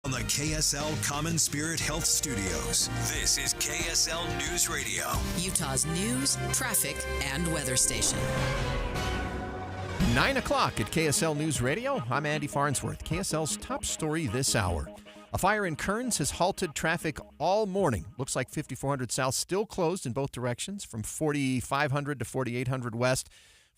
From the KSL Common Spirit Health Studios, this is KSL News Radio, Utah's news, traffic, and weather station. 9 o'clock at KSL News Radio. I'm Andy Farnsworth. KSL's top story this hour. A fire in Kearns has halted traffic all morning. Looks like 5400 South still closed in both directions from 4500 to 4800 West.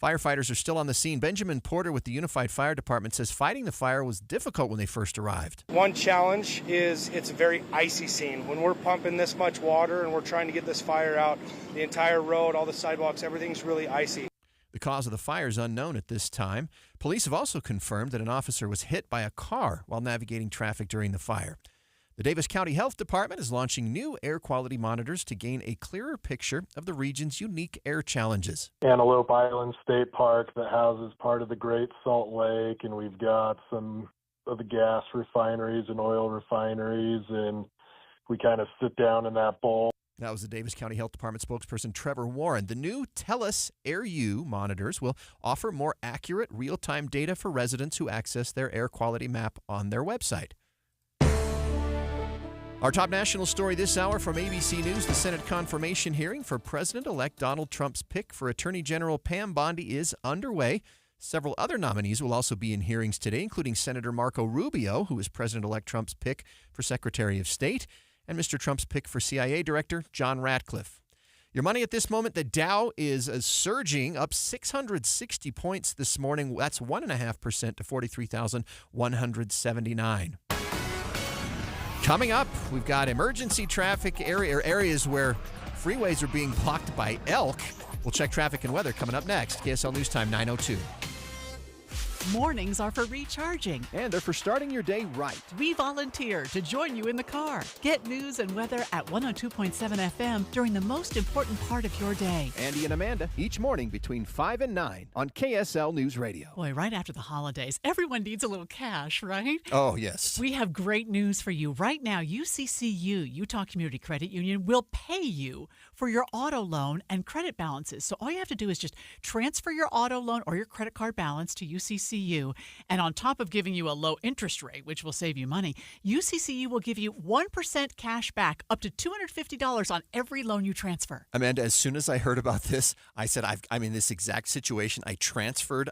Firefighters are still on the scene. Benjamin Porter with the Unified Fire Department says fighting the fire was difficult when they first arrived. One challenge is it's a very icy scene. When we're pumping this much water and we're trying to get this fire out, the entire road, all the sidewalks, everything's really icy. The cause of the fire is unknown at this time. Police have also confirmed that an officer was hit by a car while navigating traffic during the fire. The Davis County Health Department is launching new air quality monitors to gain a clearer picture of the region's unique air challenges. Antelope Island State Park that houses part of the Great Salt Lake, and we've got some of the gas refineries and oil refineries, and we kind of sit down in that bowl. That was the Davis County Health Department spokesperson Trevor Warren. The new TELUS AirU monitors will offer more accurate real-time data for residents who access their air quality map on their website. Our top national story this hour from ABC News, the Senate confirmation hearing for President-elect Donald Trump's pick for Attorney General Pam Bondi is underway. Several other nominees will also be in hearings today, including Senator Marco Rubio, who is President-elect Trump's pick for Secretary of State, and Mr. Trump's pick for CIA Director John Ratcliffe. Your money at this moment, the Dow is surging up 660 points this morning. That's 1.5% to 43,179. Coming up, we've got emergency traffic areas where freeways are being blocked by elk. We'll check traffic and weather coming up next. KSL News Time 9:02. Mornings are for recharging. And they're for starting your day right. We volunteer to join you in the car. Get news and weather at 102.7 FM during the most important part of your day. Andy and Amanda, each morning between 5 and 9 on KSL News Radio. Boy, right after the holidays, everyone needs a little cash, right? Oh, yes. We have great news for you. Right now, UCCU, Utah Community Credit Union, will pay you for your auto loan and credit balances. So all you have to do is just transfer your auto loan or your credit card balance to UCCU. And on top of giving you a low interest rate, which will save you money, UCCU will give you 1% cash back up to $250 on every loan you transfer. Amanda, as soon as I heard about this, I said, I'm in this exact situation. I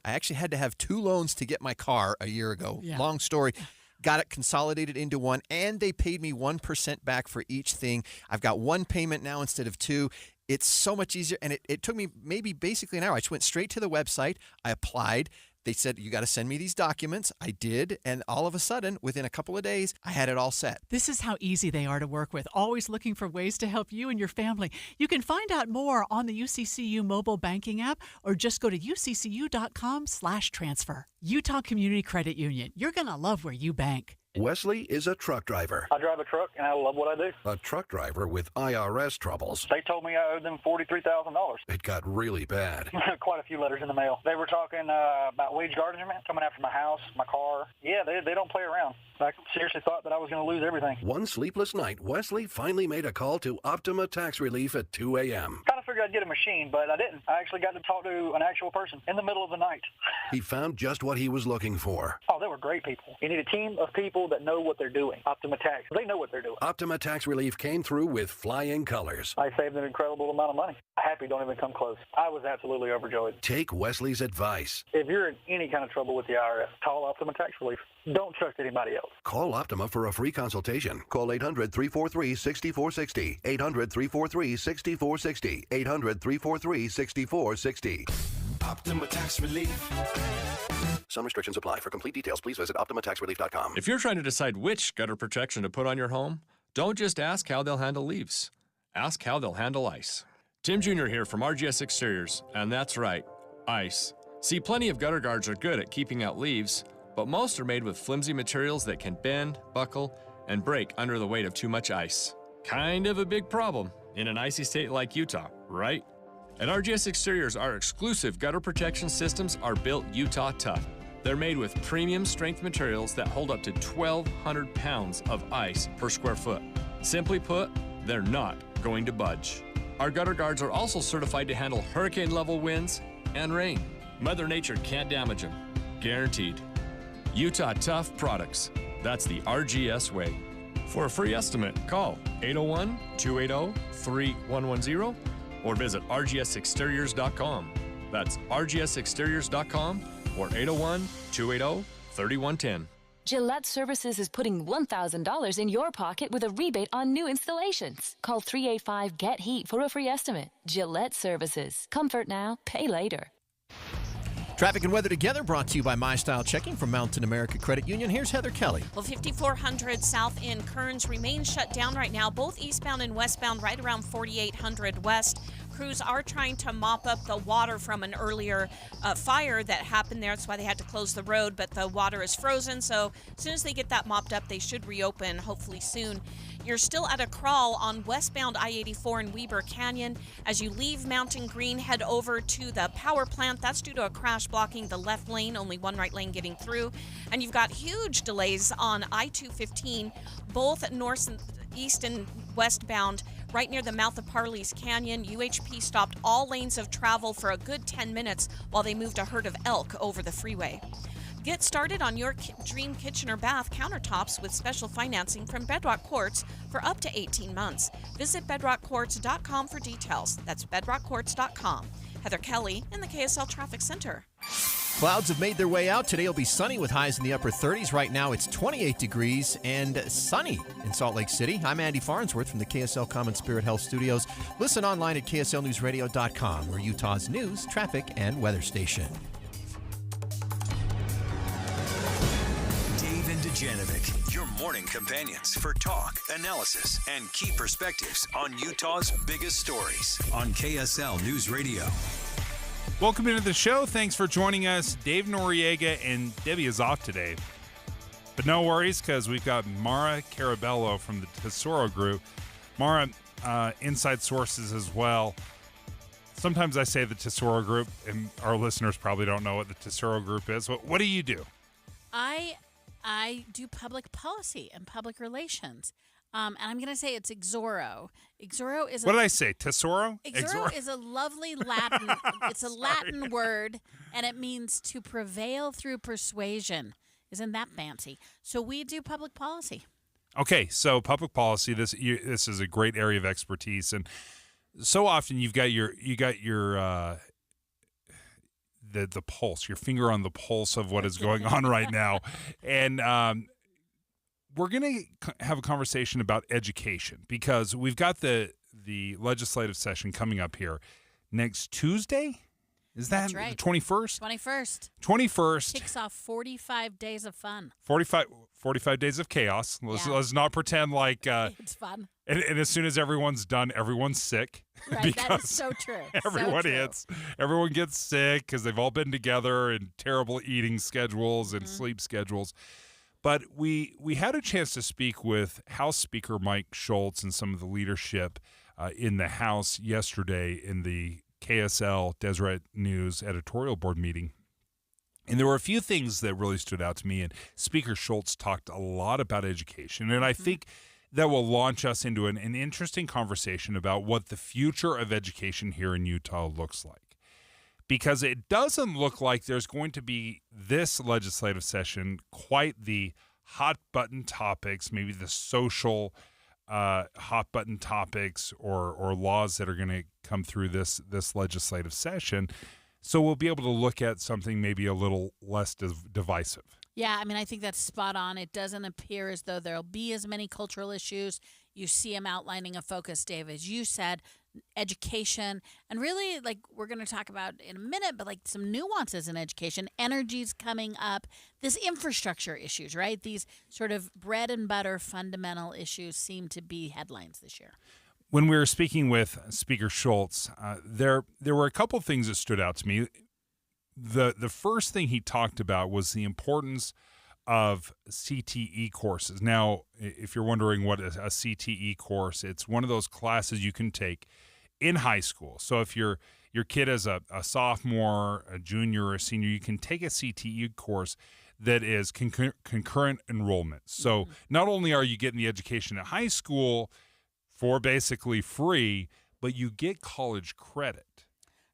actually had to have 2 loans to get my car a year ago. Yeah. Long story. Got it consolidated into one, and they paid me 1% back for each thing. I've got one payment now instead of 2. It's so much easier, and it took me maybe basically an hour. I just went straight to the website. I applied. They said, you got to send me these documents. I did, and all of a sudden, within a couple of days, I had it all set. This is how easy they are to work with, always looking for ways to help you and your family. You can find out more on the UCCU mobile banking app or just go to uccu.com/transfer. Utah Community Credit Union. You're going to love where you bank. Wesley is a truck driver. I drive a truck, and I love what I do. A truck driver with IRS troubles. They told me I owed them $43,000. It got really bad. Quite a few letters in the mail. They were talking about wage garnishment, coming after my house, my car. Yeah, they don't play around. I seriously thought that I was going to lose everything. One sleepless night, Wesley finally made a call to Optima Tax Relief at 2 a.m. Kind of figured I'd get a machine, but I didn't. I actually got to talk to an actual person in the middle of the night. He found just what he was looking for. Oh, they were great people. You need a team of people that know what they're doing. Optima Tax, they know what they're doing. Optima Tax Relief came through with flying colors. I saved an incredible amount of money. Happy don't even come close. I was absolutely overjoyed. Take Wesley's advice. If you're in any kind of trouble with the IRS, call Optima Tax Relief. Don't trust anybody else. Call Optima for a free consultation. Call 800-343-6460. 800-343-6460. 800-343-6460. Optima Tax Relief. Some restrictions apply. For complete details, please visit OptimaTaxRelief.com. If you're trying to decide which gutter protection to put on your home, don't just ask how they'll handle leaves. Ask how they'll handle ice. Tim Jr. here from RGS Exteriors, and that's right, ice. See, plenty of gutter guards are good at keeping out leaves, but most are made with flimsy materials that can bend, buckle, and break under the weight of too much ice. Kind of a big problem in an icy state like Utah, right? At RGS Exteriors, our exclusive gutter protection systems are built Utah tough. They're made with premium strength materials that hold up to 1,200 pounds of ice per square foot. Simply put, they're not going to budge. Our gutter guards are also certified to handle hurricane-level winds and rain. Mother Nature can't damage them. Guaranteed. Utah Tough Products. That's the RGS way. For a free estimate, call 801-280-3110 or visit rgsexteriors.com. That's rgsexteriors.com or 801-280-3110. Gillette Services is putting $1,000 in your pocket with a rebate on new installations. Call 385-GET-HEAT for a free estimate. Gillette Services. Comfort now, pay later. Traffic and weather together brought to you by My Style Checking from Mountain America Credit Union. Here's Heather Kelly. Well, 5400 south in Kearns remains shut down right now, both eastbound and westbound, right around 4800 west. Crews are trying to mop up the water from an earlier fire that happened there. That's why they had to close the road, but the water is frozen. So as soon as they get that mopped up, they should reopen hopefully soon. You're still at a crawl on westbound I-84 in Weber Canyon. As you leave Mountain Green, head over to the power plant. That's due to a crash blocking the left lane, only one right lane getting through. And you've got huge delays on I-215, both north, east, and westbound, right near the mouth of Parley's Canyon. UHP stopped all lanes of travel for a good 10 minutes while they moved a herd of elk over the freeway. Get started on your dream kitchen or bath countertops with special financing from Bedrock Quartz for up to 18 months. Visit bedrockquartz.com for details. That's bedrockquartz.com. Heather Kelly in the KSL Traffic Center. Clouds have made their way out. Today will be sunny with highs in the upper 30s. Right now it's 28 degrees and sunny in Salt Lake City. I'm Andy Farnsworth from the KSL Common Spirit Health Studios. Listen online at kslnewsradio.com. We're Utah's news, traffic, and weather station. Dave and Dujanovic, your morning companions for talk, analysis, and key perspectives on Utah's biggest stories on KSL News Radio. Welcome into the show. Thanks for joining us. Dave Noriega and Debbie is off today. But no worries, because we've got Mara Carabello from the Tesoro Group. Mara, inside sources as well. Sometimes I say the Tesoro Group, and our listeners probably don't know what the Tesoro Group is. What do you do? I do public policy and public relations. And I'm going to say it's Exoro. Exoro is what did I say? Tesoro? Exoro is a lovely Latin. It's a Latin word, and it means to prevail through persuasion. Isn't that fancy? So we do public policy. Okay, so public policy. This is a great area of expertise, and so often you got your the pulse, your finger on the pulse of what is going on right now, and we're going to have a conversation about education because we've got the legislative session coming up here next Tuesday. Is that right. The 21st? 21st. Kicks off 45 days of fun. 45 days of chaos. Let's not pretend like it's fun. And as soon as everyone's done, everyone's sick. Right, that is so true. Everyone gets sick because they've all been together in terrible eating schedules and sleep schedules. But we had a chance to speak with House Speaker Mike Schultz and some of the leadership in the House yesterday in the KSL Deseret News editorial board meeting. And there were a few things that really stood out to me. And Speaker Schultz talked a lot about education. And I think that will launch us into an interesting conversation about what the future of education here in Utah looks like. Because it doesn't look like there's going to be this legislative session quite the hot-button topics, maybe the social hot-button topics or laws that are going to come through this legislative session. So we'll be able to look at something maybe a little less divisive. Yeah, I mean, I think that's spot on. It doesn't appear as though there'll be as many cultural issues. You see him outlining a focus, Dave, as you said, education, and really, like we're going to talk about in a minute, but like some nuances in education. Energy's coming up. This infrastructure issues, right? These sort of bread and butter fundamental issues seem to be headlines this year. When we were speaking with Speaker Schultz, there were a couple things that stood out to me. The first thing he talked about was the importance of CTE courses. Now, if you're wondering what a CTE course, it's one of those classes you can take in high school. So if your kid is a sophomore, a junior, or a senior, you can take a CTE course that is concurrent enrollment. So not only are you getting the education at high school for basically free, but you get college credit.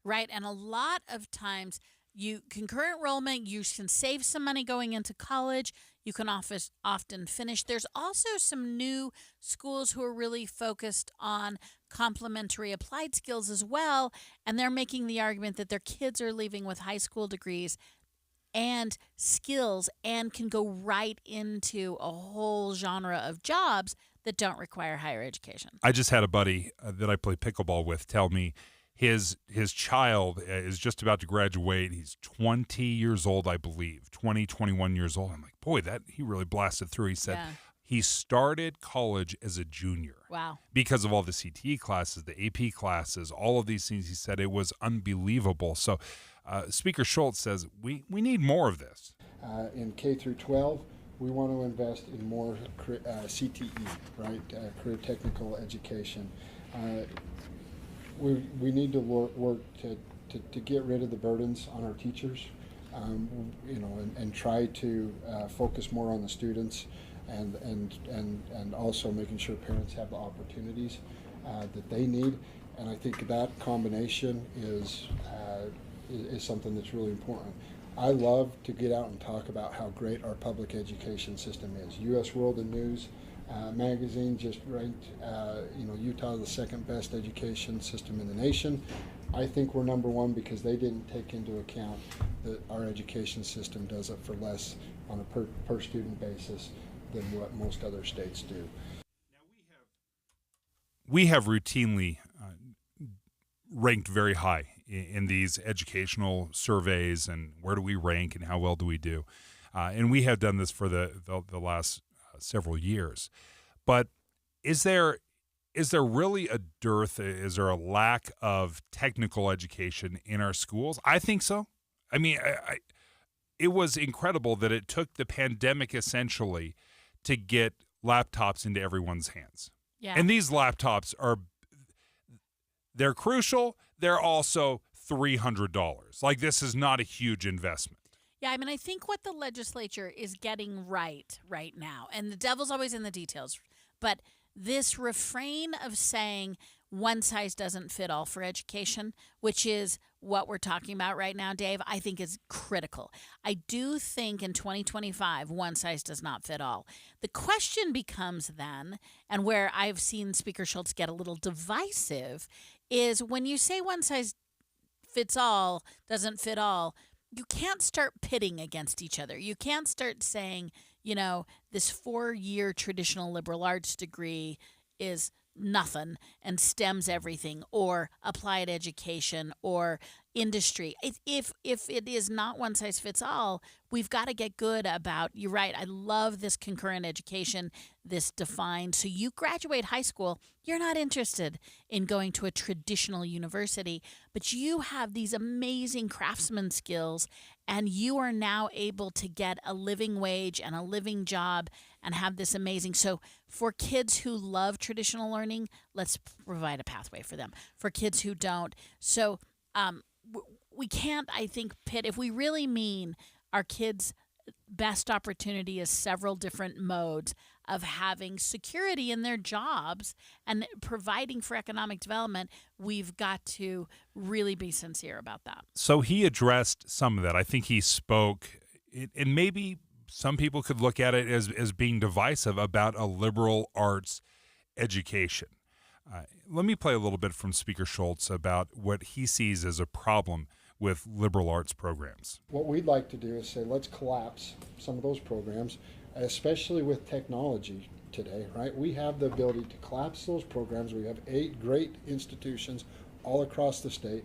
Right, and a lot of times you concurrent enrollment, you can save some money going into college. You can often finish. There's also some new schools who are really focused on complementary applied skills as well, and they're making the argument that their kids are leaving with high school degrees and skills and can go right into a whole genre of jobs that don't require higher education. I just had a buddy that I play pickleball with tell me his child is just about to graduate. He's 20 years old, I believe, 21 years old. I'm like, boy, that he really blasted through. He said he started college as a junior. Wow. Because of all the CTE classes, the AP classes, all of these things. He said it was unbelievable. So Speaker Schultz says we need more of this. In K through 12, we want to invest in more CTE, right? Career technical education. We need to work to get rid of the burdens on our teachers, and try to focus more on the students, and also making sure parents have the opportunities that they need. And I think that combination is something that's really important. I love to get out and talk about how great our public education system is. U.S. World and News magazine just ranked Utah the second best education system in the nation. I think we're number one because they didn't take into account that our education system does it for less on a per student basis than what most other states do. We have routinely ranked very high in these educational surveys, and where do we rank and how well do we do? And we have done this for the last several years. But is there really a dearth? Is there a lack of technical education in our schools? I think so. I mean, it was incredible that it took the pandemic essentially to get laptops into everyone's hands. Yeah. And these laptops they're crucial. They're also $300. Like, this is not a huge investment. Yeah, I mean, I think what the legislature is getting right now, and the devil's always in the details, but this refrain of saying one size doesn't fit all for education, which is what we're talking about right now, Dave, I think is critical. I do think in 2025, one size does not fit all. The question becomes then, and where I've seen Speaker Schultz get a little divisive, is when you say one size fits all, doesn't fit all, you can't start pitting against each other. You can't start saying, this 4-year traditional liberal arts degree is nothing and STEM's everything, or applied education or industry. If it is not one size fits all, we've got to get good about, you're right, I love this concurrent education, this defined. So you graduate high school, you're not interested in going to a traditional university, but you have these amazing craftsman skills, and you are now able to get a living wage and a living job and have this amazing. So for kids who love traditional learning, let's provide a pathway for them. For kids who don't, so we can't, I think, pit. If we really mean our kids' best opportunity is several different modes of having security in their jobs and providing for economic development, we've got to really be sincere about that. So he addressed some of that. I think he spoke, and maybe some people could look at it as being divisive about a liberal arts education. Let me play a little bit from Speaker Schultz about what he sees as a problem with liberal arts programs. What we'd like to do is say, let's collapse some of those programs, especially with technology today, right? We have the ability to collapse those programs. We have 8 great institutions all across the state.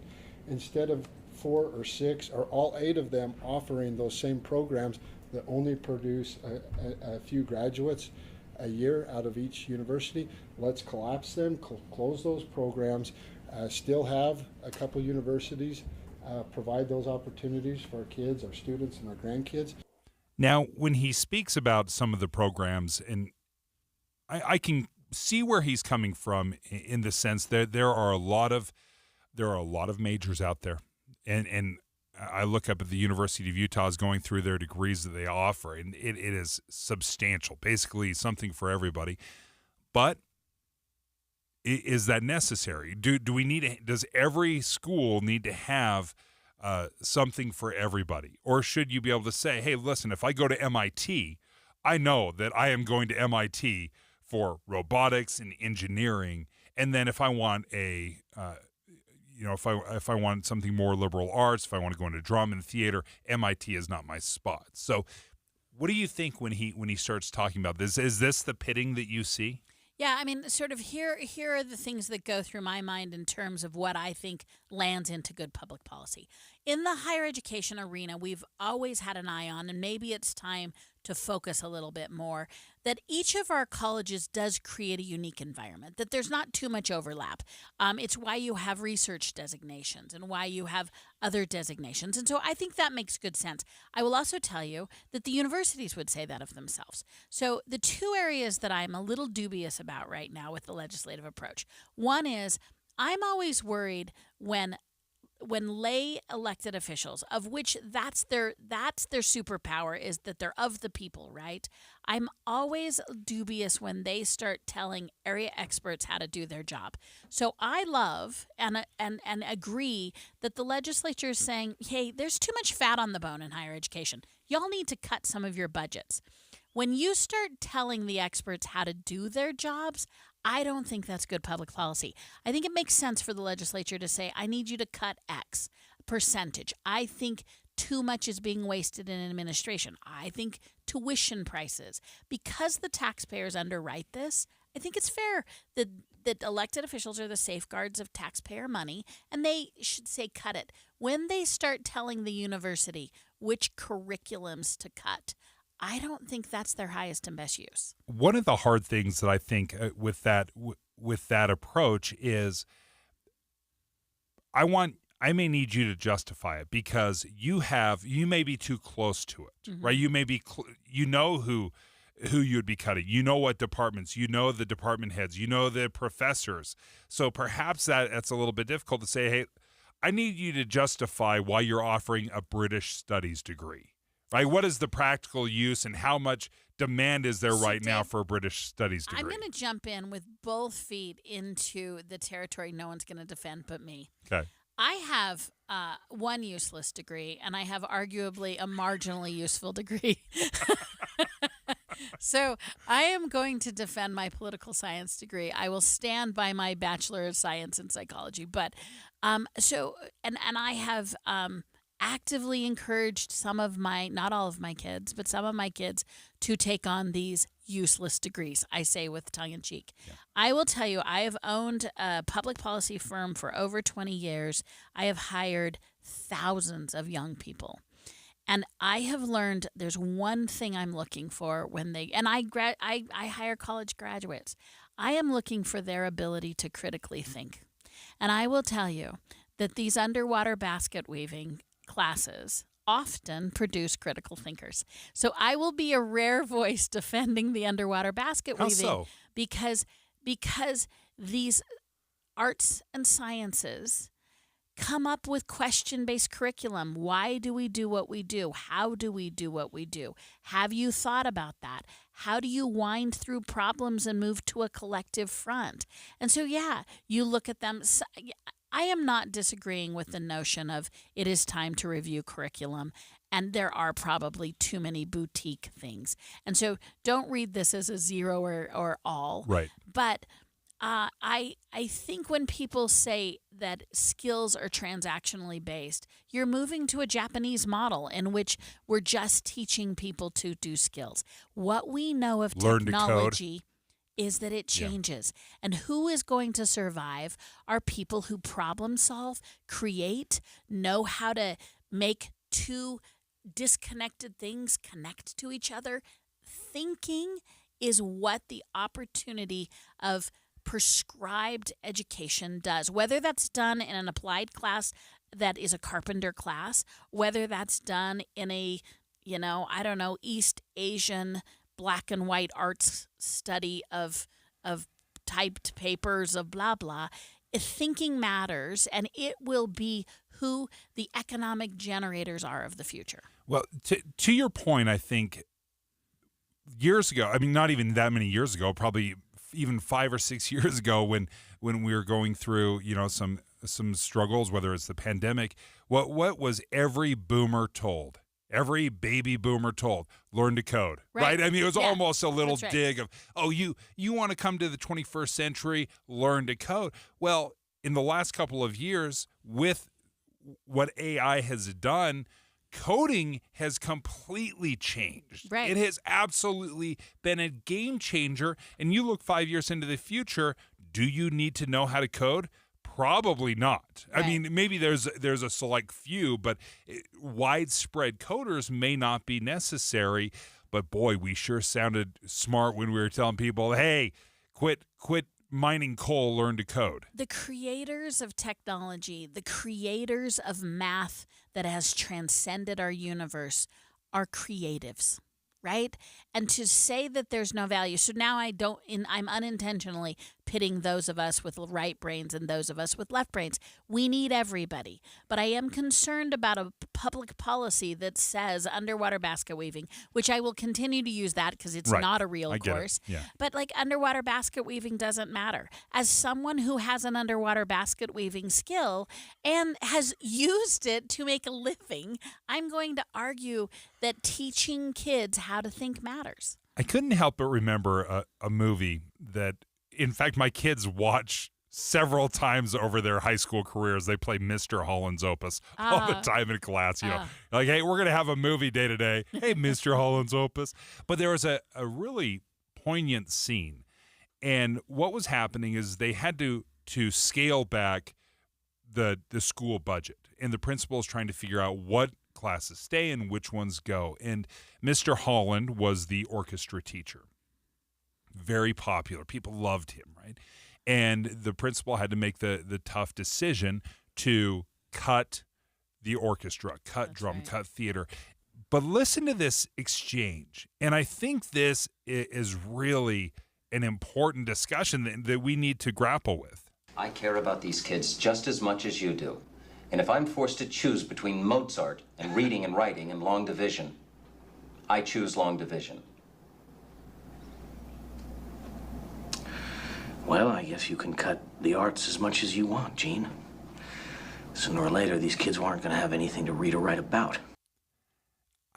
Instead of 4 or 6 or all 8 of them offering those same programs that only produce a few graduates a year out of each university, let's collapse them, close those programs, still have a couple universities provide those opportunities for our kids, our students, and our grandkids. Now, when he speaks about some of the programs, and I can see where he's coming from in the sense that there are a lot of majors out there, and I look up at the University of Utah is going through their degrees that they offer, and it is substantial, basically something for everybody. But is that necessary? Do we need? Does every school need to have something for everybody? Or should you be able to say, hey, listen, if I go to MIT, I know that I am going to MIT for robotics and engineering, and then if I want if I want something more liberal arts, if I want to go into drama and theater, MIT is not my spot. So what do you think when he starts talking about this? Is this the pitting that you see? Yeah, I mean, sort of here are the things that go through my mind in terms of what I think lands into good public policy. In the higher education arena, we've always had an eye on, and maybe it's time to focus a little bit more, that each of our colleges does create a unique environment, that there's not too much overlap. It's why you have research designations and why you have other designations. And so I think that makes good sense. I will also tell you that the universities would say that of themselves. So the two areas that I'm a little dubious about right now with the legislative approach, one is I'm always worried when lay elected officials, of which that's their superpower, is that they're of the people, right? I'm always dubious when they start telling area experts how to do their job. So I love and agree that the legislature is saying, hey, there's too much fat on the bone in higher education. Y'all need to cut some of your budgets. When you start telling the experts how to do their jobs, I don't think that's good public policy. I think it makes sense for the legislature to say, I need you to cut X percentage. I think too much is being wasted in administration. I think tuition prices. Because the taxpayers underwrite this, I think it's fair that elected officials are the safeguards of taxpayer money, and they should say cut it. When they start telling the university which curriculums to cut, I don't think that's their highest and best use. One of the hard things that I think with that approach is I may need you to justify it because you may be too close to it, right? You may be you know who you'd be cutting. You know what departments, you know the department heads, you know the professors. So perhaps that's a little bit difficult to say, hey, I need you to justify why you're offering a British studies degree. Right? What is the practical use and how much demand is there right now for a British studies degree? I'm going to jump in with both feet into the territory no one's going to defend but me. Okay. I have one useless degree, and I have arguably a marginally useful degree. So I am going to defend my political science degree. I will stand by my Bachelor of Science in Psychology. But and I have actively encouraged some of my, not all of my kids, but some of my kids to take on these useless degrees, I say with tongue in cheek. Yeah. I will tell you, I have owned a public policy firm for over 20 years. I have hired thousands of young people. And I have learned there's one thing I'm looking for when I hire college graduates. I am looking for their ability to critically think. And I will tell you that these underwater basket weaving classes often produce critical thinkers. So I will be a rare voice defending the underwater basket weaving. How so? Because these arts and sciences come up with question-based curriculum. Why do we do what we do? How do we do what we do? Have you thought about that? How do you wind through problems and move to a collective front? And so, yeah, you look at them. I am not disagreeing with the notion of it is time to review curriculum, and there are probably too many boutique things. And so don't read this as a zero or all. Right. But I think when people say that skills are transactionally based, you're moving to a Japanese model in which we're just teaching people to do skills. What we know of technology is that it changes. Yeah. And who is going to survive are people who problem solve, create, know how to make two disconnected things connect to each other. Thinking is what the opportunity of prescribed education does, whether that's done in an applied class that is a carpenter class, whether that's done in a, East Asian black and white arts study of typed papers of blah, blah. Thinking matters, and it will be who the economic generators are of the future. Well, to your point, I think years ago, I mean, not even that many years ago, probably even 5 or 6 years ago when we were going through, some some struggles, whether it's the pandemic. What was every boomer told? Every baby boomer told, learn to code, right? I mean, it was almost a little dig of, oh, you want to come to the 21st century, learn to code. Well, in the last couple of years, with what AI has done, coding has completely changed. Right. It has absolutely been a game changer. And you look 5 years into the future, do you need to know how to code? Probably not. Right. I mean, maybe there's a select few, but widespread coders may not be necessary. But boy, we sure sounded smart when we were telling people, hey, quit mining coal, learn to code. The creators of technology, the creators of math that has transcended our universe are creatives, right? And to say that there's no value. So now I'm unintentionally pitting those of us with right brains and those of us with left brains. We need everybody. But I am concerned about a public policy that says underwater basket weaving, which I will continue to use that because it's not a real course. Yeah. But like underwater basket weaving doesn't matter. As someone who has an underwater basket weaving skill and has used it to make a living, I'm going to argue that teaching kids how to think matters. I couldn't help but remember a movie that, in fact, my kids watch several times over their high school careers. They play Mr. Holland's Opus all the time in class. Like, hey, we're going to have a movie day today. Hey, Mr. Holland's Opus. But there was a really poignant scene. And what was happening is they had to scale back the school budget. And the principal is trying to figure out what classes stay and which ones go. And Mr. Holland was the orchestra teacher. Very popular. People loved him, right? And the principal had to make the tough decision to cut the orchestra, cut drum, cut theater. But listen to this exchange. And I think this is really an important discussion that we need to grapple with. I care about these kids just as much as you do. And if I'm forced to choose between Mozart and reading and writing and long division, I choose long division. Well, I guess you can cut the arts as much as you want, Gene. Sooner or later, these kids aren't going to have anything to read or write about.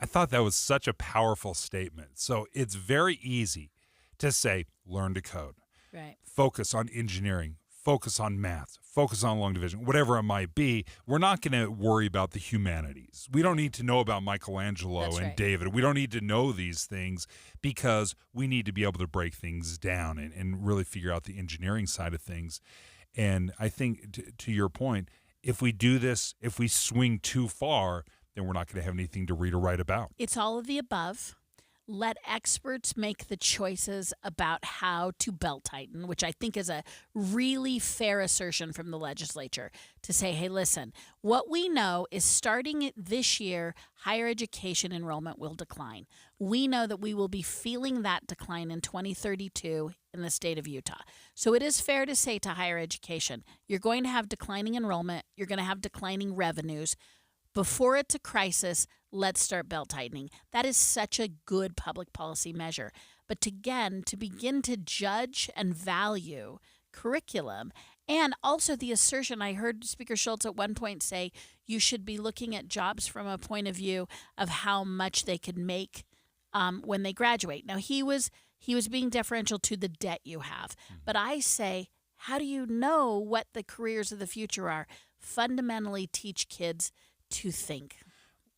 I thought that was such a powerful statement. So it's very easy to say, learn to code. Right. Focus on engineering. Focus on math, focus on long division, whatever it might be. We're not going to worry about the humanities. We don't need to know about Michelangelo and David. We don't need to know these things because we need to be able to break things down and really figure out the engineering side of things. And I think, to your point, if we do this, if we swing too far, then we're not going to have anything to read or write about. It's all of the above. Let experts make the choices about how to belt tighten, which I think is a really fair assertion from the legislature to say, hey, listen, what we know is starting this year, higher education enrollment will decline. We know that we will be feeling that decline in 2032 in the state of Utah. So it is fair to say to higher education, you're going to have declining enrollment, you're going to have declining revenues. Before it's a crisis, let's start belt tightening. That is such a good public policy measure. But to begin to judge and value curriculum, and also the assertion, I heard Speaker Schultz at one point say, you should be looking at jobs from a point of view of how much they could make when they graduate. Now, he was being deferential to the debt you have. But I say, how do you know what the careers of the future are? Fundamentally teach kids to think.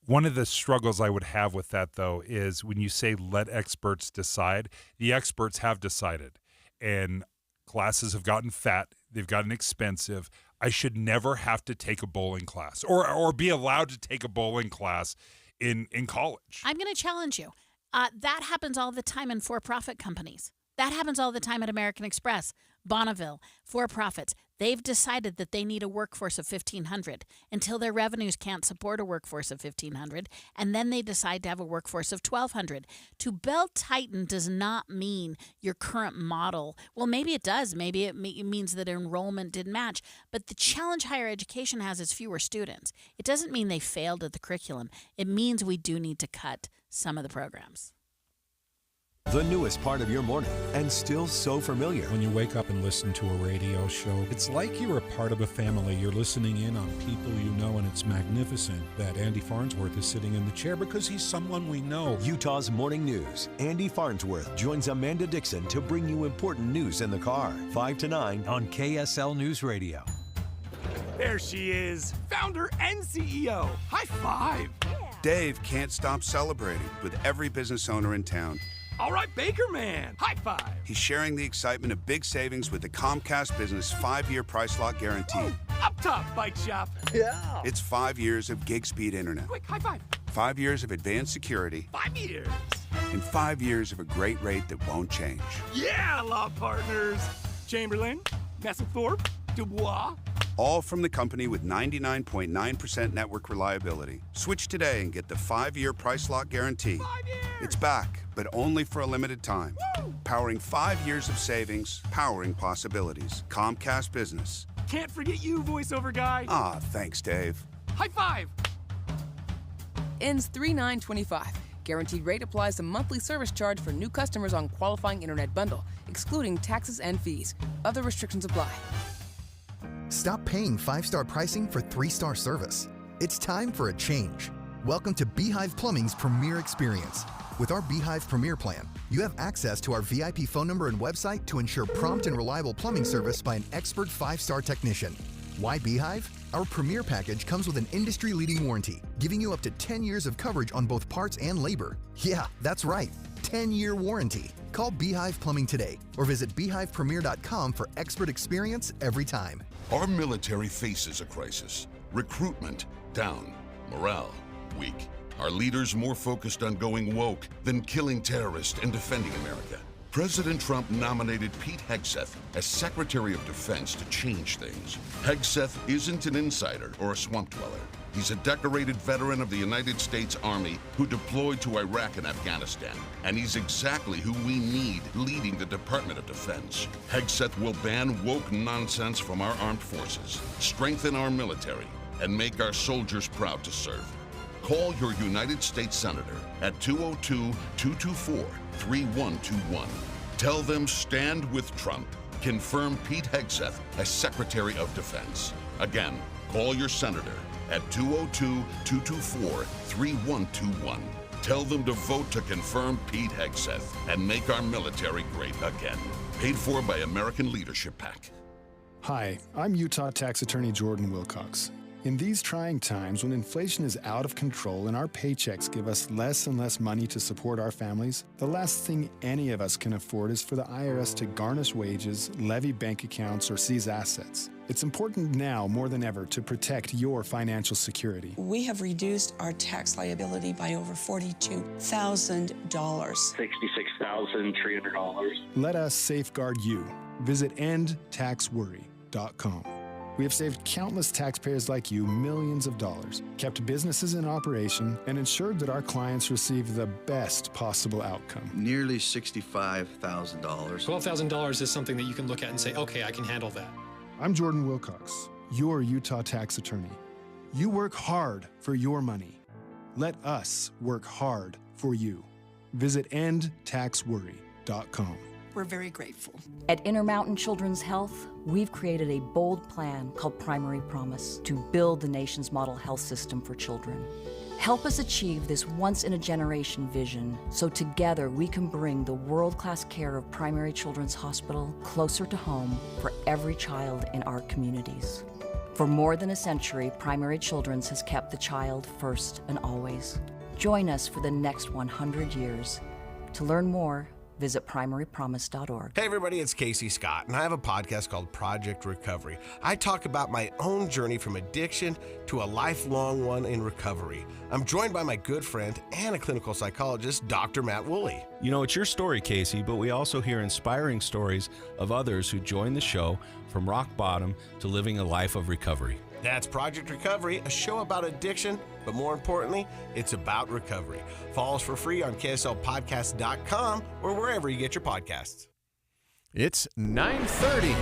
One of the struggles I would have with that, though, is when you say let experts decide, the experts have decided. And classes have gotten fat. They've gotten expensive. I should never have to take a bowling class or be allowed to take a bowling class in college. I'm going to challenge you. That happens all the time in for-profit companies. That happens all the time at American Express, Bonneville, for-profits. They've decided that they need a workforce of 1,500 until their revenues can't support a workforce of 1,500, and then they decide to have a workforce of 1,200. To belt tighten does not mean your current model. Well, maybe it does. Maybe it means that enrollment didn't match. But the challenge higher education has is fewer students. It doesn't mean they failed at the curriculum. It means we do need to cut some of the programs. The newest part of your morning and still so familiar. When you wake up and listen to a radio show, it's like you're a part of a family. You're listening in on people you know, and it's magnificent that Andy Farnsworth is sitting in the chair because he's someone we know. Utah's Morning News. Andy Farnsworth joins Amanda Dixon to bring you important news in the car. 5 to 9 on KSL News Radio. There she is, founder and CEO. High five. Yeah. Dave can't stop celebrating with every business owner in town. All right, Baker Man, high five. He's sharing the excitement of big savings with the Comcast Business 5-year price lock guarantee. Oh, up top, bike shop. Yeah. It's 5 years of gig speed internet. Quick, high five. 5 years of advanced security. 5 years. And 5 years of a great rate that won't change. Yeah, law partners. Chamberlain, Messelthorpe, Dubois. All from the company with 99.9% network reliability. Switch today and get the 5-year price lock guarantee. 5 years. It's back, but only for a limited time. Woo! Powering 5 years of savings, powering possibilities. Comcast Business. Can't forget you, voiceover guy. Ah, thanks, Dave. High five. Ends 3/9/25. Guaranteed rate applies to monthly service charge for new customers on qualifying internet bundle, excluding taxes and fees. Other restrictions apply. Stop paying 5-star pricing for 3-star service. It's time for a change. Welcome to Beehive Plumbing's Premier Experience. With our Beehive Premier plan, you have access to our VIP phone number and website to ensure prompt and reliable plumbing service by an expert 5-star technician. Why Beehive? Our Premier package comes with an industry-leading warranty, giving you up to 10 years of coverage on both parts and labor. Yeah, that's right, 10-year warranty. Call Beehive Plumbing today or visit beehivepremier.com for expert experience every time. Our military faces a crisis. Recruitment down. Morale weak. Our leaders more focused on going woke than killing terrorists and defending America. President Trump nominated Pete Hegseth as Secretary of Defense to change things. Hegseth isn't an insider or a swamp dweller. He's a decorated veteran of the United States Army who deployed to Iraq and Afghanistan, and he's exactly who we need leading the Department of Defense. Hegseth will ban woke nonsense from our armed forces, strengthen our military, and make our soldiers proud to serve. Call your United States Senator at 202-224-3121. Tell them stand with Trump. Confirm Pete Hegseth as Secretary of Defense. Again, call your senator at 202-224-3121. Tell them to vote to confirm Pete Hegseth and make our military great again. Paid for by American Leadership PAC. Hi, I'm Utah Tax Attorney Jordan Wilcox. In these trying times, when inflation is out of control and our paychecks give us less and less money to support our families, the last thing any of us can afford is for the IRS to garnish wages, levy bank accounts, or seize assets. It's important now more than ever to protect your financial security. We have reduced our tax liability by over $42,000. $66,300. Let us safeguard you. Visit endtaxworry.com. We have saved countless taxpayers like you millions of dollars, kept businesses in operation, and ensured that our clients receive the best possible outcome. Nearly $65,000. $12,000 is something that you can look at and say, okay, I can handle that. I'm Jordan Wilcox, your Utah tax attorney. You work hard for your money. Let us work hard for you. Visit endtaxworry.com. We're very grateful. At Intermountain Children's Health, we've created a bold plan called Primary Promise to build the nation's model health system for children. Help us achieve this once-in-a-generation vision so together we can bring the world-class care of Primary Children's Hospital closer to home for every child in our communities. For more than a century, Primary Children's has kept the child first and always. Join us for the next 100 years. To learn more, visit primarypromise.org. Hey everybody, it's Casey Scott, and I have a podcast called Project Recovery. I talk about my own journey from addiction to a lifelong one in recovery. I'm joined by my good friend and a clinical psychologist, Dr. Matt Woolley. You know, it's your story, Casey, but we also hear inspiring stories of others who join the show from rock bottom to living a life of recovery. That's Project Recovery, a show about addiction, but more importantly, it's about recovery. Follow us for free on KSLpodcast.com or wherever you get your podcasts. It's 9:30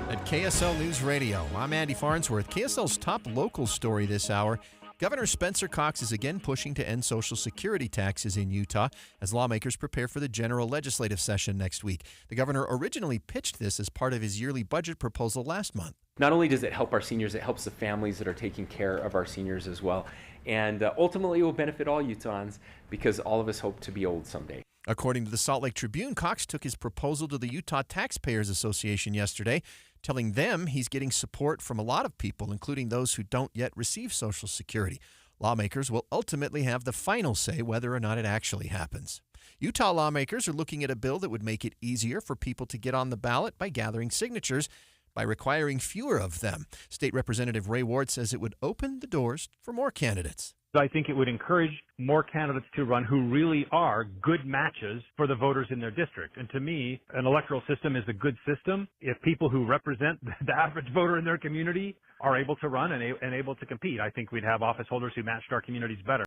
at KSL News Radio. I'm Andy Farnsworth. KSL's top local story this hour Governor Spencer Cox is again pushing to end Social Security taxes in Utah as lawmakers prepare for the general legislative session next week. The governor originally pitched this as part of his yearly budget proposal last month. Not only does it help our seniors, it helps the families that are taking care of our seniors as well. And ultimately, it will benefit all Utahns because all of us hope to be old someday. According to the Salt Lake Tribune, Cox took his proposal to the Utah Taxpayers Association yesterday, telling them he's getting support from a lot of people, including those who don't yet receive Social Security. Lawmakers will ultimately have the final say whether or not it actually happens. Utah lawmakers are looking at a bill that would make it easier for people to get on the ballot by gathering signatures by requiring fewer of them. State Representative Ray Ward says it would open the doors for more candidates. I think it would encourage more candidates to run who really are good matches for the voters in their district. And to me, an electoral system is a good system if people who represent the average voter in their community are able to run and able to compete. I think we'd have office holders who matched our communities better.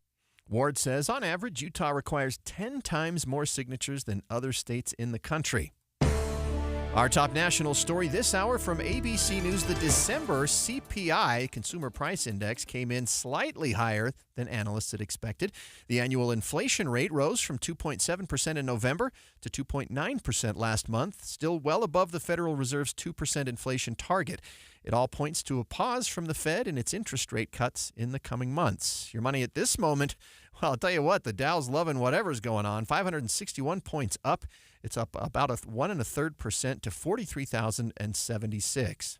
Ward says on average, Utah requires 10 times more signatures than other states in the country. Our top national story this hour from ABC News, the December CPI, Consumer Price Index, came in slightly higher than analysts had expected. The annual inflation rate rose from 2.7% in November to 2.9% last month, still well above the Federal Reserve's 2% inflation target. It all points to a pause from the Fed in its interest rate cuts in the coming months. Your money at this moment, well, I'll tell you what, the Dow's loving whatever's going on. 561 points up. It's up about 1.33% to 43,076.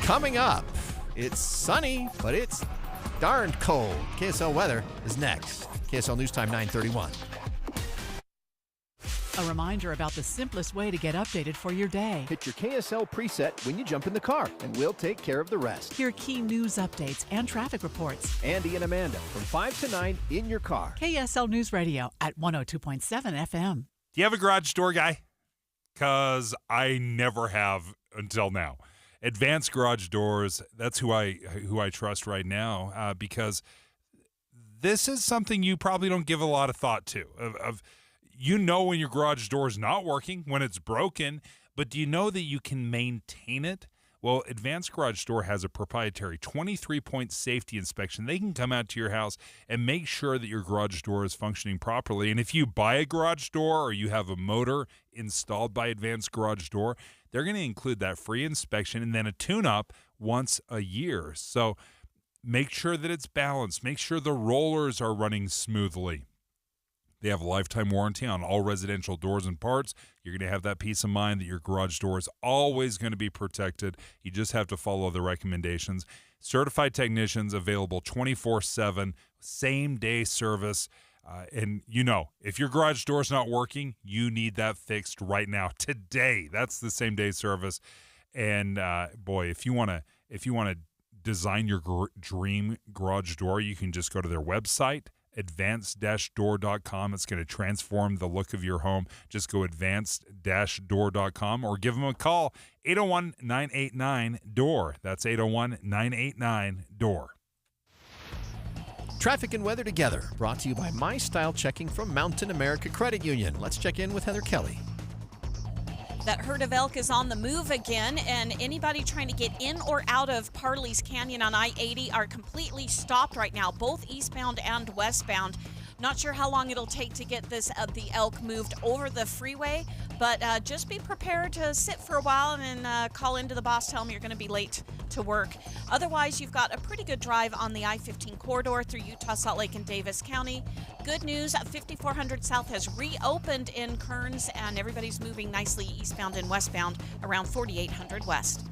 Coming up, it's sunny, but it's darned cold. KSL weather is next. KSL News Time 9:31. A reminder about the simplest way to get updated for your day. Hit your KSL preset when you jump in the car, and we'll take care of the rest. Hear key news updates and traffic reports. Andy and Amanda from 5 to 9 in your car. KSL News Radio at 102.7 FM. Do you have a garage door guy? Because I never have until now. Advanced Garage Doors, that's who I trust right now, because this is something you probably don't give a lot of thought to. You know when your garage door is not working, when it's broken, but do you know that you can maintain it? Well, Advanced Garage Door has a proprietary 23-point safety inspection. They can come out to your house and make sure that your garage door is functioning properly. And if you buy a garage door or you have a motor installed by Advanced Garage Door, they're going to include that free inspection and then a tune-up once a year. So make sure that it's balanced. Make sure the rollers are running smoothly. They have a lifetime warranty on all residential doors and parts. You're going to have that peace of mind that your garage door is always going to be protected. You just have to follow the recommendations. Certified technicians available 24/7, same-day service. And you know, if your garage door is not working, you need that fixed right now, today. That's the same-day service. And boy, if you want to design your dream garage door, you can just go to their website, advanced-door.com. It's going to transform the look of your home. Just go advanced-door.com or give them a call, 801-989-DOOR. That's 801-989-DOOR. Traffic and weather together, brought to you by My Style Checking from Mountain America Credit Union. Let's check in with Heather Kelly. That herd of elk is on the move again, and anybody trying to get in or out of Parley's Canyon on I-80 are completely stopped right now, both eastbound and westbound. Not sure how long it'll take to get the elk moved over the freeway, but just be prepared to sit for a while and then call into the boss, tell them you're going to be late to work. Otherwise, you've got a pretty good drive on the I-15 corridor through Utah, Salt Lake, and Davis County. Good news, 5400 South has reopened in Kearns, and everybody's moving nicely eastbound and westbound around 4800 West.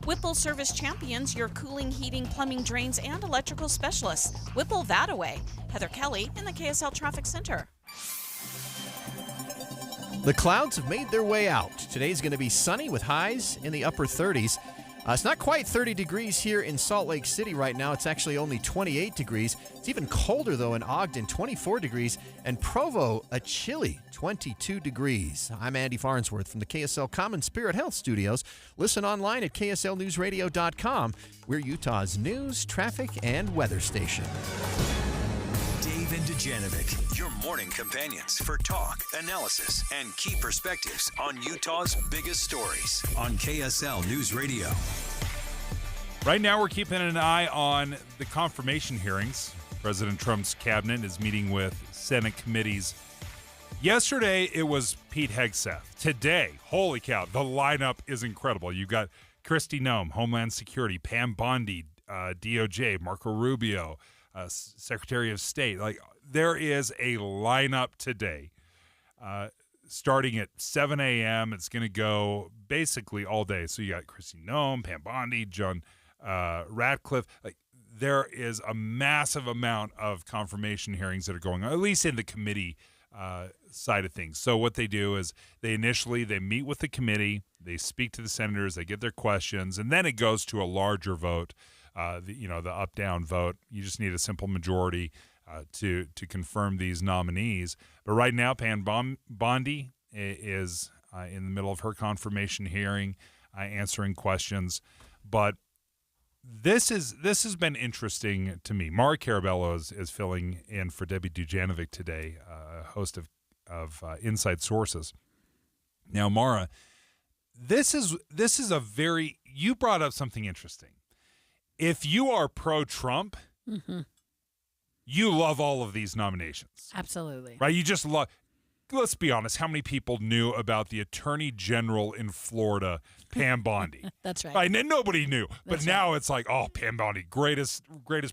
Whipple Service Champions, your cooling, heating, plumbing, drains, and electrical specialists. Whipple that away. Heather Kelly in the KSL Traffic Center. The clouds have made their way out. Today's going to be sunny with highs in the upper 30s. It's not quite 30 degrees here in Salt Lake City right now. It's actually only 28 degrees. It's even colder, though, in Ogden, 24 degrees. And Provo, a chilly 22 degrees. I'm Andy Farnsworth from the KSL Common Spirit Health Studios. Listen online at kslnewsradio.com. We're Utah's news, traffic, and weather station. Dave and Dujanovic, your morning companions for talk, analysis, and key perspectives on Utah's biggest stories on KSL News Radio. Right now, we're keeping an eye on the confirmation hearings. President Trump's cabinet is meeting with Senate committees. Yesterday, it was Pete Hegseth. Today, holy cow, the lineup is incredible. You've got Kristi Noem, Homeland Security, Pam Bondi, DOJ, Marco Rubio, Secretary of State. Like, there is a lineup today. Starting at 7 a.m., it's going to go basically all day. So you got Kristi Noem, Pam Bondi, John Ratcliffe. Like, there is a massive amount of confirmation hearings that are going on, at least in the committee side of things. So what they do is they meet with the committee, they speak to the senators, they get their questions, and then it goes to a larger vote, the up-down vote. You just need a simple majority to confirm these nominees. But right now, Pam Bondi is in the middle of her confirmation hearing, answering questions. But this has been interesting to me. Mara Carabello is filling in for Debbie Dujanovic today, host of Inside Sources. Now, Mara, this is you brought up something interesting. If you are pro-Trump, you love all of these nominations. Absolutely. Right? You just love. Let's be honest. How many people knew about the Attorney General in Florida, Pam Bondi? That's right. Right? And nobody knew. But now it's like, oh, Pam Bondi, greatest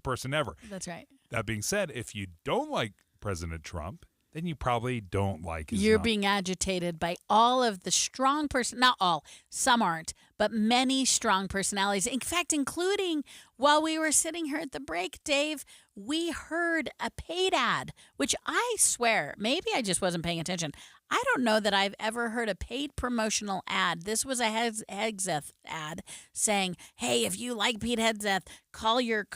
person ever. That's right. That being said, if you don't like President Trump, then you probably don't like his You're being agitated by all of the strong not all, some aren't, but many strong personalities. In fact, including while we were sitting here at the break, Dave, we heard a paid ad, which I swear, maybe I just wasn't paying attention. I don't know that I've ever heard a paid promotional ad. This was a Hegseth ad saying, hey, if you like Pete Hegseth, call your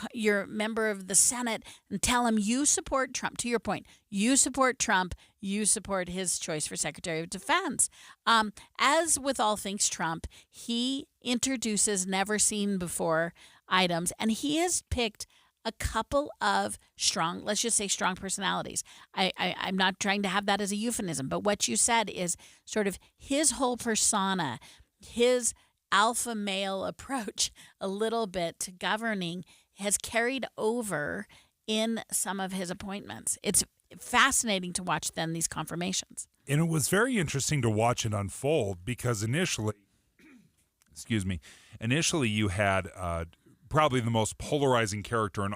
member of the Senate and tell him you support Trump. To your point, you support Trump. You support his choice for Secretary of Defense. As with all things Trump, he introduces never-seen-before items, and he has picked a couple of strong, let's just say strong personalities. I'm not trying to have that as a euphemism, but what you said is sort of his whole persona, his alpha male approach a little bit to governing has carried over in some of his appointments. It's fascinating to watch then these confirmations. And it was very interesting to watch it unfold because initially you had probably the most polarizing character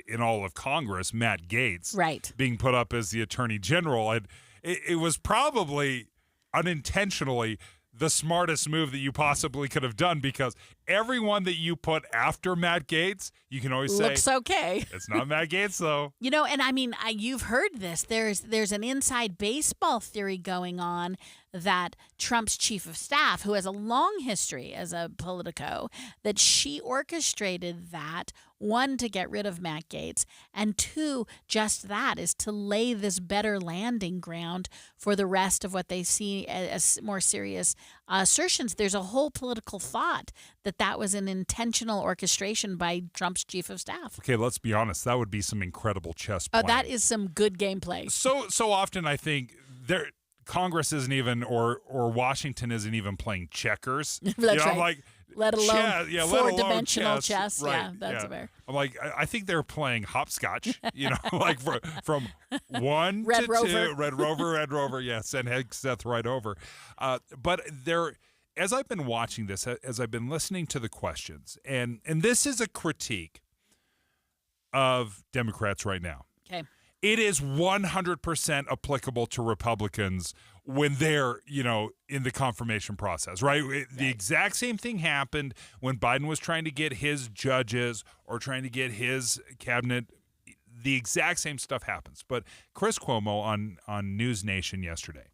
in all of Congress, Matt Gaetz, right, being put up as the Attorney General. And it was probably unintentionally the smartest move that you possibly could have done because everyone that you put after Matt Gaetz, you can always say, looks okay. It's not Matt Gaetz, though. And I mean, you've heard this. There's an inside baseball theory going on that Trump's chief of staff, who has a long history as a politico, that she orchestrated that, one, to get rid of Matt Gaetz, and two, just that, is to lay this better landing ground for the rest of what they see as more serious assertions. There's a whole political thought that was an intentional orchestration by Trump's chief of staff. Okay, let's be honest. That would be some incredible chess playing. Oh, that is some good gameplay. So often I think Congress isn't even, or Washington isn't even playing checkers. That's right. Like, let alone four-dimensional chess. Right, yeah, that's fair. I'm like, I think they're playing hopscotch, like from 1 Red to Rover. 2. Red Rover, yeah, send Hegseth right over. But as I've been watching this, as I've been listening to the questions, and this is a critique of Democrats right now. Okay. It is 100% applicable to Republicans when they're, in the confirmation process, right? The exact same thing happened when Biden was trying to get his judges or trying to get his cabinet. The exact same stuff happens. But Chris Cuomo on News Nation yesterday,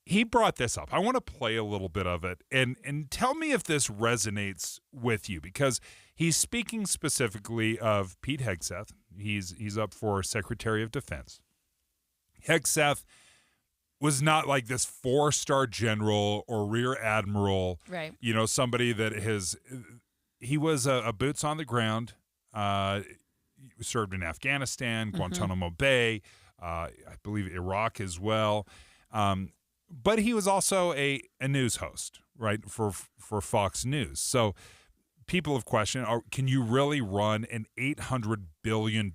he brought this up. I want to play a little bit of it and tell me if this resonates with you, because he's speaking specifically of Pete Hegseth. He's up for Secretary of Defense. Hegseth was not like this 4-star general or rear admiral, right? Somebody that he was a boots on the ground. Served in Afghanistan, Guantanamo Bay, I believe Iraq as well. But he was also a news host, right, for Fox News. So people have questioned, can you really run an $800 billion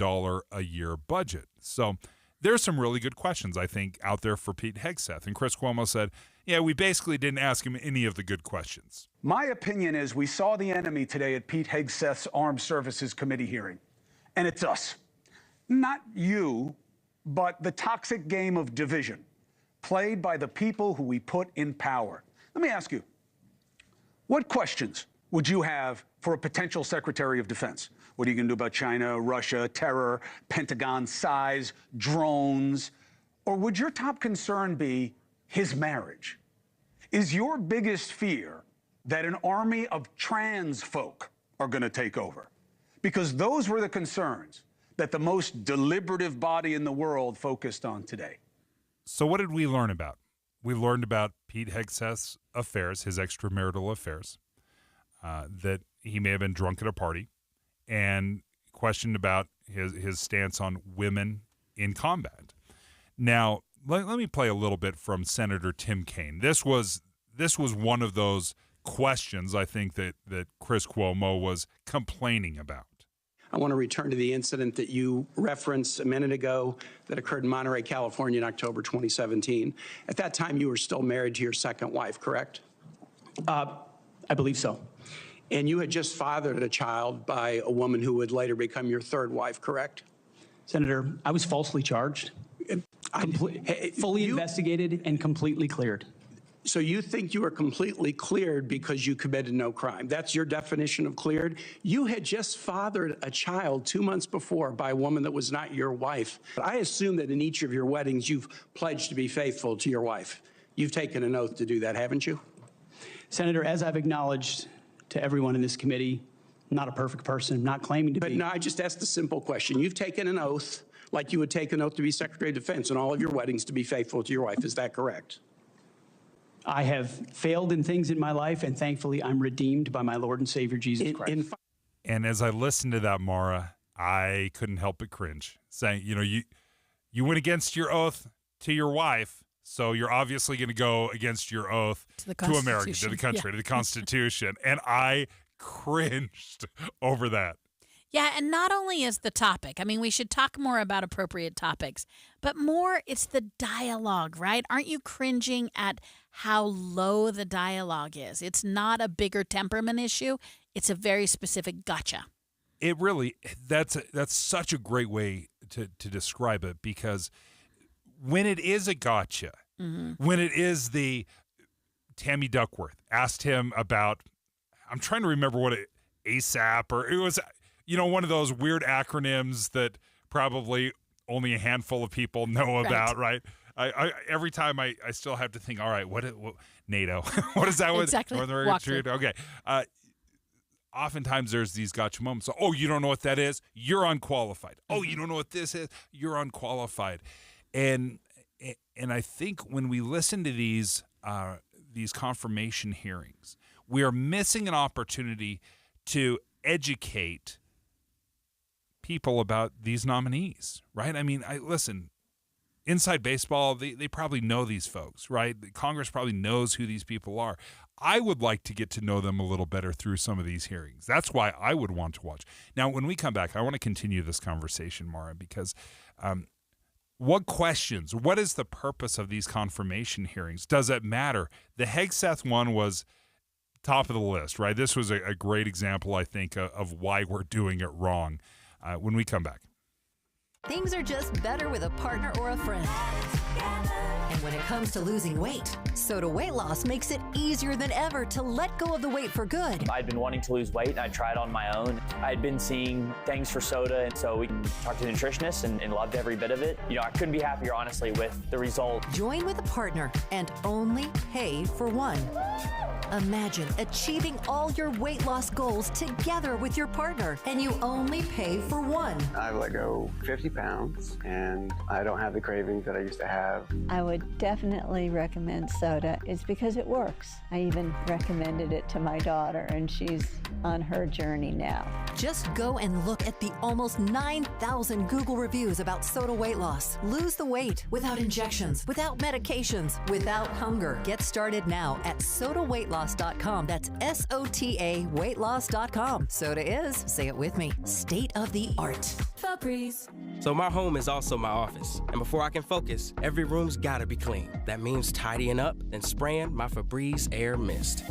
a year budget? So there's some really good questions, I think, out there for Pete Hegseth. And Chris Cuomo said, yeah, we basically didn't ask him any of the good questions. My opinion is we saw the enemy today at Pete Hegseth's Armed Services Committee hearing, and it's us. Not you, but the toxic game of division played by the people who we put in power. Let me ask you, what questions would you have for a potential Secretary of Defense? What are you going to do about China, Russia, terror, Pentagon size, drones? Or would your top concern be his marriage? Is your biggest fear that an army of trans folk are going to take over? Because those were the concerns that the most deliberative body in the world focused on today. So what did we learn about? We learned about Pete Hegseth's affairs, his extramarital affairs, that he may have been drunk at a party, and questioned about his stance on women in combat. Now, let me play a little bit from Senator Tim Kaine. This was one of those questions, I think, that Chris Cuomo was complaining about. I want to return to the incident that you referenced a minute ago that occurred in Monterey, California in October 2017. At that time, you were still married to your second wife, correct? I believe so. And you had just fathered a child by a woman who would later become your third wife, correct? Senator, I was falsely charged, fully investigated, and completely cleared. So you think you were completely cleared because you committed no crime. That's your definition of cleared? You had just fathered a child 2 months before by a woman that was not your wife. I assume that in each of your weddings, you've pledged to be faithful to your wife. You've taken an oath to do that, haven't you? Senator, as I've acknowledged to everyone in this committee, I'm not a perfect person, not claiming to be. But no, I just asked a simple question. You've taken an oath like you would take an oath to be Secretary of Defense in all of your weddings to be faithful to your wife. Is that correct? I have failed in things in my life, and thankfully I'm redeemed by my Lord and Savior, Jesus Christ. And as I listened to that, Mara, I couldn't help but cringe, saying, you went against your oath to your wife, so you're obviously going to go against your oath to America, to the country, to the Constitution. And I cringed over that. Yeah, and not only is the topic, I mean, we should talk more about appropriate topics, but more it's the dialogue, right? Aren't you cringing at how low the dialogue is? It's not a bigger temperament issue. It's a very specific gotcha. It really, that's such a great way to describe it, because when it is a gotcha, when it is the Tammy Duckworth asked him about, I'm trying to remember what ASAP, or it was, one of those weird acronyms that probably only a handful of people know about, right? I every time I still have to think, all right, what NATO? What is that? Exactly. Northern Retreat? Okay. Oftentimes there's these gotcha moments. So, oh, you don't know what that is? You're unqualified. Oh, you don't know what this is? You're unqualified. And I think when we listen to these confirmation hearings, we are missing an opportunity to educate people about these nominees, right? I mean, listen, inside baseball, they probably know these folks, right? Congress probably knows who these people are. I would like to get to know them a little better through some of these hearings. That's why I would want to watch. Now, when we come back, I want to continue this conversation, Mara, because what questions, what is the purpose of these confirmation hearings? Does it matter? The Hegseth one was top of the list, right? This was a great example, I think, of why we're doing it wrong. When we come back. Things are just better with a partner or a friend. And when it comes to losing weight, Soda Weight Loss makes it easier than ever to let go of the weight for good. I'd been wanting to lose weight, and I tried on my own. I'd been seeing Thanks for Soda, and so we talked to the nutritionist and loved every bit of it. I couldn't be happier, honestly, with the result. Join with a partner and only pay for one. Imagine achieving all your weight loss goals together with your partner, and you only pay for one. I've let go 50 pounds, and I don't have the cravings that I used to have. I would definitely recommend soda. It's because it works. I even recommended it to my daughter, and she's on her journey now. Just go and look at the almost 9,000 Google reviews about Soda Weight Loss. Lose the weight without injections, without medications, without hunger. Get started now at sodaweightloss.com. SOTAweightloss.com. That's SOTA weightloss.com. Soda is, say it with me, state of the art. Febreze. So my home is also my office. And before I can focus, every room's gotta be clean. That means tidying up and spraying my Febreze Air Mist.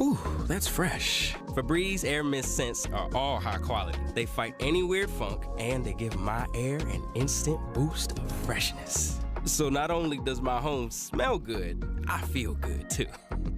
Ooh, that's fresh. Febreze Air Mist scents are all high quality. They fight any weird funk, and they give my air an instant boost of freshness. So not only does my home smell good, I feel good too.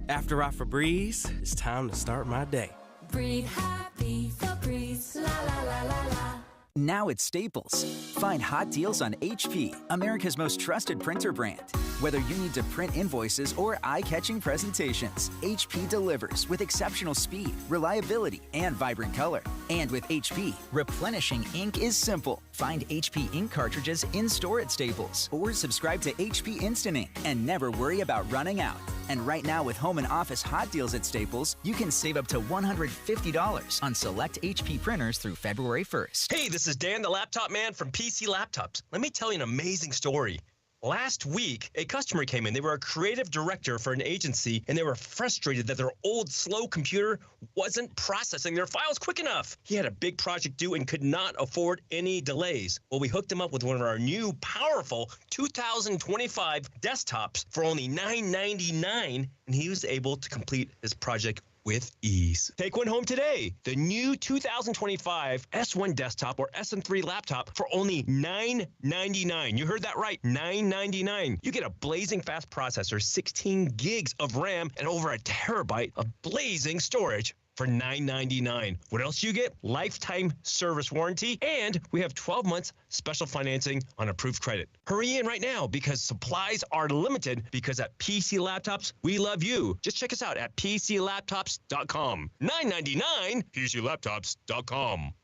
After I Febreze, it's time to start my day. Breathe happy, Febreze, la la la la la. Now at Staples. Find hot deals on HP, America's most trusted printer brand. Whether you need to print invoices or eye-catching presentations, HP delivers with exceptional speed, reliability, and vibrant color. And with HP, replenishing ink is simple. Find HP ink cartridges in-store at Staples or subscribe to HP Instant Ink and never worry about running out. And right now with home and office hot deals at Staples, you can save up to $150 on select HP printers through February 1st. Hey, this is Dan, the laptop man from PC Laptops. Let me tell you an amazing story. Last week, a customer came in. They were a creative director for an agency, and they were frustrated that their old, slow computer wasn't processing their files quick enough. He had a big project due and could not afford any delays. Well, we hooked him up with one of our new, powerful 2025 desktops for only $999, and he was able to complete his project with ease. Take one home today. The new 2025 S1 desktop or SM3 laptop for only $999. You heard that right, $999. You get a blazing fast processor, 16 gigs of RAM, and over a terabyte of blazing storage for $999. What else do you get? Lifetime service warranty, and we have 12 months special financing on approved credit. Hurry in right now because supplies are limited, because at PC Laptops, we love you. Just check us out at PCLaptops.com. $999, PCLaptops.com.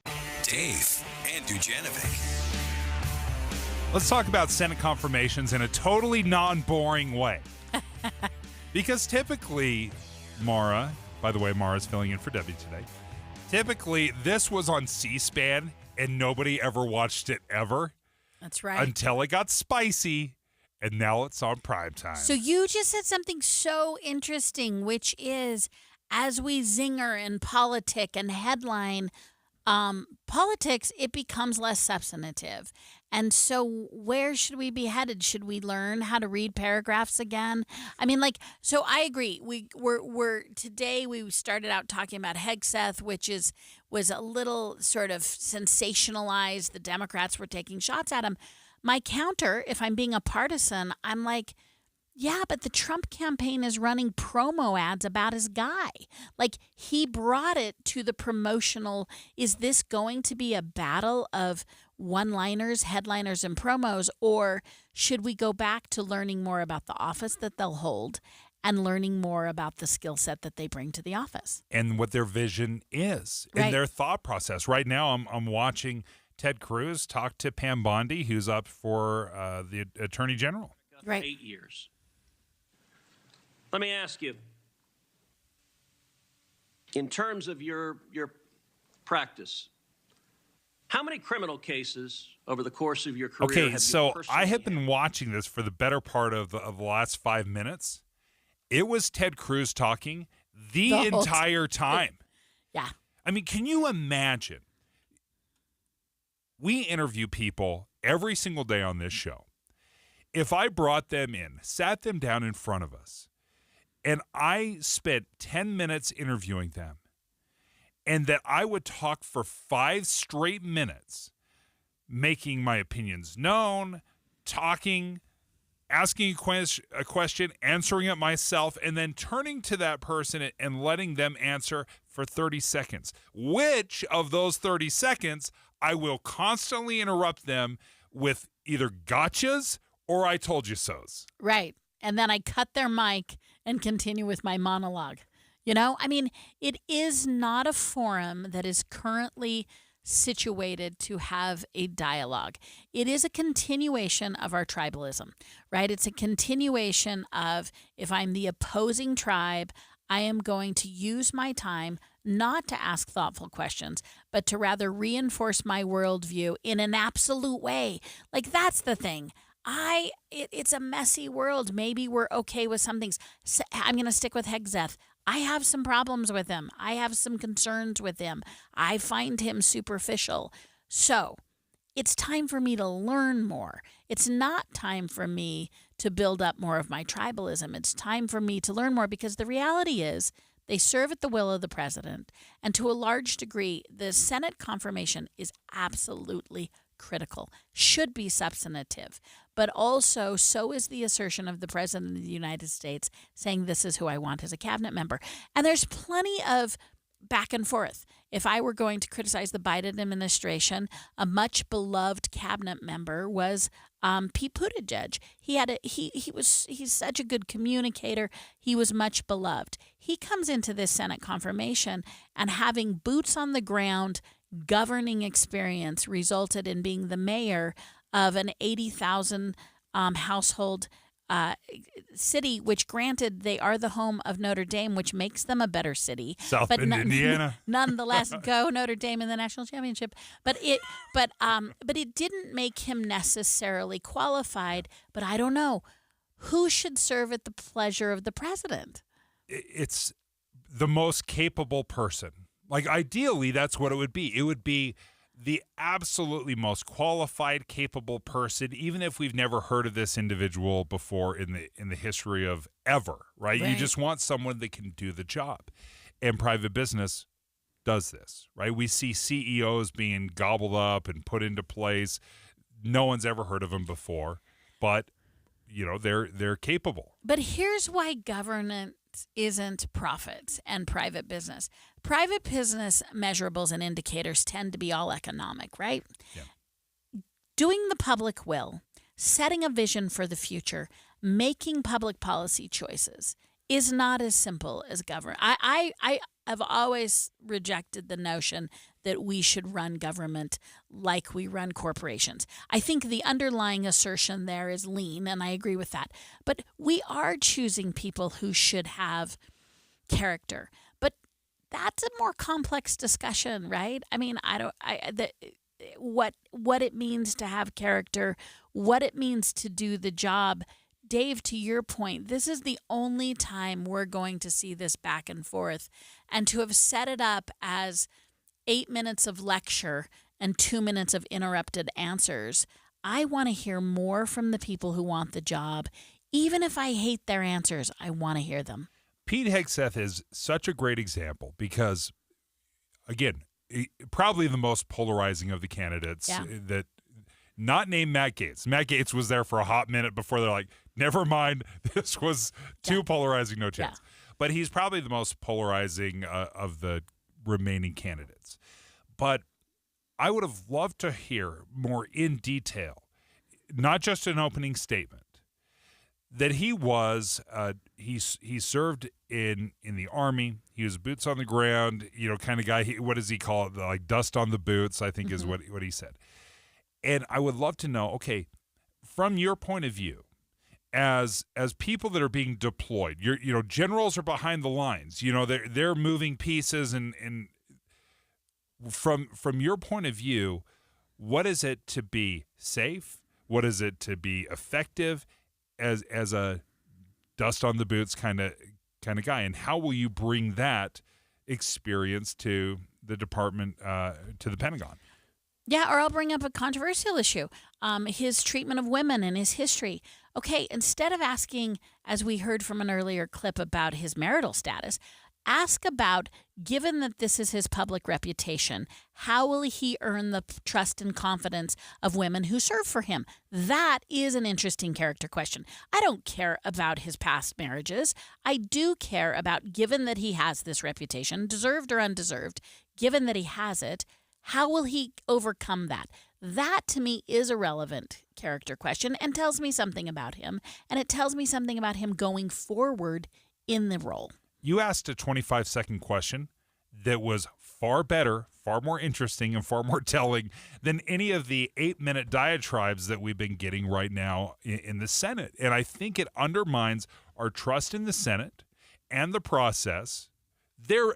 Dave and Dujanovic. Let's talk about Senate confirmations in a totally non-boring way. Because typically, Mara, by the way, Mara's filling in for Debbie today. Typically, this was on C-SPAN, and nobody ever watched it ever. That's right. Until it got spicy, and now it's on primetime. So you just said something so interesting, which is, as we zinger and politic and headline politics, it becomes less substantive. And so where should we be headed? Should we learn how to read paragraphs again? I mean, so I agree. We're today we started out talking about Hegseth, which was a little sort of sensationalized. The Democrats were taking shots at him. My counter, if I'm being a partisan, I'm like, yeah, but the Trump campaign is running promo ads about his guy. Like, he brought it to the promotional. Is this going to be a battle of one-liners, headliners, and promos, or should we go back to learning more about the office that they'll hold and learning more about the skill set that they bring to the office? And what their vision is and their thought process. Right now, I'm watching Ted Cruz talk to Pam Bondi, who's up for the Attorney General. Right. 8 years. Let me ask you, in terms of your practice, how many criminal cases over the course of your career have Okay, you so personally I have been watching this for the better part of the last 5 minutes. It was Ted Cruz talking the entire time. Yeah. I mean, can you imagine? We interview people every single day on this show. If I brought them in, sat them down in front of us, and I spent 10 minutes interviewing them, and that I would talk for 5 straight minutes, making my opinions known, talking, asking a question, answering it myself, and then turning to that person and letting them answer for 30 seconds. Which of those 30 seconds I will constantly interrupt them with either gotchas or I told you so's. Right. And then I cut their mic and continue with my monologue. You know, I mean, it is not a forum that is currently situated to have a dialogue. It is a continuation of our tribalism, right? It's a continuation of, if I'm the opposing tribe, I am going to use my time not to ask thoughtful questions, but to rather reinforce my worldview in an absolute way. Like, that's the thing. It's a messy world. Maybe we're okay with some things. So I'm going to stick with Hegseth. I have some problems with him. I have some concerns with him. I find him superficial. So it's time for me to learn more. It's not time for me to build up more of my tribalism. It's time for me to learn more, because the reality is they serve at the will of the president. And to a large degree, the Senate confirmation is absolutely critical, should be substantive. But also, so is the assertion of the President of the United States saying, this is who I want as a cabinet member. And there's plenty of back and forth. If I were going to criticize the Biden administration, a much beloved cabinet member was Pete Buttigieg. He's such a good communicator. He was much beloved. He comes into this Senate confirmation, and having boots on the ground governing experience resulted in being the mayor of an 80,000 household city, which, granted, they are the home of Notre Dame, which makes them a better city. South Bend, Indiana. Nonetheless, go Notre Dame in the national championship. But it didn't make him necessarily qualified. But I don't know who should serve at the pleasure of the president. It's the most capable person. Like, ideally, that's what it would be. It would be the absolutely most qualified, capable person, even if we've never heard of this individual before in the history of ever, right? You just want someone that can do the job. And private business does this, right? We see CEOs being gobbled up and put into place. No one's ever heard of them before, but they're capable. But here's why governance isn't profit and private business. Private business measurables and indicators tend to be all economic, right? Yeah. Doing the public will, setting a vision for the future, making public policy choices is not as simple as government. I have always rejected the notion that we should run government like we run corporations. I think the underlying assertion there is lean, and I agree with that. But we are choosing people who should have character. But that's a more complex discussion, right? I mean, what it means to have character, what it means to do the job. Dave, to your point, this is the only time we're going to see this back and forth. And to have set it up as 8 minutes of lecture and 2 minutes of interrupted answers, I want to hear more from the people who want the job. Even if I hate their answers, I want to hear them. Pete Hegseth is such a great example because, again, probably the most polarizing of the candidates that not named Matt Gaetz. Matt Gaetz was there for a hot minute before they're like, never mind, this was too polarizing, no chance. Yeah. But he's probably the most polarizing of the remaining candidates. But I would have loved to hear more in detail, not just an opening statement, that he was he served in the Army. He was boots on the ground, kind of guy. What does he call it? Like dust on the boots, I think is what he said. And I would love to know, okay, from your point of view, as people that are being deployed, generals are behind the lines. They're moving pieces, and from your point of view, what is it to be safe? What is it to be effective as a dust on the boots kind of guy? And how will you bring that experience to the department, to the Pentagon? Yeah, or I'll bring up a controversial issue, his treatment of women and his history. Okay, instead of asking, as we heard from an earlier clip about his marital status, ask about, given that this is his public reputation, how will he earn the trust and confidence of women who serve for him? That is an interesting character question. I don't care about his past marriages. I do care about, given that he has this reputation, deserved or undeserved, given that he has it, how will he overcome that? That, to me, is a relevant character question and tells me something about him, and it tells me something about him going forward in the role. You asked a 25-second question that was far better, far more interesting, and far more telling than any of the 8-minute diatribes that we've been getting right now in the Senate. And I think it undermines our trust in the Senate and the process. They're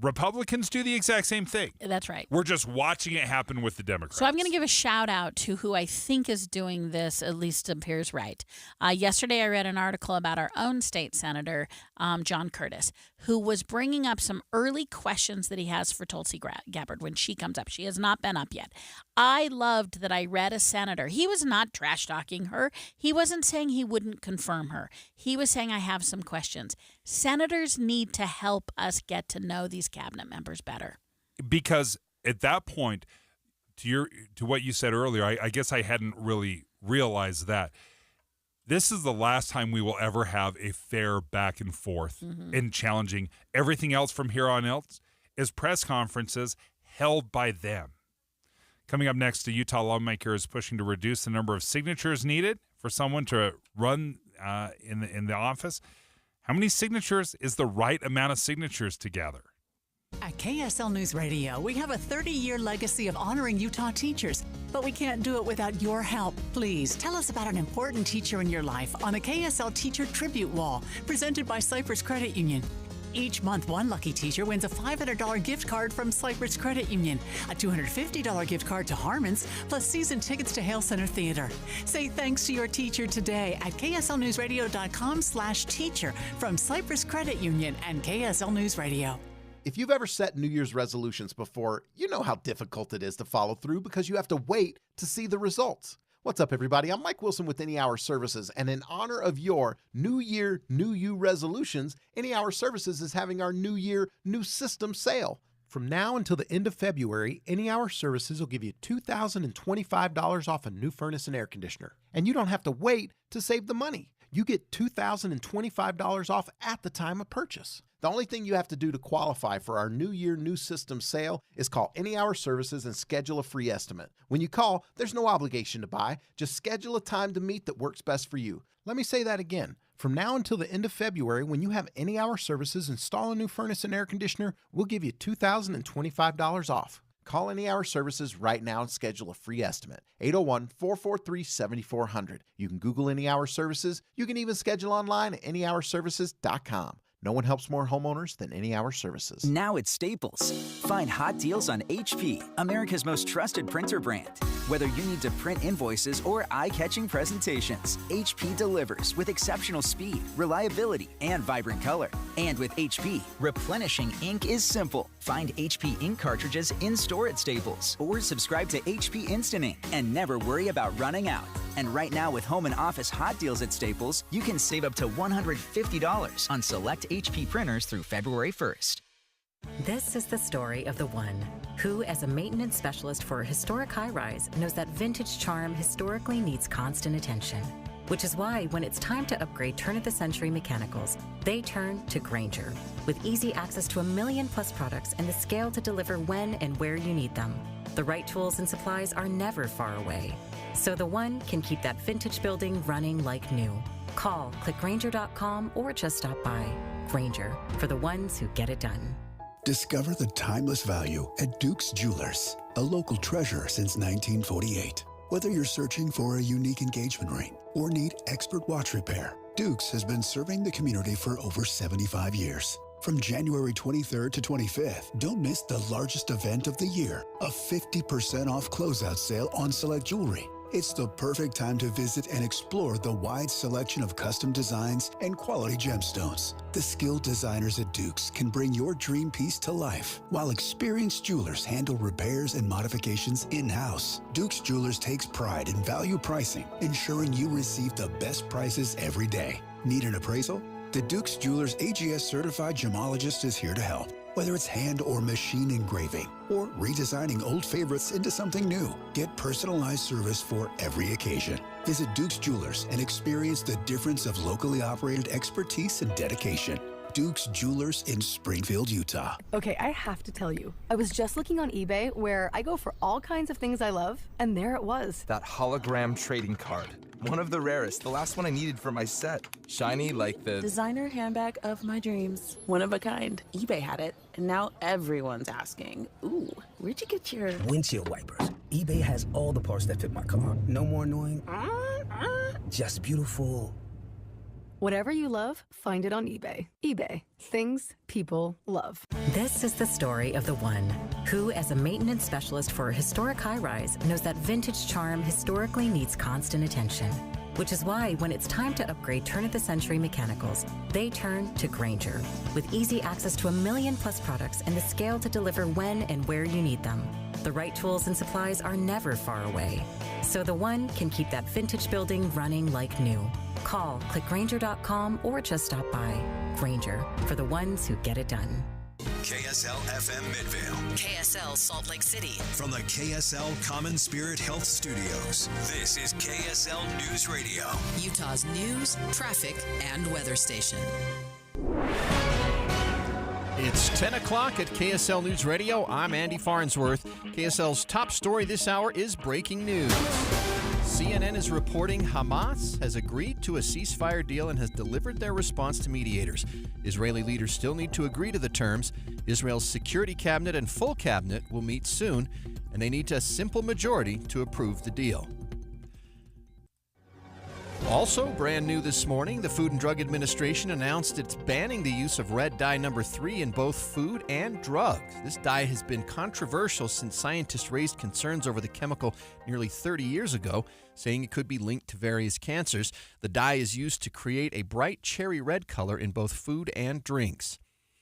Republicans do the exact same thing. That's right. We're just watching it happen with the Democrats. So I'm going to give a shout out to who I think is doing this, at least appears right. Yesterday I read an article about our own state senator, John Curtis, who was bringing up some early questions that he has for Tulsi Gabbard when she comes up. She has not been up yet. I loved that I read a senator. He was not trash talking her. He wasn't saying he wouldn't confirm her. He was saying, I have some questions. Senators need to help us get to know these cabinet members better. Because at that point, to what you said earlier, I guess I hadn't really realized that. This is the last time we will ever have a fair back and forth in challenging. Everything else from here on out is press conferences held by them. Coming up next, a Utah lawmaker is pushing to reduce the number of signatures needed for someone to run in the office. How many signatures is the right amount of signatures to gather? At KSL News Radio, we have a 30-year legacy of honoring Utah teachers, but we can't do it without your help. Please tell us about an important teacher in your life on the KSL Teacher Tribute Wall, presented by Cypress Credit Union. Each month, one lucky teacher wins a $500 gift card from Cypress Credit Union, a $250 gift card to Harmon's, plus season tickets to Hale Center Theater. Say thanks to your teacher today at kslnewsradio.com/teacher from Cypress Credit Union and KSL News Radio. If you've ever set New Year's resolutions before, you know how difficult it is to follow through because you have to wait to see the results. What's up, everybody? I'm Mike Wilson with Any Hour Services, and in honor of your New Year, New You resolutions, Any Hour Services is having our New Year, New System sale. From now until the end of February, Any Hour Services will give you $2,025 off a new furnace and air conditioner. And you don't have to wait to save the money. You get $2,025 off at the time of purchase. The only thing you have to do to qualify for our New Year, New System sale is call Any Hour Services and schedule a free estimate. When you call, there's no obligation to buy. Just schedule a time to meet that works best for you. Let me say that again. From now until the end of February, when you have Any Hour Services install a new furnace and air conditioner, we'll give you $2,025 off. Call Any Hour Services right now and schedule a free estimate. 801-443-7400. You can Google Any Hour Services. You can even schedule online at anyhourservices.com. No one helps more homeowners than Any Hour Services. Now at Staples. Find hot deals on HP, America's most trusted printer brand. Whether you need to print invoices or eye-catching presentations, HP delivers with exceptional speed, reliability, and vibrant color. And with HP, replenishing ink is simple. Find HP ink cartridges in-store at Staples or subscribe to HP Instant Ink and never worry about running out. And right now with home and office hot deals at Staples, you can save up to $150 on select HP printers through February 1st. This is the story of the one who, as a maintenance specialist for a historic high-rise, knows that vintage charm historically needs constant attention. Which is why when it's time to upgrade turn-of-the-century mechanicals, they turn to Grainger. With easy access to 1 million+ products and the scale to deliver when and where you need them. The right tools and supplies are never far away. So the one can keep that vintage building running like new. Call, click Grainger.com, or just stop by. Grainger, for the ones who get it done. Discover the timeless value at Duke's Jewelers, a local treasure since 1948. Whether you're searching for a unique engagement ring or need expert watch repair, Duke's has been serving the community for over 75 years. From January 23rd to 25th, don't miss the largest event of the year, a 50% off closeout sale on select jewelry. It's the perfect time to visit and explore the wide selection of custom designs and quality gemstones. The skilled designers at Duke's can bring your dream piece to life, while experienced jewelers handle repairs and modifications in-house. Duke's Jewelers takes pride in value pricing, ensuring you receive the best prices every day. Need an appraisal? The Duke's Jewelers AGS certified gemologist is here to help. Whether it's hand or machine engraving or redesigning old favorites into something new, get personalized service for every occasion. Visit Duke's Jewelers and experience the difference of locally operated expertise and dedication. Duke's Jewelers in Springfield, Utah. Okay, I have to tell you, I was just looking on eBay where I go for all kinds of things I love, and there it was. That hologram trading card. One of the rarest, the last one I needed for my set. Shiny like the designer handbag of my dreams. One of a kind. eBay had it, and now everyone's asking, ooh, where'd you get your windshield wipers? eBay has all the parts that fit my car. No more annoying, just beautiful. Whatever you love, find it on eBay. eBay. Things people love. This is the story of the one who, as a maintenance specialist for a historic high-rise, knows that vintage charm historically needs constant attention. Which is why when it's time to upgrade turn-of-the-century mechanicals, they turn to Grainger. With easy access to 1 million+ products and the scale to deliver when and where you need them. The right tools and supplies are never far away. So the one can keep that vintage building running like new. Call, click Grainger.com, or just stop by. Grainger, for the ones who get it done. KSL FM Midvale. KSL Salt Lake City. From the KSL Common Spirit Health Studios, this is KSL News Radio. Utah's news, traffic, and weather station. It's 10 o'clock at KSL News Radio. I'm Andy Farnsworth. KSL's top story this hour is breaking news. CNN is reporting Hamas has agreed to a ceasefire deal and has delivered their response to mediators. Israeli leaders still need to agree to the terms. Israel's security cabinet and full cabinet will meet soon, and they need a simple majority to approve the deal. Also, brand new this morning, the Food and Drug Administration announced it's banning the use of red dye number 3 in both food and drugs. This dye has been controversial since scientists raised concerns over the chemical nearly 30 years ago, saying it could be linked to various cancers. The dye is used to create a bright cherry red color in both food and drinks.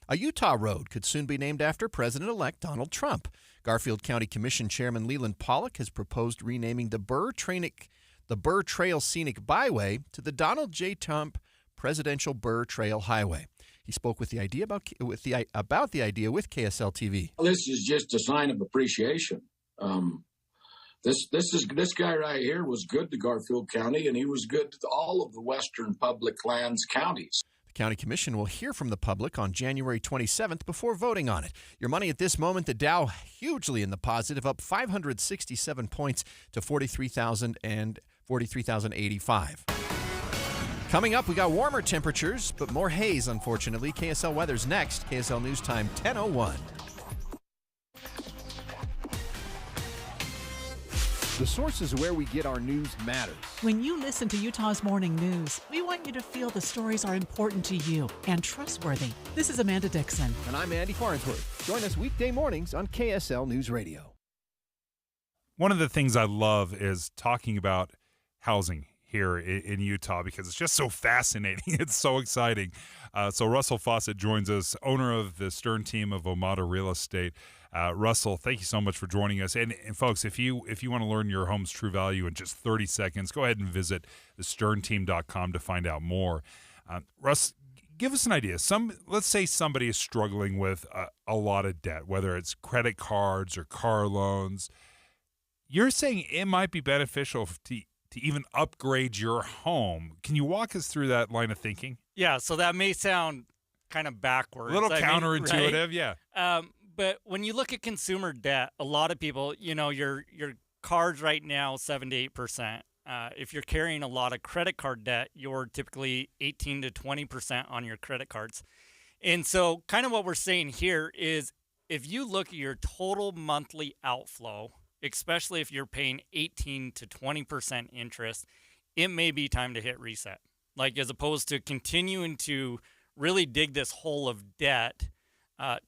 A Utah road could soon be named after President-elect Donald Trump. Garfield County Commission Chairman Leland Pollock has proposed renaming the Burr Trail Scenic Byway to the Donald J. Trump Presidential Burr Trail Highway. He spoke with the idea about the idea with KSL TV. This is just a sign of appreciation. This guy right here was good to Garfield County, and he was good to all of the western public lands counties. The County Commission will hear from the public on January 27th before voting on it. Your money at this moment, the Dow hugely in the positive, up 567 points to 43,085. Coming up, we got warmer temperatures, but more haze, unfortunately. KSL weather's next. KSL News Time 10:01. The sources where we get our news matters. When you listen to Utah's Morning News, we want you to feel the stories are important to you and trustworthy. This is Amanda Dixon. And I'm Andy Farnsworth. Join us weekday mornings on KSL News Radio. One of the things I love is talking about housing here in Utah because it's just so fascinating. It's so exciting. So Russell Fawcett joins us, owner of the Stern team of Omada Real Estate. Russell, thank you so much for joining us. And folks, if you want to learn your home's true value in just 30 seconds, go ahead and visit thesternteam.com to find out more. Russ, give us an idea. Let's say somebody is struggling with a lot of debt, whether it's credit cards or car loans. You're saying it might be beneficial to even upgrade your home. Can you walk us through that line of thinking? Yeah, so that may sound kind of backwards. A little counterintuitive, right? Yeah. But when you look at consumer debt, a lot of people, your cards right now, 7 to 8%. If you're carrying a lot of credit card debt, you're typically 18 to 20% on your credit cards. And so kind of what we're saying here is if you look at your total monthly outflow, especially if you're paying 18 to 20% interest, it may be time to hit reset. Like as opposed to continuing to really dig this hole of debt,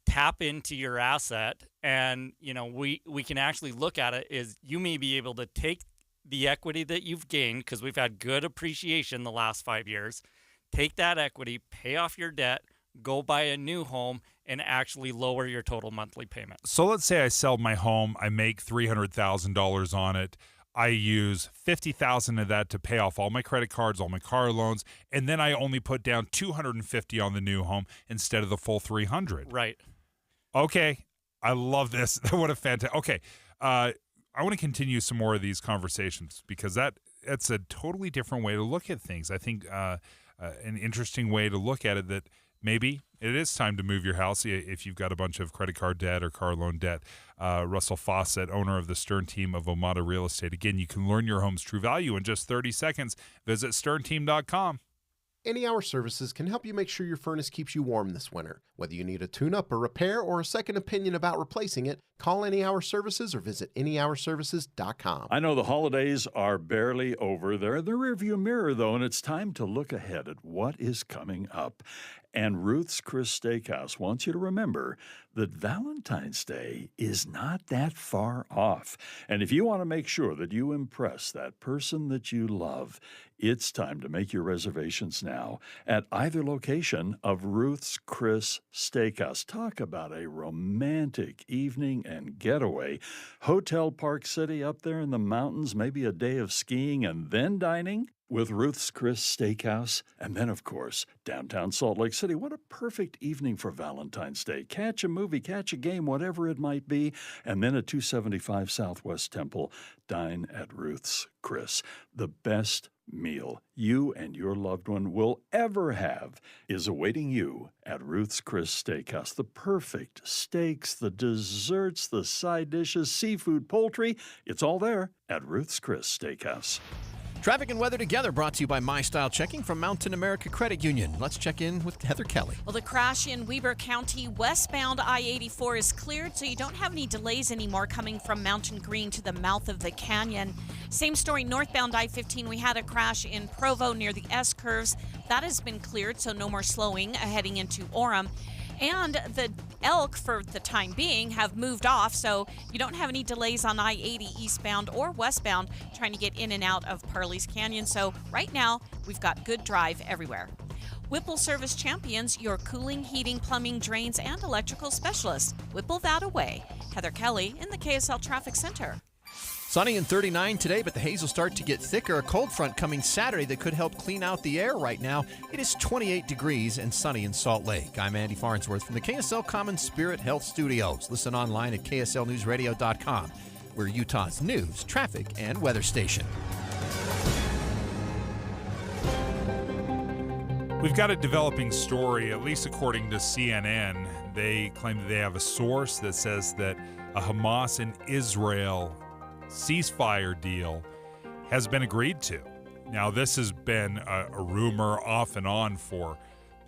tap into your asset, and we can actually look at it is you may be able to take the equity that you've gained because we've had good appreciation the last 5 years, take that equity, pay off your debt, go buy a new home, and actually lower your total monthly payment. So let's say I sell my home, I make $300,000 on it. I use $50,000 of that to pay off all my credit cards, all my car loans, and then I only put down $250 on the new home instead of the full $300. Right. Okay. I love this. What a fantastic. Okay. I want to continue some more of these conversations because that's a totally different way to look at things. I think an interesting way to look at it that maybe it is time to move your house if you've got a bunch of credit card debt or car loan debt. Russell Fawcett, owner of the Stern team of Omada Real Estate. Again, you can learn your home's true value in just 30 seconds. Visit sternteam.com. Any Hour Services can help you make sure your furnace keeps you warm this winter. Whether you need a tune-up, a repair, or a second opinion about replacing it, Call Any Hour Services or visit anyhourservices.com. I know the holidays are barely over. They're in the rearview mirror, though, and it's time to look ahead at what is coming up. And Ruth's Chris Steakhouse wants you to remember that Valentine's Day is not that far off. And if you want to make sure that you impress that person that you love, it's time to make your reservations now at either location of Ruth's Chris Steakhouse. Talk about a romantic evening and getaway. Hotel Park City up there in the mountains, maybe a day of skiing and then dining with Ruth's Chris Steakhouse. And then, of course, downtown Salt Lake City. What a perfect evening for Valentine's Day. Catch a movie, catch a game, whatever it might be. And then at 275 Southwest Temple, dine at Ruth's Chris. The best meal you and your loved one will ever have is awaiting you at Ruth's Chris Steakhouse. The perfect steaks, the desserts, the side dishes, seafood, poultry, it's all there at Ruth's Chris Steakhouse. Traffic and weather together brought to you by My Style Checking from Mountain America Credit Union. Let's check in with Heather Kelly. Well, the crash in Weber County westbound I-84 is cleared, so you don't have any delays anymore coming from Mountain Green to the mouth of the canyon. Same story northbound I-15. We had a crash in Provo near the S-curves. That has been cleared, so no more slowing heading into Orem. And the elk, for the time being, have moved off, so you don't have any delays on I-80 eastbound or westbound trying to get in and out of Parley's Canyon. So right now, we've got good drive everywhere. Whipple Service Champions, your cooling, heating, plumbing, drains, and electrical specialist. Whipple that away. Heather Kelly in the KSL Traffic Center. Sunny and 39 today, but the haze will start to get thicker. A cold front coming Saturday that could help clean out the air right now. It is 28 degrees and sunny in Salt Lake. I'm Andy Farnsworth from the KSL Common Spirit Health Studios. Listen online at kslnewsradio.com. We're Utah's news, traffic, and weather station. We've got a developing story, at least according to CNN. They claim that they have a source that says that a Hamas and Israel ceasefire deal has been agreed to. Now, this has been a rumor off and on for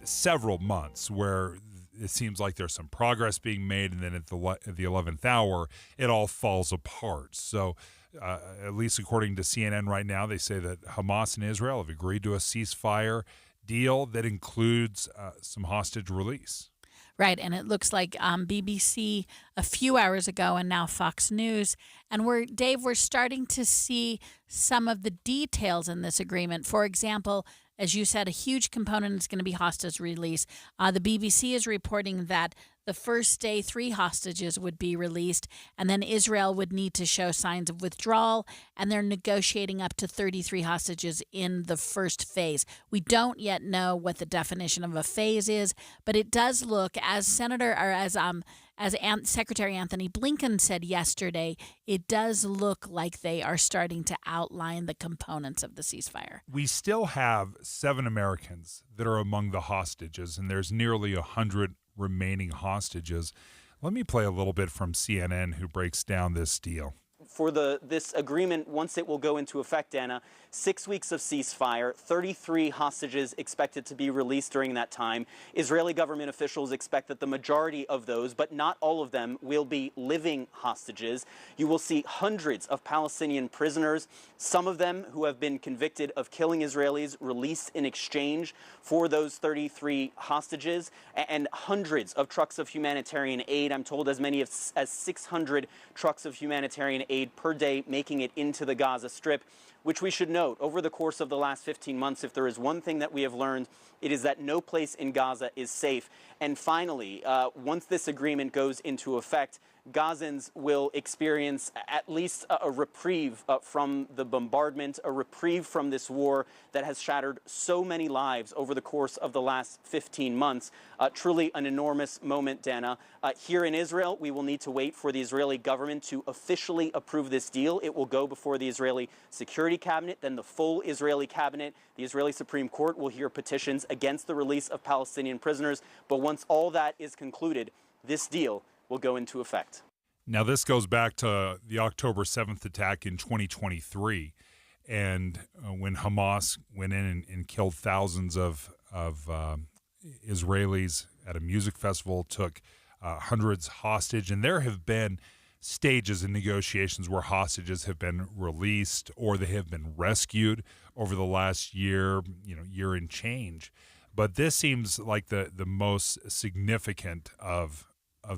several months, where it seems like there's some progress being made, and then at the 11th hour, it all falls apart. So, at least according to CNN right now, they say that Hamas and Israel have agreed to a ceasefire deal that includes some hostage release. Right, and it looks like BBC a few hours ago and now Fox News. And we're starting to see some of the details in this agreement. For example, as you said, a huge component is going to be hostage release. The BBC is reporting that the first day 3 hostages would be released, and then Israel would need to show signs of withdrawal, and they're negotiating up to 33 hostages in the first phase. We don't yet know what the definition of a phase is, but it does look, as Secretary Anthony Blinken said yesterday, it does look like they are starting to outline the components of the ceasefire. We still have 7 Americans that are among the hostages, and there's nearly 100 remaining hostages. Let me play a little bit from CNN, who breaks down this deal. For this agreement, once it will go into effect, Anna, 6 weeks of ceasefire, 33 hostages expected to be released during that time. Israeli government officials expect that the majority of those, but not all of them, will be living hostages. You will see hundreds of Palestinian prisoners, some of them who have been convicted of killing Israelis, released in exchange for those 33 hostages, and hundreds of trucks of humanitarian aid. I'm told as many as 600 trucks of humanitarian aid per day making it into the Gaza Strip, which we should note, over the course of the last 15 months, if there is one thing that we have learned, it is that no place in Gaza is safe. And finally, once this agreement goes into effect, Gazans will experience at least a reprieve from the bombardment, a reprieve from this war that has shattered so many lives over the course of the last 15 months. Truly an enormous moment, Dana. Here in Israel, we will need to wait for the Israeli government to officially approve this deal. It will go before the Israeli Security Cabinet, then the full Israeli cabinet. The Israeli Supreme Court will hear petitions against the release of Palestinian prisoners. But once all that is concluded, this deal will go into effect. Now, this goes back to the October 7th attack in 2023, and when Hamas went in and killed thousands of Israelis at a music festival, took hundreds hostage, and there have been stages in negotiations where hostages have been released or they have been rescued over the last year, year and change. But this seems like the most significant of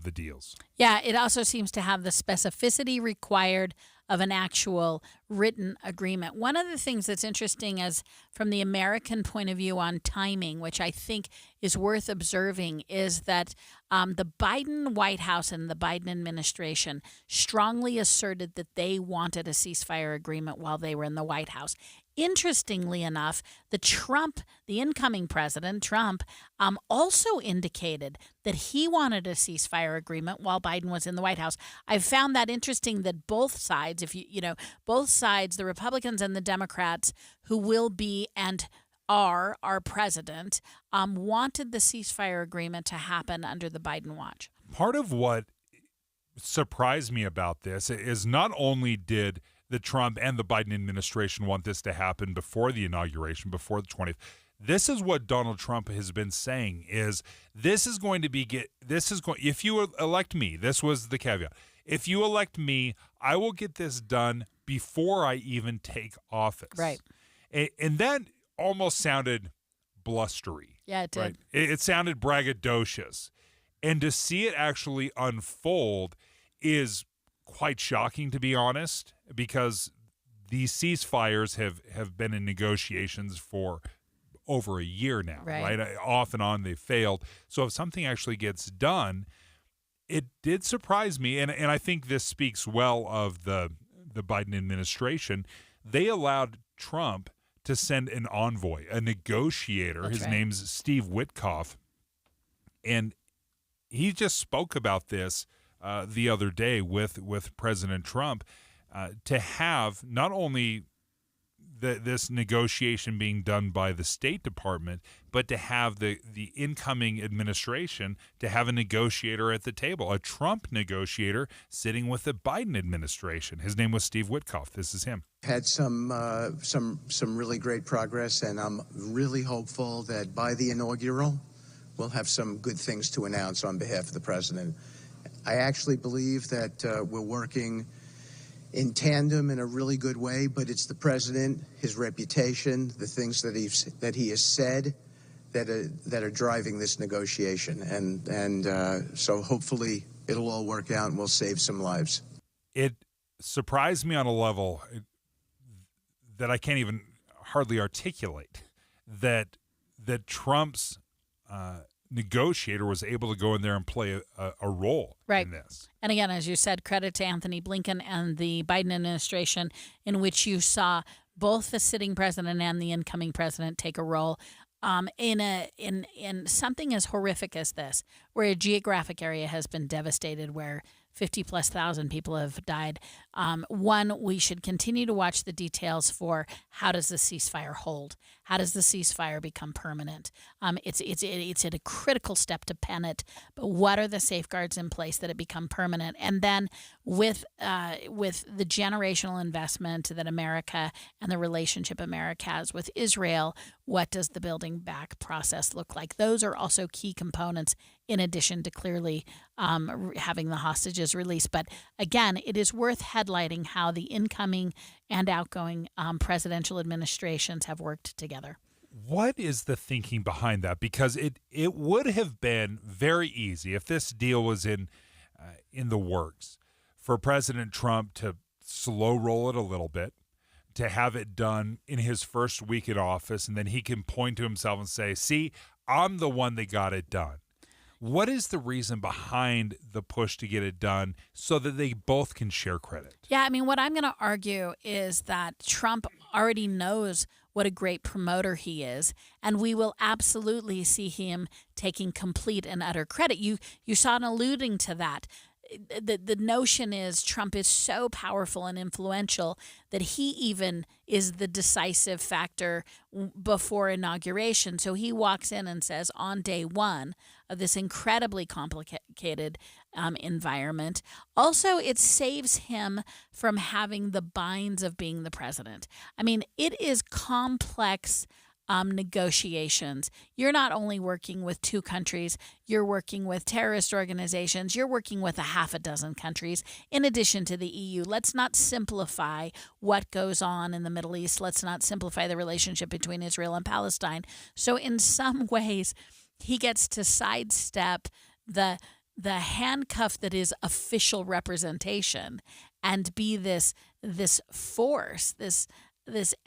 the deals. Yeah, it also seems to have the specificity required of an actual written agreement. One of the things that's interesting is from the American point of view on timing, which I think is worth observing, is that the Biden White House and the Biden administration strongly asserted that they wanted a ceasefire agreement while they were in the White House. Interestingly enough, the incoming president, Trump, also indicated that he wanted a ceasefire agreement while Biden was in the White House. I've found that interesting that both sides, both sides, the Republicans and the Democrats who will be and are our president, wanted the ceasefire agreement to happen under the Biden watch. Part of what surprised me about this is not only did the Trump and the Biden administration want this to happen before the inauguration, before the 20th. This is what Donald Trump has been saying is if you elect me, this was the caveat. If you elect me, I will get this done before I even take office. Right. And that almost sounded blustery. Yeah, it did. Right? It sounded braggadocious. And to see it actually unfold is quite shocking, to be honest, because these ceasefires have been in negotiations for over a year now, right? Off and on, they failed. So if something actually gets done, it did surprise me, and I think this speaks well of the Biden administration. They allowed Trump to send an envoy, a negotiator. That's His right. name's Steve Witkoff, and he just spoke about this the other day with President Trump to have not only this negotiation being done by the State Department, but to have the incoming administration to have a negotiator at the table, a Trump negotiator sitting with the Biden administration. His name was Steve Witkoff. This is him. Had some really great progress, and I'm really hopeful that by the inaugural, we'll have some good things to announce on behalf of the president. I actually believe that we're working in tandem in a really good way, but it's the president, his reputation, the things that he has said that are driving this negotiation, and so hopefully it'll all work out and we'll save some lives. It surprised me on a level that I can't even hardly articulate that Trump's negotiator was able to go in there and play a role in this. And again, as you said, credit to Anthony Blinken and the Biden administration, in which you saw both the sitting president and the incoming president take a role in something as horrific as this, where a geographic area has been devastated, where 50,000+ people have died. One, we should continue to watch the details for how does the ceasefire hold? How does the ceasefire become permanent? It's at a critical step to pen it, but what are the safeguards in place that it become permanent? And then with the generational investment that America and the relationship America has with Israel, what does the building back process look like? Those are also key components in addition to clearly having the hostages released. But again, it is worth highlighting how the incoming and outgoing presidential administrations have worked together. What is the thinking behind that? Because it would have been very easy if this deal was in the works for President Trump to slow roll it a little bit, to have it done in his first week in office, and then he can point to himself and say, see, I'm the one that got it done. What is the reason behind the push to get it done so that they both can share credit? Yeah, I mean, what I'm going to argue is that Trump already knows what a great promoter he is, and we will absolutely see him taking complete and utter credit. You saw an alluding to that. The notion is Trump is so powerful and influential that he even is the decisive factor before inauguration. So he walks in and says on day one of this incredibly complicated environment. Also, it saves him from having the binds of being the president. I mean, it is complex negotiations. You're not only working with two countries, you're working with terrorist organizations, you're working with a half a dozen countries in addition to the EU. Let's not simplify what goes on in the Middle East. Let's not simplify the relationship between Israel and Palestine. So in some ways, he gets to sidestep the handcuff that is official representation and be this force, this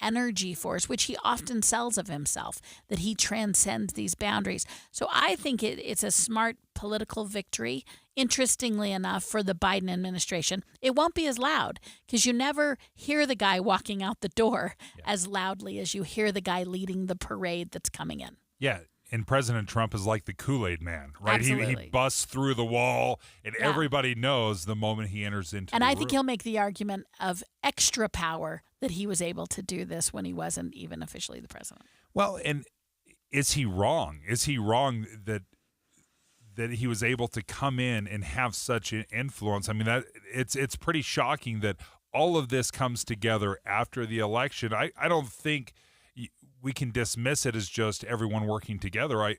energy force, which he often sells of himself, that he transcends these boundaries. So I think it's a smart political victory, interestingly enough, for the Biden administration. It won't be as loud because you never hear the guy walking out the door as loudly as you hear the guy leading the parade that's coming in. Yeah. And President Trump is like the Kool-Aid man, right? Absolutely. He busts through the wall, and everybody knows the moment he enters into and the I room. think he'll make the argument of extra power that he was able to do this when he wasn't even officially the president. Well, and is he wrong? Is he wrong that he was able to come in and have such an influence? I mean, that it's pretty shocking that all of this comes together after the election. I don't think we can dismiss it as just everyone working together.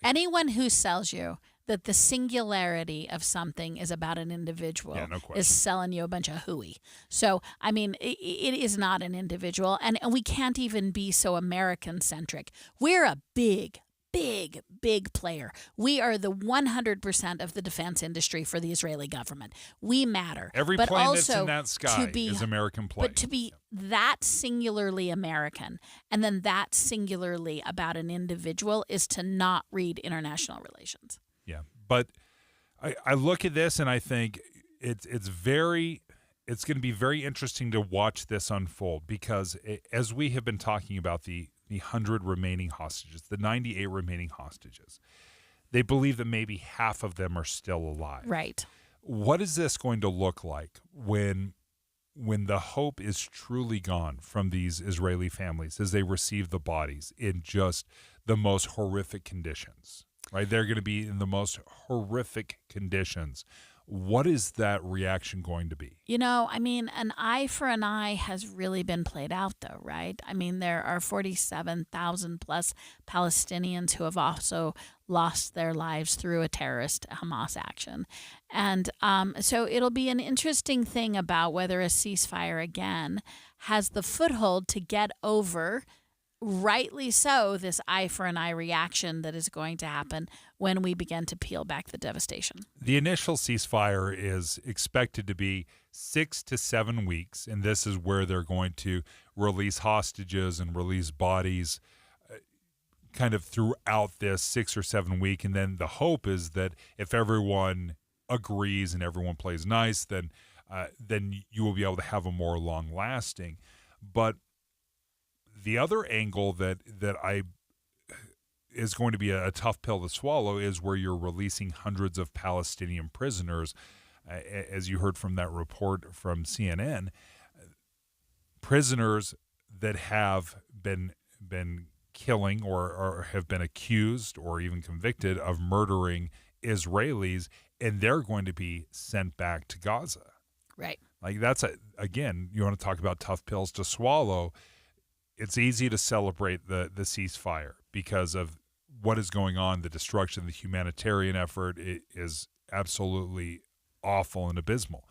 Anyone who sells you that the singularity of something is about an individual is selling you a bunch of hooey. So, I mean, it is not an individual, and we can't even be so American-centric. We're a big player. We are the 100% of the defense industry for the Israeli government. We matter. Every but plane also that's in that sky is American plane. But to be that singularly American and then that singularly about an individual is to not read international relations. Yeah, but I look at this and I think it's going to be very interesting to watch this unfold because as we have been talking about the 100 remaining hostages, the 98 remaining hostages, they believe that maybe half of them are still alive. Right. What is this going to look like when the hope is truly gone from these Israeli families as they receive the bodies in just the most horrific conditions, right? They're going to be in the most horrific conditions. What is that reaction going to be? You know, I mean, an eye for an eye has really been played out, though, right? I mean, there are 47,000 plus Palestinians who have also lost their lives through a terrorist Hamas action. And so it'll be an interesting thing about whether a ceasefire, again, has the foothold to get over, rightly so, this eye for an eye reaction that is going to happen when we begin to peel back the devastation. The initial ceasefire is expected to be 6 to 7 weeks, and this is where they're going to release hostages and release bodies kind of throughout this 6 or 7 week. And then the hope is that if everyone agrees and everyone plays nice, then you will be able to have a more long-lasting. But the other angle that is going to be a tough pill to swallow is where you're releasing hundreds of Palestinian prisoners, as you heard from that report from CNN, prisoners that have been killing or have been accused or even convicted of murdering Israelis, and they're going to be sent back to Gaza. Right. Like again, you want to talk about tough pills to swallow. It's easy to celebrate the ceasefire because of what is going on. The destruction, the humanitarian effort is absolutely awful and abysmal.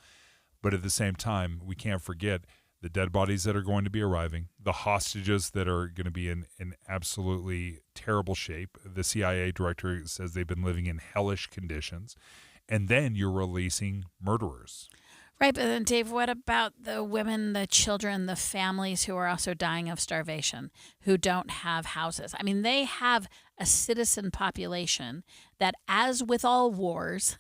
But at the same time, we can't forget the dead bodies that are going to be arriving, the hostages that are going to be in absolutely terrible shape. The CIA director says they've been living in hellish conditions. And then you're releasing murderers. Right, but then, Dave, what about the women, the children, the families who are also dying of starvation, who don't have houses? I mean, they have a citizen population that, as with all wars,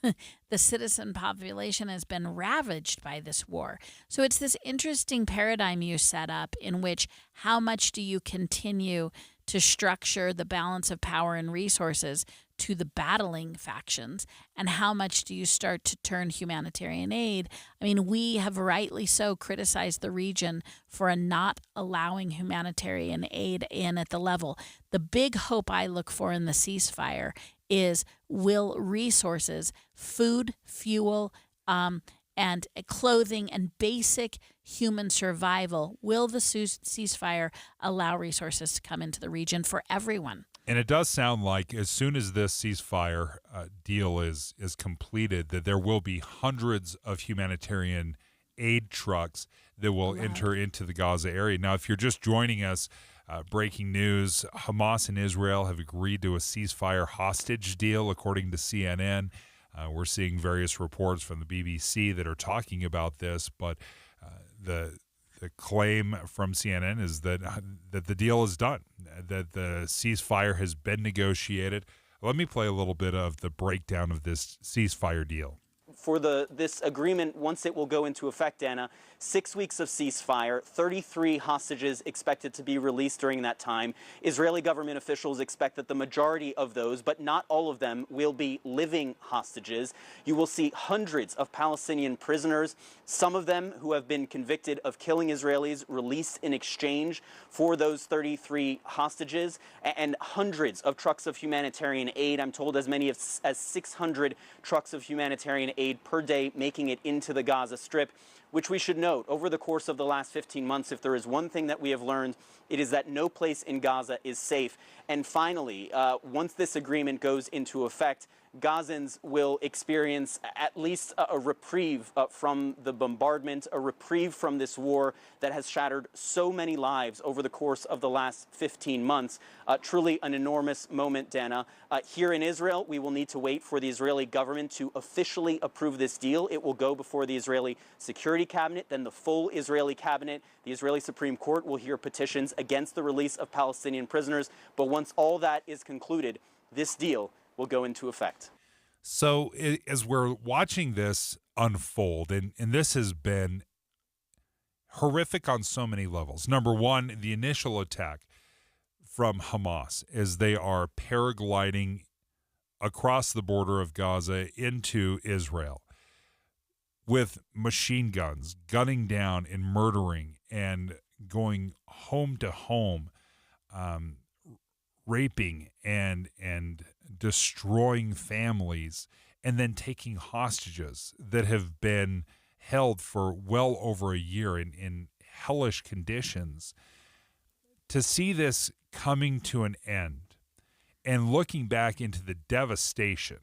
the citizen population has been ravaged by this war. So it's this interesting paradigm you set up in which how much do you continue to structure the balance of power and resources to the battling factions, and how much do you start to turn humanitarian aid? I mean, we have rightly so criticized the region for not allowing humanitarian aid in at the level. The big hope I look for in the ceasefire is, will resources, food, fuel, and clothing and basic human survival. Will the ceasefire allow resources to come into the region for everyone? And it does sound like as soon as this ceasefire deal is completed, that there will be hundreds of humanitarian aid trucks that will enter into the Gaza area. Now, if you're just joining us, breaking news, Hamas and Israel have agreed to a ceasefire hostage deal, according to CNN. We're seeing various reports from the BBC that are talking about this, but the claim from CNN is that the deal is done, that the ceasefire has been negotiated. Let me play a little bit of the breakdown of this ceasefire deal. For this agreement, once it will go into effect, Anna, 6 weeks of ceasefire, 33 hostages expected to be released during that time. Israeli government officials expect that the majority of those, but not all of them, will be living hostages. You will see hundreds of Palestinian prisoners, some of them who have been convicted of killing Israelis, released in exchange for those 33 hostages, and hundreds of trucks of humanitarian aid. I'm told as many as 600 trucks of humanitarian aid per day making it into the Gaza Strip, which we should note, over the course of the last 15 months, if there is one thing that we have learned, it is that no place in Gaza is safe. And finally, once this agreement goes into effect, Gazans will experience at least a reprieve from the bombardment, a reprieve from this war that has shattered so many lives over the course of the last 15 months. Truly an enormous moment, Dana. Here in Israel, we will need to wait for the Israeli government to officially approve this deal. It will go before the Israeli Security Cabinet, then the full Israeli cabinet. The Israeli Supreme Court will hear petitions against the release of Palestinian prisoners. But once all that is concluded, this deal will go into effect. So as we're watching this unfold, and this has been horrific on so many levels. Number one, the initial attack from Hamas as they are paragliding across the border of Gaza into Israel with machine guns, gunning down and murdering and going home to home, raping and destroying families, and then taking hostages that have been held for well over a year in hellish conditions. To see this coming to an end and looking back into the devastation,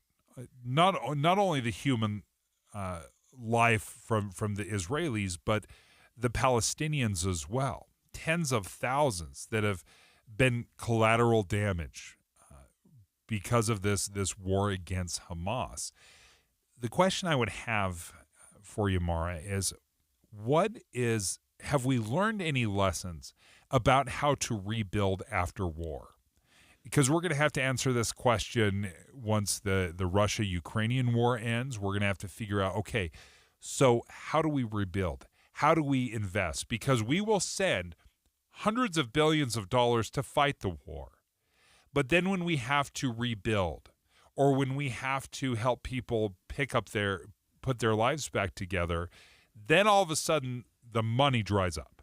not only the human life from the Israelis, but the Palestinians as well. Tens of thousands that have been collateral damage because of this war against Hamas. The question I would have for you, Mara, is have we learned any lessons about how to rebuild after war? Because we're going to have to answer this question once the Russia-Ukrainian war ends. We're going to have to figure out, okay, so how do we rebuild? How do we invest? Because we will send hundreds of billions of dollars to fight the war. But then when we have to rebuild, or when we have to help people put their lives back together, then all of a sudden the money dries up.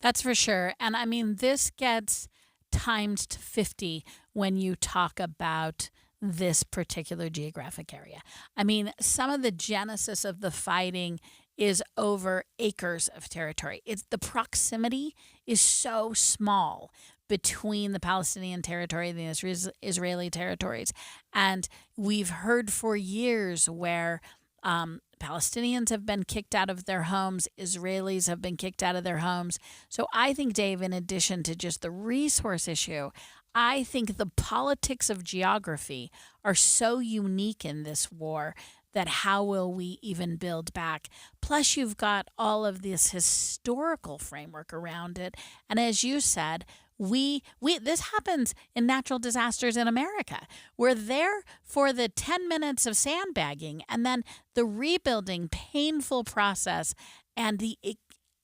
That's for sure. And I mean, this gets times to 50 when you talk about this particular geographic area. I mean, some of the genesis of the fighting is over acres of territory. The proximity is so small between the Palestinian territory and the Israeli territories. And we've heard for years where Palestinians have been kicked out of their homes, Israelis have been kicked out of their homes. So I think, Dave, in addition to just the resource issue, I think the politics of geography are so unique in this war that how will we even build back? Plus, you've got all of this historical framework around it. And as you said, this happens in natural disasters in America. We're there for the 10 minutes of sandbagging and then the rebuilding painful process and the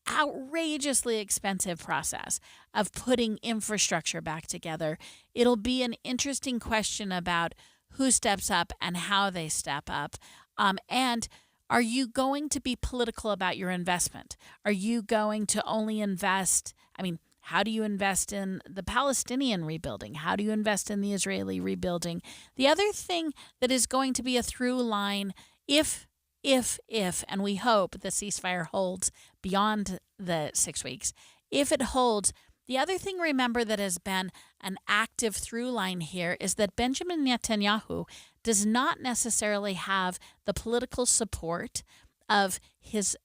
outrageously expensive process of putting infrastructure back together. It'll be an interesting question about who steps up and how they step up. And are you going to be political about your investment? Are you going to only invest? I mean, how do you invest in the Palestinian rebuilding? How do you invest in the Israeli rebuilding? The other thing that is going to be a through line, if if, and we hope the ceasefire holds beyond the 6 weeks, if it holds, the other thing, remember, that has been an active through line here is that Benjamin Netanyahu does not necessarily have the political support of his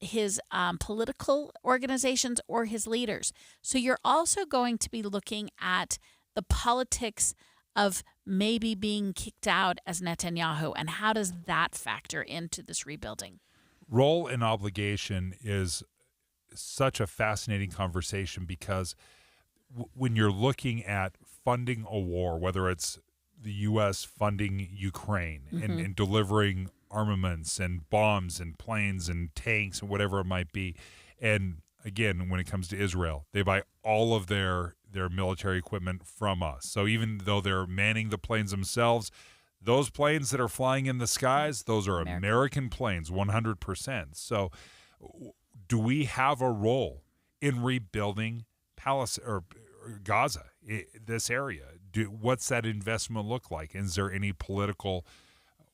political organizations or his leaders. So you're also going to be looking at the politics of maybe being kicked out as Netanyahu, and how does that factor into this rebuilding? Role and obligation is such a fascinating conversation because when you're looking at funding a war, whether it's the U.S. funding Ukraine and delivering armaments and bombs and planes and tanks and whatever it might be, and again, when it comes to Israel, they buy all of their military equipment from us. So even though they're manning the planes themselves, those planes that are flying in the skies, those are American planes, 100%. So do we have a role in rebuilding Palestine or Gaza, this area? What's that investment look like? Is there any political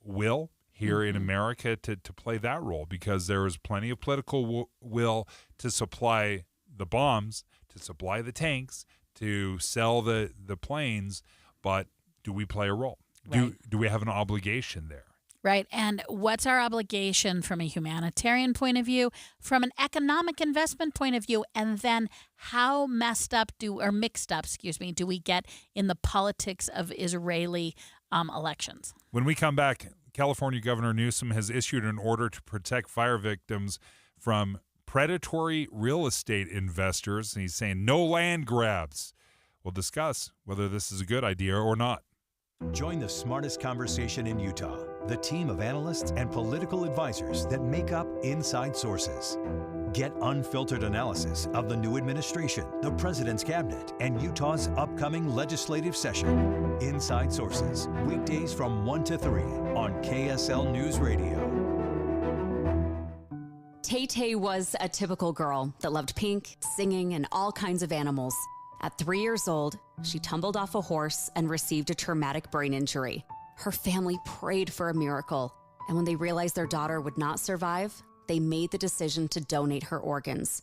will here in America to play that role? Because there is plenty of political will to supply the bombs, to supply the tanks, to sell the planes, but do we play a role? Right. Do we have an obligation there? Right. And what's our obligation from a humanitarian point of view, from an economic investment point of view, and then how mixed up do we get in the politics of Israeli elections? When we come back, California Governor Newsom has issued an order to protect fire victims from predatory real estate investors. And he's saying no land grabs. We'll discuss whether this is a good idea or not. Join the smartest conversation in Utah, the team of analysts and political advisors that make up Inside Sources. Get unfiltered analysis of the new administration, the president's cabinet, and Utah's upcoming legislative session. Inside Sources, weekdays from 1 to 3 on KSL News Radio. Tay-Tay was a typical girl that loved pink, singing, and all kinds of animals. At 3 years old, she tumbled off a horse and received a traumatic brain injury. Her family prayed for a miracle, and when they realized their daughter would not survive, they made the decision to donate her organs.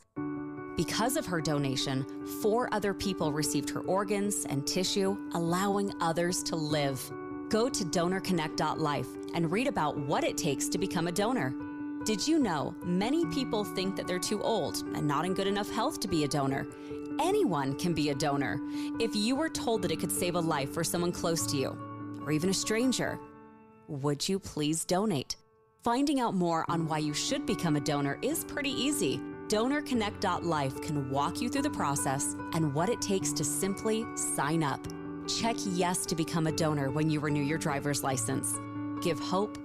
Because of her donation, 4 other people received her organs and tissue, allowing others to live. Go to donorconnect.life and read about what it takes to become a donor. Did you know many people think that they're too old and not in good enough health to be a donor? Anyone can be a donor. If you were told that it could save a life for someone close to you, or even a stranger, would you please donate? Finding out more on why you should become a donor is pretty easy. DonorConnect.life can walk you through the process and what it takes to simply sign up. Check yes to become a donor when you renew your driver's license. Give hope,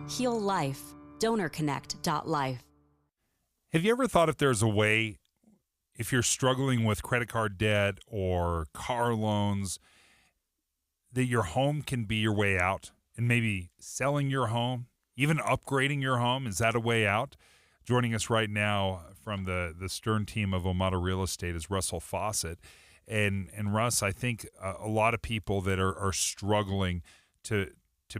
heal life. DonorConnect.life. Have you ever thought if there's a way, if you're struggling with credit card debt or car loans, that your home can be your way out? And maybe selling your home, even upgrading your home, is that a way out? Joining us right now from the Stern team of Omada Real Estate is Russell Fawcett. And Russ, I think a lot of people that are struggling to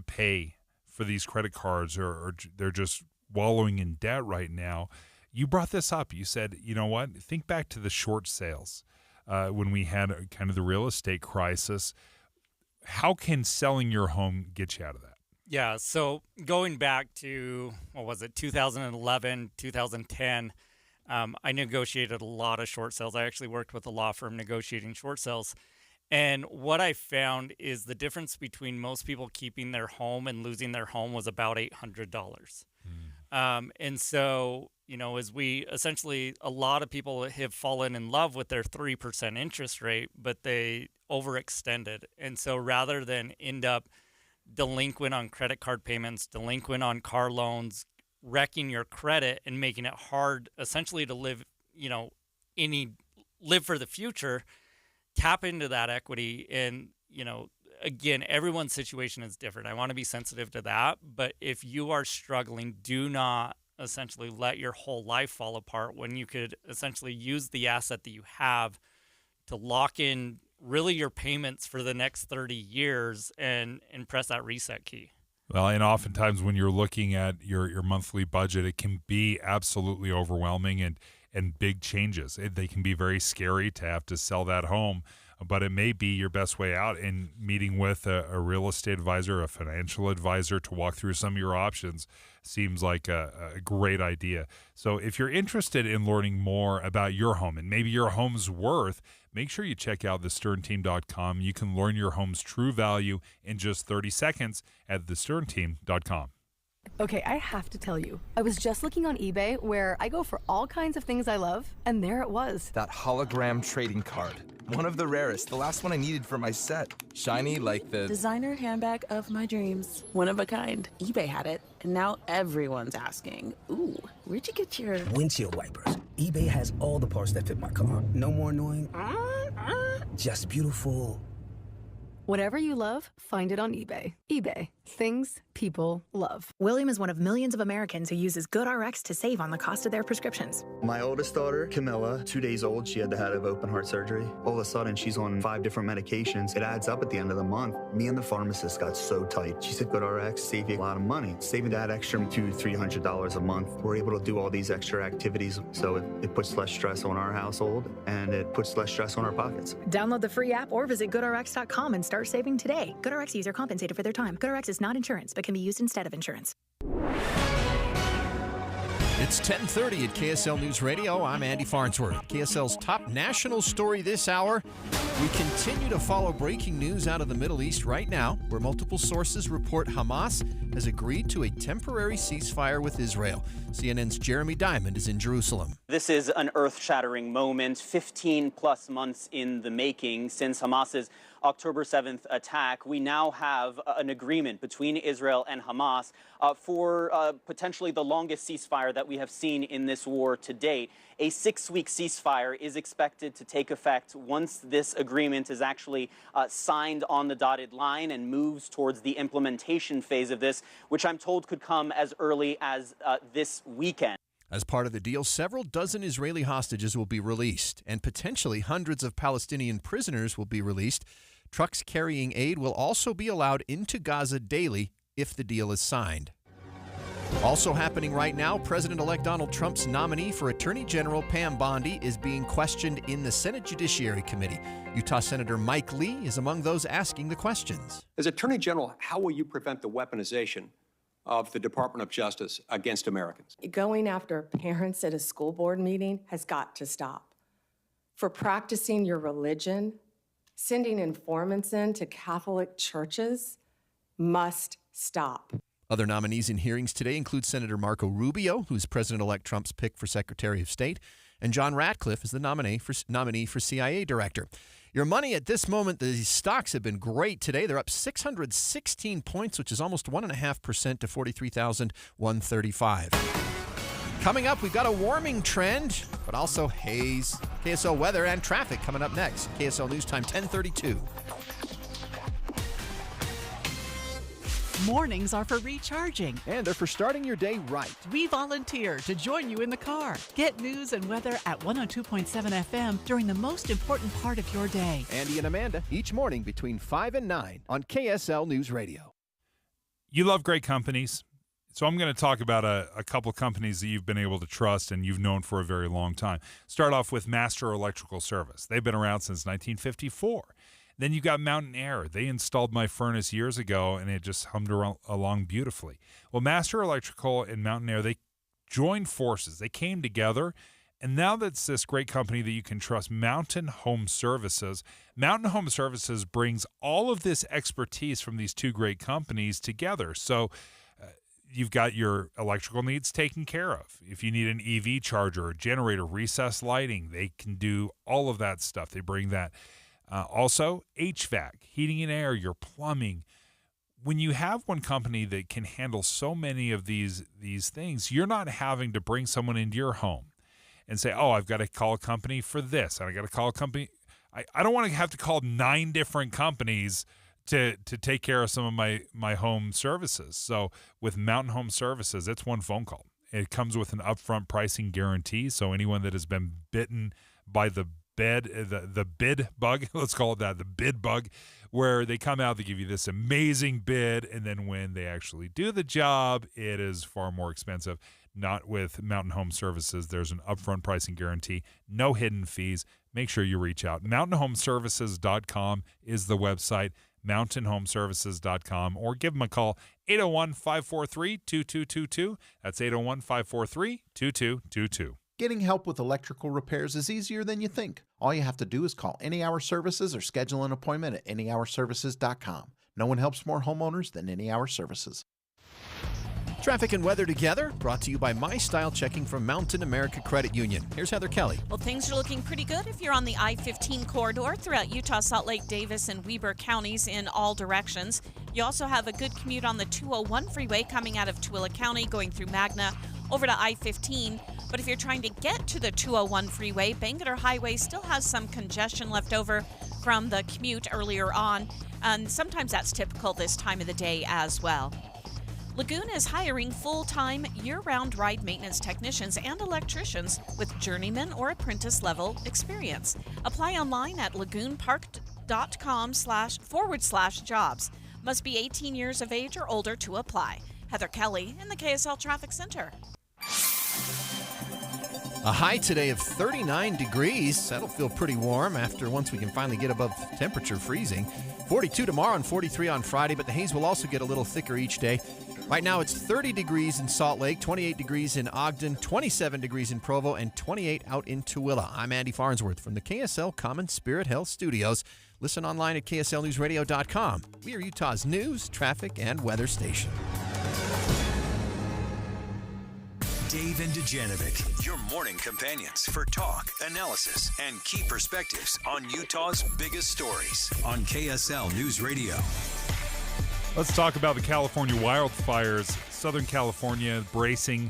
pay for these credit cards or they're just wallowing in debt right now. You brought this up. You said, you know what? Think back to the short sales when we had kind of the real estate crisis. How can selling your home get you out of that? Yeah, so going back to, 2011, 2010, I negotiated a lot of short sales. I actually worked with a law firm negotiating short sales. And what I found is the difference between most people keeping their home and losing their home was about $800. And so, as we essentially, a lot of people have fallen in love with their 3% interest rate, but they overextended. And so rather than end up delinquent on credit card payments, delinquent on car loans, wrecking your credit and making it hard essentially to live, live for the future, tap into that equity. And, again, everyone's situation is different. I want to be sensitive to that. But if you are struggling, do not essentially let your whole life fall apart when you could essentially use the asset that you have to lock in really your payments for the next 30 years and press that reset key. Well, and oftentimes when you're looking at your monthly budget, it can be absolutely overwhelming and big changes. They can be very scary to have to sell that home, but it may be your best way out in meeting with a real estate advisor, a financial advisor to walk through some of your options. Seems like a great idea. So if you're interested in learning more about your home and maybe your home's worth, make sure you check out thesternteam.com. You can learn your home's true value in just 30 seconds at thesternteam.com. Okay, I have to tell you, I was just looking on eBay where I go for all kinds of things I love, and there it was. That hologram trading card. One of the rarest. The last one I needed for my set. Shiny like the designer handbag of my dreams. One of a kind. eBay had it, and now everyone's asking, ooh, where'd you get your windshield wipers? eBay has all the parts that fit my car. No more annoying. Just beautiful. Whatever you love, find it on eBay. eBay. Things people love. William is one of millions of Americans who uses GoodRx to save on the cost of their prescriptions. My oldest daughter, Camilla, 2 days old, she had to have open heart surgery. All of a sudden, she's on 5 different medications. It adds up at the end of the month. Me and the pharmacist got so tight. She said, GoodRx save you a lot of money. Saving that extra $200-300 a month. We're able to do all these extra activities, so it puts less stress on our household, and it puts less stress on our pockets. Download the free app or visit GoodRx.com and start saving today. GoodRx user compensated for their time. GoodRx is not insurance, but can be used instead of insurance. It's 10:30 at KSL News Radio. I'm Andy Farnsworth. KSL's top national story this hour. We continue to follow breaking news out of the Middle East right now, where multiple sources report Hamas has agreed to a temporary ceasefire with Israel. CNN's Jeremy Diamond is in Jerusalem. This is an earth-shattering moment, 15-plus months in the making since Hamas's October 7th attack. We now have an agreement between Israel and Hamas for potentially the longest ceasefire that we have seen in this war to date. A 6-week ceasefire is expected to take effect once this agreement is actually signed on the dotted line and moves towards the implementation phase of this, which I'm told could come as early as this weekend. As part of the deal, several dozen Israeli hostages will be released, and potentially hundreds of Palestinian prisoners will be released. Trucks carrying aid will also be allowed into Gaza daily if the deal is signed. Also happening right now, President-elect Donald Trump's nominee for Attorney General Pam Bondi is being questioned in the Senate Judiciary Committee. Utah Senator Mike Lee is among those asking the questions. As Attorney General, how will you prevent the weaponization of the Department of Justice against Americans? Going after parents at a school board meeting has got to stop. For practicing your religion, sending informants into Catholic churches must stop. Other nominees in hearings today include Senator Marco Rubio, who's President-elect Trump's pick for Secretary of State, and John Ratcliffe is the nominee for CIA Director. Your money at this moment, the stocks have been great today. They're up 616 points, which is almost 1.5% to 43,135. Coming up, we've got a warming trend, but also haze. KSL weather and traffic coming up next. KSL News Time 10:32. Mornings are for recharging. And they're for starting your day right. We volunteer to join you in the car. Get news and weather at 102.7 FM during the most important part of your day. Andy and Amanda, each morning between 5 and 9 on KSL News Radio. You love great companies. So I'm going to talk about a couple companies that you've been able to trust and you've known for a very long time. Start off with Master Electrical Service. They've been around since 1954. Then you got Mountain Air. They installed my furnace years ago, and it just hummed along beautifully. Well, Master Electrical and Mountain Air, they joined forces. They came together, and now that's this great company that you can trust, Mountain Home Services. Mountain Home Services brings all of this expertise from these two great companies together. So you've got your electrical needs taken care of. If you need an EV charger, a generator, recessed lighting, they can do all of that stuff. They bring that. Also, HVAC, heating and air, your plumbing. When you have one company that can handle so many of these things, you're not having to bring someone into your home and say, oh, I've got to call a company for this, and I got to call a company. I don't want to have to call 9 different companies to take care of some of my home services. So with Mountain Home Services, it's one phone call. It comes with an upfront pricing guarantee, so anyone that has been bitten by the the bid bug, let's call it that, the bid bug, where they come out, they give you this amazing bid, and then when they actually do the job, it is far more expensive. Not with Mountain Home Services. There's an upfront pricing guarantee, no hidden fees. Make sure you reach out. MountainHomeservices.com is the website, mountainhomeservices.com, or give them a call, 801-543-2222. That's 801-543-2222. Getting help with electrical repairs is easier than you think. All you have to do is call Any Hour Services or schedule an appointment at anyhourservices.com. No one helps more homeowners than Any Hour Services. Traffic and weather together, brought to you by My Style Checking from Mountain America Credit Union. Here's Heather Kelly. Well, things are looking pretty good if you're on the I-15 corridor throughout Utah, Salt Lake, Davis, and Weber counties in all directions. You also have a good commute on the 201 freeway coming out of Tooele County, going through Magna over to I-15. But if you're trying to get to the 201 freeway, Bangerter Highway still has some congestion left over from the commute earlier on, and sometimes that's typical this time of the day as well. Lagoon is hiring full-time, year-round ride maintenance technicians and electricians with journeyman or apprentice-level experience. Apply online at lagoonpark.com/jobs. Must be 18 years of age or older to apply. Heather Kelly in the KSL Traffic Center. A high today of 39 degrees. That'll feel pretty warm once we can finally get above temperature freezing. 42 tomorrow and 43 on Friday, but the haze will also get a little thicker each day. Right now it's 30 degrees in Salt Lake, 28 degrees in Ogden, 27 degrees in Provo, and 28 out in Tooele. I'm Andy Farnsworth from the KSL Common Spirit Health Studios. Listen online at kslnewsradio.com. We are Utah's news, traffic, and weather station. Dave and Dujanovic, your morning companions for talk, analysis, and key perspectives on Utah's biggest stories on KSL News Radio. Let's talk about the California wildfires. Southern California bracing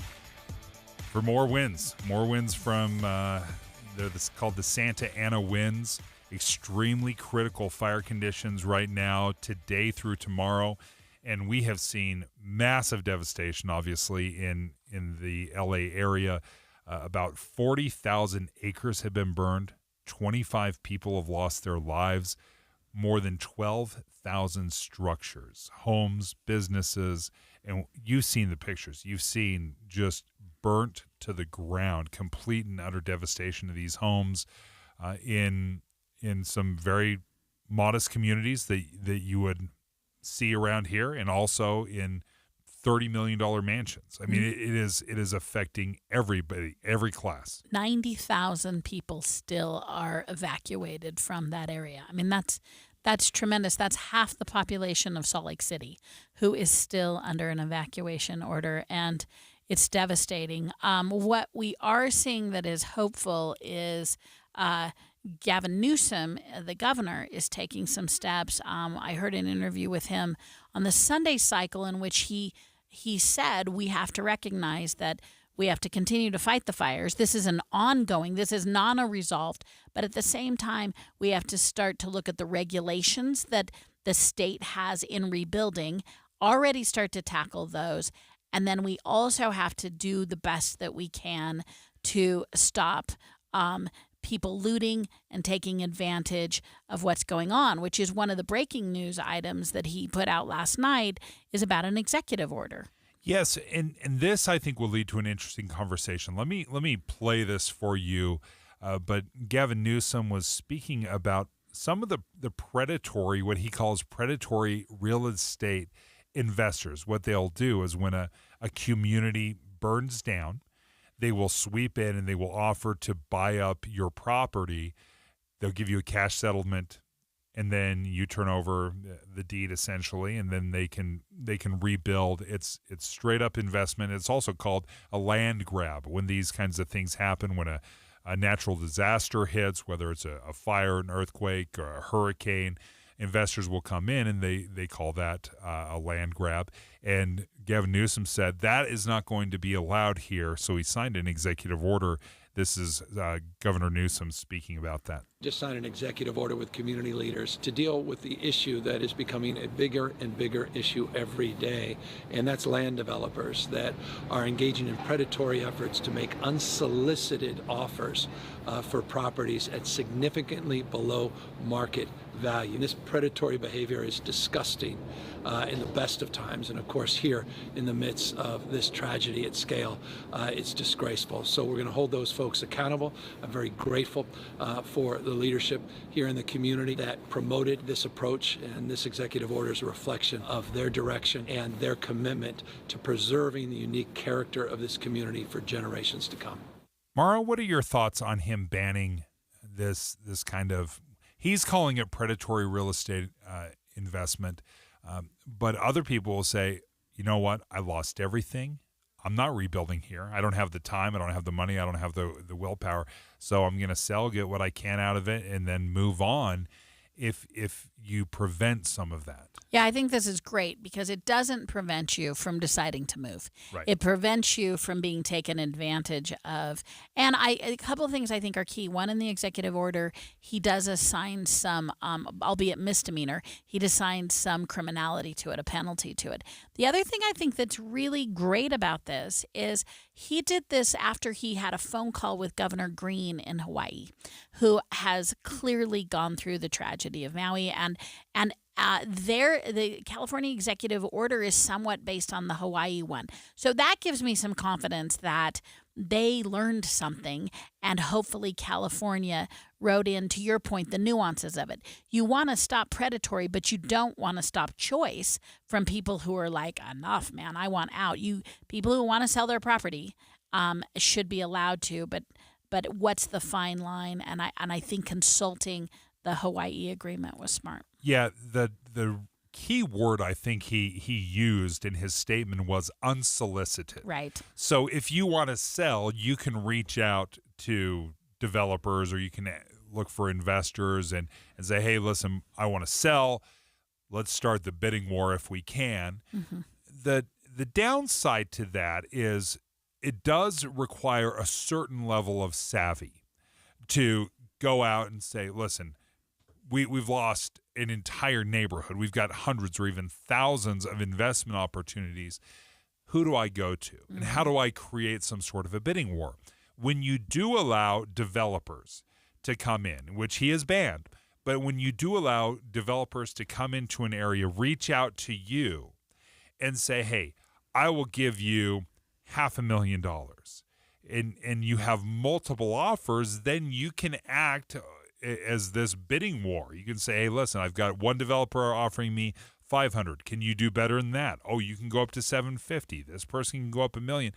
for more winds. More winds from, they're called the Santa Ana winds. Extremely critical fire conditions right now, today through tomorrow. And we have seen massive devastation, obviously, in the LA area. About 40,000 acres have been burned. 25 people have lost their lives. More than 12,000 structures, homes, businesses, and you've seen the pictures. You've seen just burnt to the ground, complete and utter devastation of these homes in some very modest communities that you would see around here, and also in $30 million mansions. I mean, it is affecting everybody, every class. 90,000 people still are evacuated from that area. I mean, that's tremendous. That's half the population of Salt Lake City who is still under an evacuation order, and it's devastating. What we are seeing that is hopeful is Gavin Newsom, the governor, is taking some steps. I heard an interview with him on the Sunday cycle in which he said we have to recognize that we have to continue to fight the fires. This is an ongoing, this is not a resolved, but at the same time, we have to start to look at the regulations that the state has in rebuilding, already start to tackle those. And then we also have to do the best that we can to stop people looting and taking advantage of what's going on, which is one of the breaking news items that he put out last night, is about an executive order. Yes, and this I think will lead to an interesting conversation. Let me play this for you. But Gavin Newsom was speaking about some of the predatory, what he calls predatory real estate investors. What they'll do is when a community burns down, they will sweep in and they will offer to buy up your property. They'll give you a cash settlement, and then you turn over the deed essentially, and then they can rebuild. It's straight up investment. It's also called a land grab when these kinds of things happen, when a natural disaster hits, whether it's a fire, an earthquake, or a hurricane. Investors will come in and they call that a land grab. And Gavin Newsom said that is not going to be allowed here. So he signed an executive order This is Governor Newsom speaking about that. Just signed an executive order with community leaders to deal with the issue that is becoming a bigger and bigger issue every day, and that's land developers that are engaging in predatory efforts to make unsolicited offers for properties at significantly below market value. This predatory behavior is disgusting in the best of times, and of course here in the midst of this tragedy at scale, it's disgraceful. So we're going to hold those folks accountable. I'm very grateful for the leadership here in the community that promoted this approach, and this executive order is a reflection of their direction and their commitment to preserving the unique character of this community for generations to come. Mara, what are your thoughts on him banning this kind of, he's calling it predatory real estate investment, but other people will say, you know what, I lost everything. I'm not rebuilding here. I don't have the time. I don't have the money. I don't have the willpower. So I'm going to sell, get what I can out of it, and then move on if you prevent some of that. Yeah, I think this is great because it doesn't prevent you from deciding to move. Right. It prevents you from being taken advantage of. And a couple of things I think are key. One, in the executive order, he does assign some, albeit misdemeanor, he assigns some criminality to it, a penalty to it. The other thing I think that's really great about this is he did this after he had a phone call with Governor Green in Hawaii, who has clearly gone through the tragedy of Maui, and the California executive order is somewhat based on the Hawaii one. So that gives me some confidence that they learned something, and hopefully California wrote in, to your point, the nuances of it. You want to stop predatory, but you don't want to stop choice from people who are like, enough, man, I want out. People who want to sell their property should be allowed to, but what's the fine line? And I think consulting the Hawaii agreement was smart. Yeah, the key word I think he used in his statement was unsolicited. Right. So if you want to sell, you can reach out to developers, or you can look for investors and say, hey, listen, I want to sell. Let's start the bidding war if we can. Mm-hmm. The downside to that is it does require a certain level of savvy to go out and say, listen, we've lost an entire neighborhood. We've got hundreds or even thousands of investment opportunities. Who do I go to? And how do I create some sort of a bidding war? When you do allow developers to come in, which he has banned, but when you do allow developers to come into an area, reach out to you and say, hey, I will give you $500,000, and you have multiple offers, then you can act as this bidding war. You can say, hey, listen, I've got one developer offering me 500. Can you do better than that? Oh, you can go up to 750. This person can go up $1 million.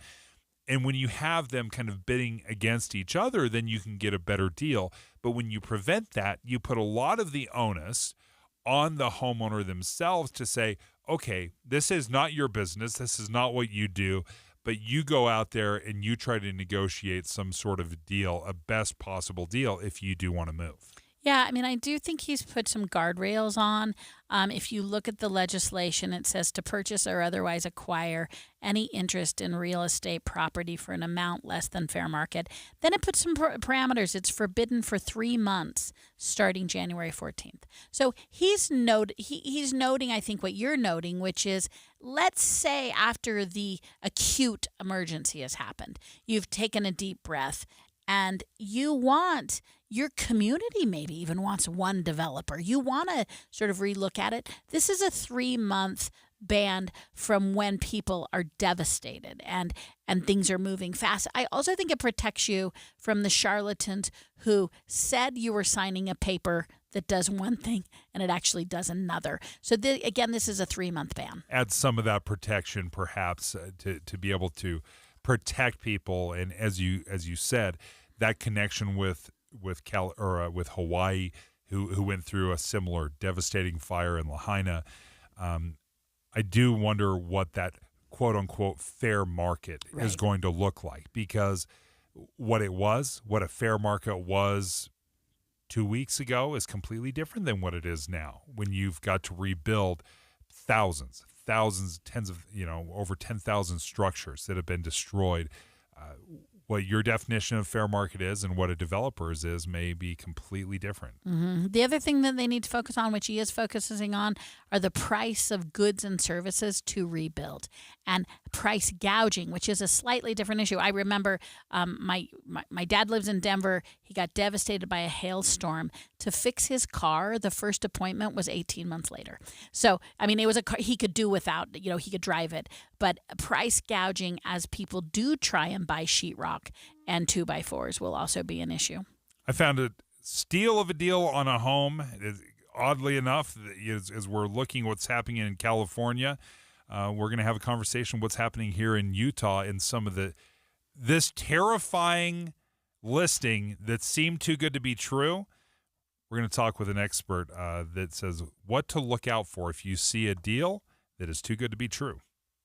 And when you have them kind of bidding against each other, then you can get a better deal. But when you prevent that, you put a lot of the onus on the homeowner themselves to say, okay, this is not your business. This is not what you do. But you go out there and you try to negotiate some sort of deal, a best possible deal, if you do want to move. Yeah, I mean, I do think he's put some guardrails on. If you look at the legislation, it says to purchase or otherwise acquire any interest in real estate property for an amount less than fair market. Then it puts some parameters. It's forbidden for 3 months starting January 14th. So he's noting, I think, what you're noting, which is, let's say after the acute emergency has happened, you've taken a deep breath, and you want, your community maybe even wants one developer. You want to sort of relook at it. This is a 3-month ban from when people are devastated and things are moving fast. I also think it protects you from the charlatans who said you were signing a paper that does one thing and it actually does another. So again, this is a 3-month ban. Add some of that protection, perhaps, to be able to protect people, and as you said, that connection with Hawaii, who went through a similar devastating fire in Lahaina. I do wonder what that quote unquote fair market is going to look like, because what a fair market was 2 weeks ago is completely different than what it is now, when you've got to rebuild thousands, tens of, over 10,000 structures that have been destroyed. what your definition of fair market is and what a developer's is may be completely different. Mm-hmm. The other thing that they need to focus on, which he is focusing on, are the price of goods and services to rebuild, and price gouging, which is a slightly different issue. I remember my dad lives in Denver. He got devastated by a hailstorm. To fix his car, the first appointment was 18 months later. So, I mean, it was a car he could do without, he could drive it. But price gouging, as people do try and buy sheetrock and 2x4s, will also be an issue. I found a steal of a deal on a home. Oddly enough, as we're looking what's happening in California, we're going to have a conversation what's happening here in Utah in some of this terrifying listing that seemed too good to be true. We're going to talk with an expert that says what to look out for if you see a deal that is too good to be true.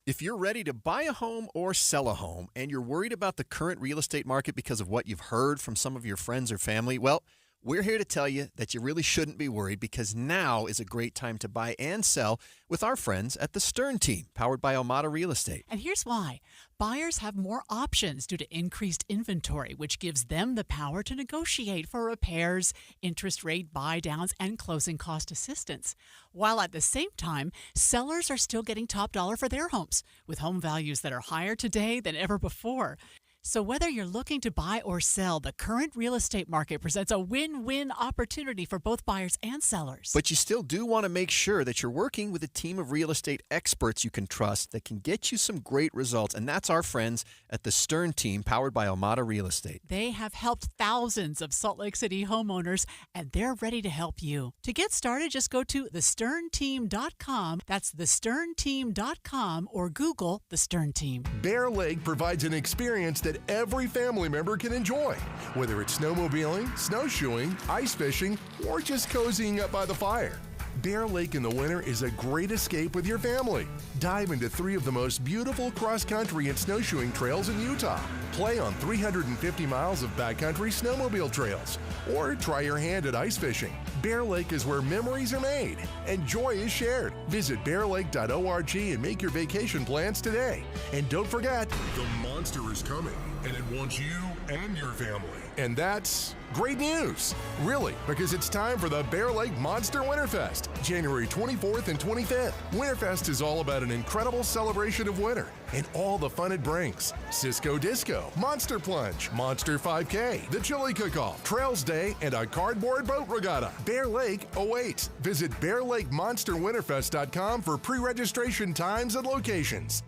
If you're ready to buy a home or sell a home and you're worried about the current real estate market because of what you've heard from some of your friends or family, well, we're here to tell you that you really shouldn't be worried, because now is a great time to buy and sell with our friends at the Stern Team, powered by Almada Real Estate. And here's why. Buyers have more options due to increased inventory, which gives them the power to negotiate for repairs, interest rate buy-downs, and closing cost assistance. While at the same time, sellers are still getting top dollar for their homes, with home values that are higher today than ever before. So whether you're looking to buy or sell, the current real estate market presents a win-win opportunity for both buyers and sellers. But you still do want to make sure that you're working with a team of real estate experts you can trust that can get you some great results. And that's our friends at the Stern Team, powered by Almada Real Estate. They have helped thousands of Salt Lake City homeowners, and they're ready to help you. To get started, just go to thesternteam.com. That's thesternteam.com, or Google The Stern Team. Bear Lake provides an experience that every family member can enjoy, whether it's snowmobiling, snowshoeing, ice fishing, or just cozying up by the fire. Bear Lake in the winter is a great escape with your family. Dive into 3 of the most beautiful cross-country and snowshoeing trails in Utah. Play on 350 miles of backcountry snowmobile trails, or try your hand at ice fishing. Bear Lake is where memories are made and joy is shared. Visit bearlake.org and make your vacation plans today. And don't forget, the monster is coming, and it wants you and your family. And that's great news, really, because it's time for the Bear Lake Monster Winterfest, January 24th and 25th. Winterfest is all about an incredible celebration of winter and all the fun it brings. Cisco Disco, Monster Plunge, Monster 5K, the Chili Cook-Off, Trails Day, and a cardboard boat regatta. Bear Lake awaits. Visit BearLakeMonsterWinterfest.com for pre-registration times and locations.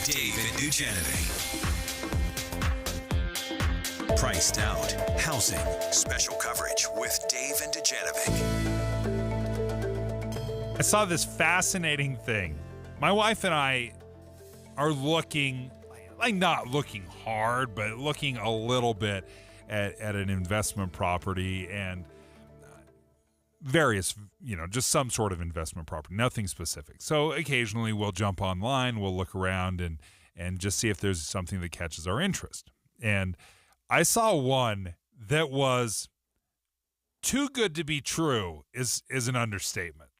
Dave and Dujanovic. Priced Out Housing. Special coverage with Dave and Dujanovic. I saw this fascinating thing. My wife and I are looking, like not looking hard, but looking a little bit at an investment property and various, just some sort of investment property, nothing specific. So occasionally we'll jump online, we'll look around and just see if there's something that catches our interest. And I saw one that was too good to be true is an understatement.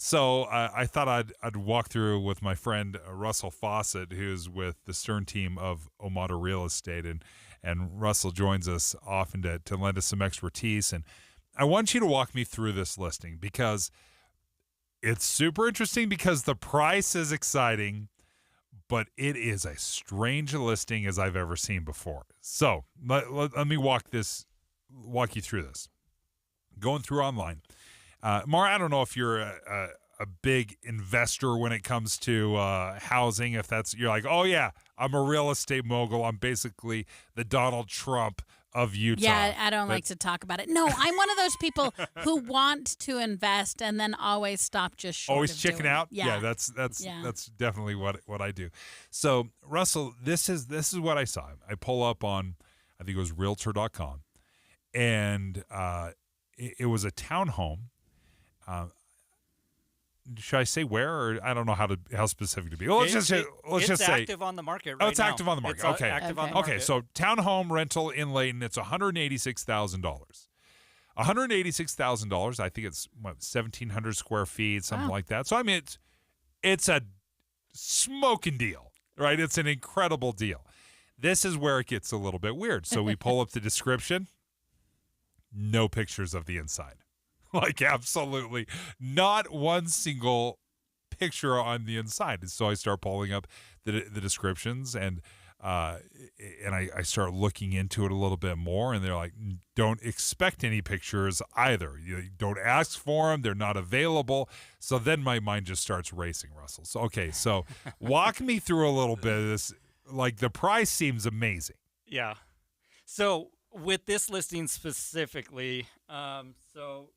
So I thought I'd walk through with my friend Russell Fawcett, who's with the Stern Team of Almada Real Estate, and Russell joins us often to lend us some expertise. And I want you to walk me through this listing because it's super interesting, because the price is exciting, but it is a strange listing as I've ever seen before. So let me walk you through this. Going through online. Mara, I don't know if you're a big investor when it comes to housing. If you're like, oh yeah, I'm a real estate mogul. I'm basically the Donald Trump of Utah. Yeah, I don't like to talk about it. No, I'm one of those people who want to invest and then always stop just short always of chicken doing out. it. Yeah, that's definitely what I do. So Russell, this is what I saw. I pull up on, I think it was Realtor.com, and it was a townhome. Should I say where, or I don't know how specific to be. Well, let's just say it's active on the market right now. Oh, it's active on the market. It's active on the market. Okay, so townhome rental in Layton, it's $186,000. $186,000. I think it's 1,700 square feet, something like that. So I mean, it's a smoking deal, right? It's an incredible deal. This is where it gets a little bit weird. So we pull up the description. No pictures of the inside. Like, absolutely not one single picture on the inside. And so I start pulling up the descriptions, and I start looking into it a little bit more, and they're like, don't expect any pictures either. You don't ask for them. They're not available. So then my mind just starts racing, Russell. So, okay, so walk me through a little bit of this. Like, the price seems amazing. Yeah. So with this listing specifically, so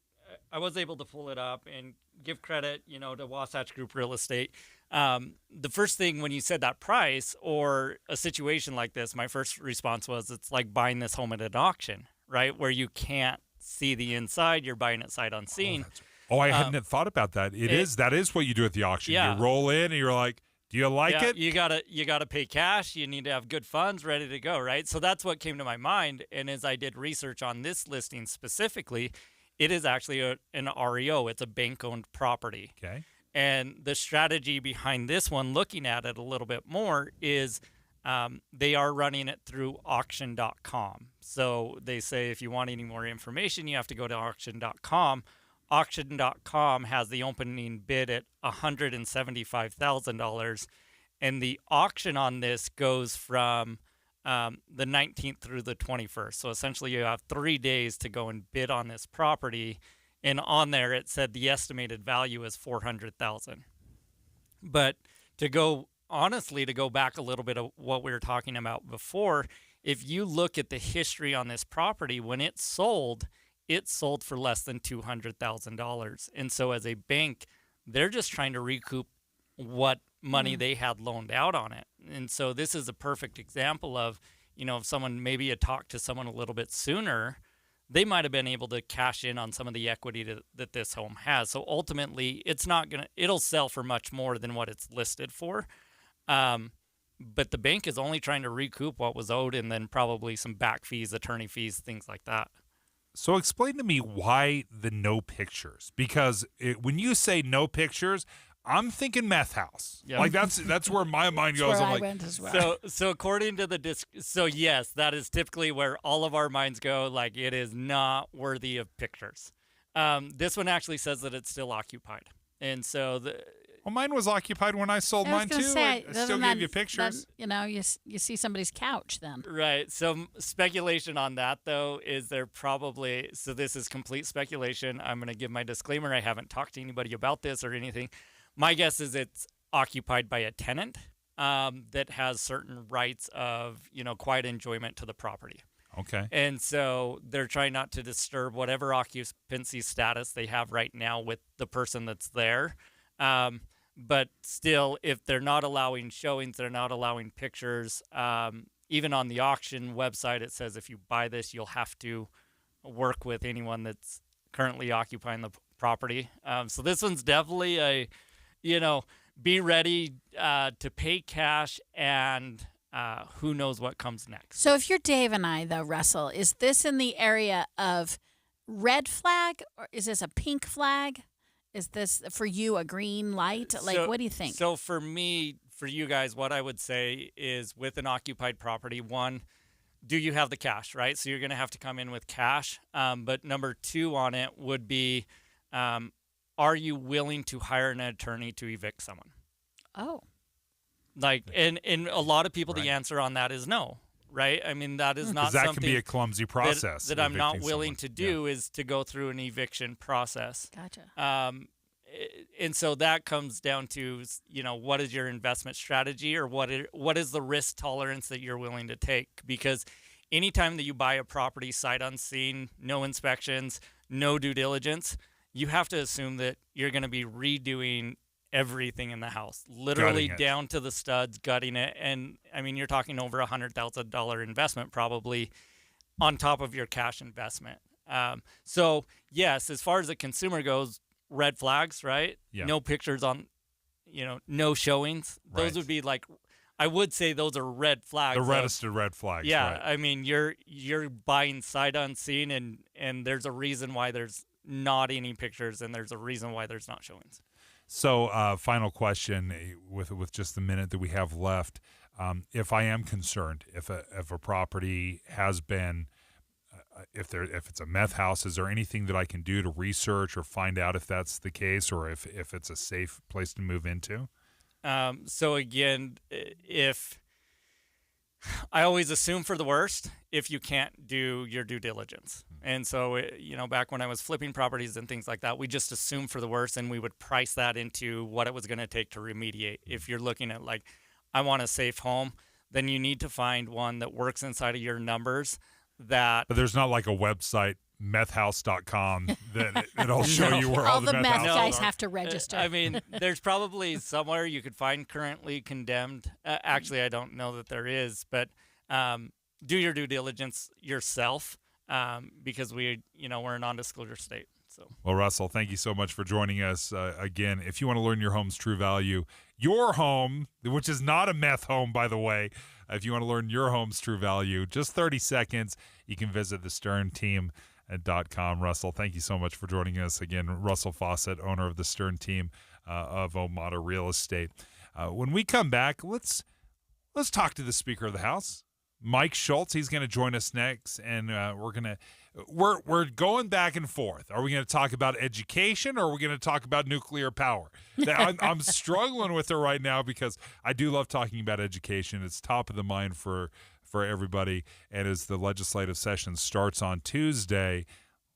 I was able to pull it up and give credit, to Wasatch Group Real Estate. The first thing when you said that price or a situation like this, my first response was it's like buying this home at an auction, right? Where you can't see the inside, you're buying it sight unseen. I hadn't thought about that. That is what you do at the auction. Yeah. You roll in and you're like, do you like it? You gotta pay cash. You need to have good funds ready to go, right? So that's what came to my mind. And as I did research on this listing specifically, it is actually an REO. It's a bank-owned property. Okay. And the strategy behind this one, looking at it a little bit more, is they are running it through auction.com. So they say if you want any more information, you have to go to auction.com. Auction.com has the opening bid at $175,000, and the auction on this goes from the 19th through the 21st. So essentially, you have 3 days to go and bid on this property, and on there it said the estimated value is $400,000. But to go back a little bit of what we were talking about before, if you look at the history on this property, when it sold for less than $200,000. And so as a bank, they're just trying to recoup what money they had loaned out on it. And so this is a perfect example of, if someone maybe had talked to someone a little bit sooner, they might have been able to cash in on some of the equity that this home has. So ultimately, it'll sell for much more than what it's listed for. But the bank is only trying to recoup what was owed, and then probably some back fees, attorney fees, things like that. So explain to me why the no pictures, because when you say no pictures, I'm thinking meth house. Yep. Like that's where my mind goes. Where I'm I like, went as well. So according to so yes, that is typically where all of our minds go. Like, it is not worthy of pictures. This one actually says that it's still occupied, and so well, mine was occupied when I sold mine too. I still gave you pictures. You see somebody's couch then. Right. So speculation on that, though, is there probably, so this is complete speculation. I'm going to give my disclaimer. I haven't talked to anybody about this or anything. My guess is it's occupied by a tenant that has certain rights of, quiet enjoyment to the property. Okay. And so they're trying not to disturb whatever occupancy status they have right now with the person that's there. But still, if they're not allowing showings, they're not allowing pictures. Even on the auction website, it says if you buy this, you'll have to work with anyone that's currently occupying the property. So this one's definitely be ready to pay cash, and who knows what comes next. So if you're Dave and I, though, Russell, is this in the area of red flag, or is this a pink flag? Is this, for you, a green light? Like, what do you think? So for me, for you guys, what I would say is with an occupied property, one, do you have the cash, right? So you're going to have to come in with cash. But number two on it would be, are you willing to hire an attorney to evict someone? Oh. Like, and a lot of people, the answer on that is no. Right? I mean, that is not that something can be a clumsy process that I'm not willing to do is to go through an eviction process. Gotcha. And so that comes down to, what is your investment strategy, or what is the risk tolerance that you're willing to take? Because anytime that you buy a property sight unseen, no inspections, no due diligence, you have to assume that you're going to be redoing everything in the house, literally down to the studs, gutting it. And I mean, you're talking over $100,000 investment probably on top of your cash investment. So yes, as far as the consumer goes, red flags, right? Yeah. No pictures on, no showings. Those would be like, I would say those are red flags. The reddest of red flags. Yeah. Right. I mean, you're buying sight unseen, and there's a reason why there's not any pictures, and there's a reason why there's not showings. So, final question with just the minute that we have left. if I am concerned, if a property has been, if it's a meth house, is there anything that I can do to research or find out if that's the case, or if it's a safe place to move into? So again, if I always assume for the worst if you can't do your due diligence. And so, back when I was flipping properties and things like that, we just assumed for the worst, and we would price that into what it was going to take to remediate. If you're looking at like, I want a safe home, then you need to find one that works inside of your numbers. But there's not like a website, methhouse.com, that it'll show you where all the meth houses guys are. have to register. I mean, there's probably somewhere you could find currently condemned. Actually, I don't know that there is, but do your due diligence yourself, because we're a non-disclosure state. So. Well, Russell, thank you so much for joining us. Again, if you want to learn your home's true value, your home, which is not a meth home, by the way, if you want to learn your home's true value, just 30 seconds, you can visit thesternteam.com. Russell, thank you so much for joining us. Again, Russell Fawcett, owner of the Stern Team of Omada Real Estate. When we come back, let's talk to the Speaker of the House, Mike Schultz. He's going to join us next, and we're going back and forth. Are we going to talk about education, or are we going to talk about nuclear power? I'm struggling with it right now because I do love talking about education. It's top of the mind for everybody. And as the legislative session starts on Tuesday,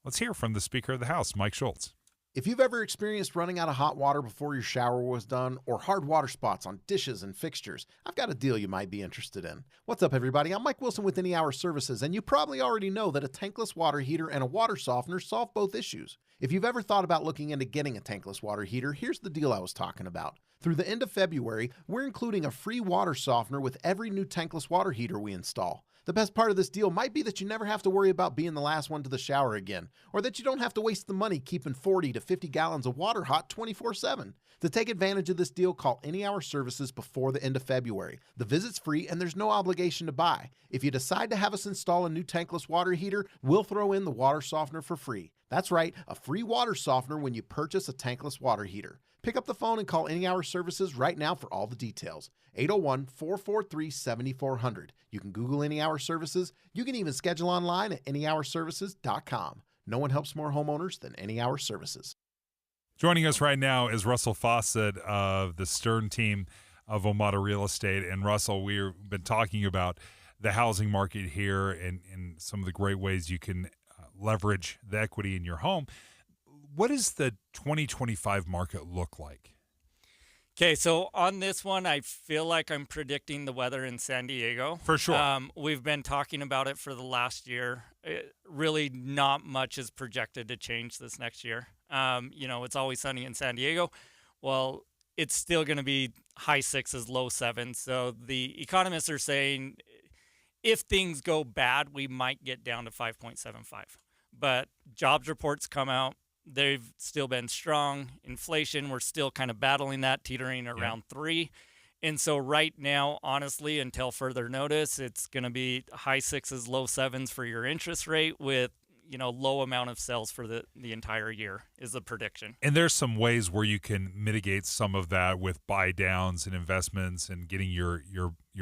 let's hear from the Speaker of the House, Mike Schultz. If you've ever experienced running out of hot water before your shower was done, or hard water spots on dishes and fixtures, I've got a deal you might be interested in. What's up, everybody? I'm Mike Wilson with Any Hour Services, and you probably already know that a tankless water heater and a water softener solve both issues. If you've ever thought about looking into getting a tankless water heater, here's the deal I was talking about. Through the end of February, we're including a free water softener with every new tankless water heater we install. The best part of this deal might be that you never have to worry about being the last one to the shower again, or that you don't have to waste the money keeping 40 to 50 gallons of water hot 24/7. To take advantage of this deal, call Any Hour Services before the end of February. The visit's free and there's no obligation to buy. If you decide to have us install a new tankless water heater, we'll throw in the water softener for free. That's right, a free water softener when you purchase a tankless water heater. Pick up the phone and call Any Hour Services right now for all the details. 801-443-7400. You can Google Any Hour Services. You can even schedule online at anyhourservices.com. No one helps more homeowners than Any Hour Services. Joining us right now is Russell Fawcett of the Stern Team of Omada Real Estate. And Russell, we've been talking about the housing market here and some of the great ways you can leverage the equity in your home. What does the 2025 market look like? Okay, so on this one, I feel like I'm predicting the weather in San Diego. For sure. We've been talking about it for the last year. Really not much is projected to change this next year. It's always sunny in San Diego. Well, it's still going to be high 6s, low 7s. So the economists are saying if things go bad, we might get down to 5.75. But jobs reports come out. They've still been strong. Inflation, we're still kind of battling that, teetering around 3. And so right now, honestly, until further notice, it's going to be high 6s, low 7s for your interest rate with, low amount of sales for the entire year is the prediction. And there's some ways where you can mitigate some of that with buy downs and investments and getting your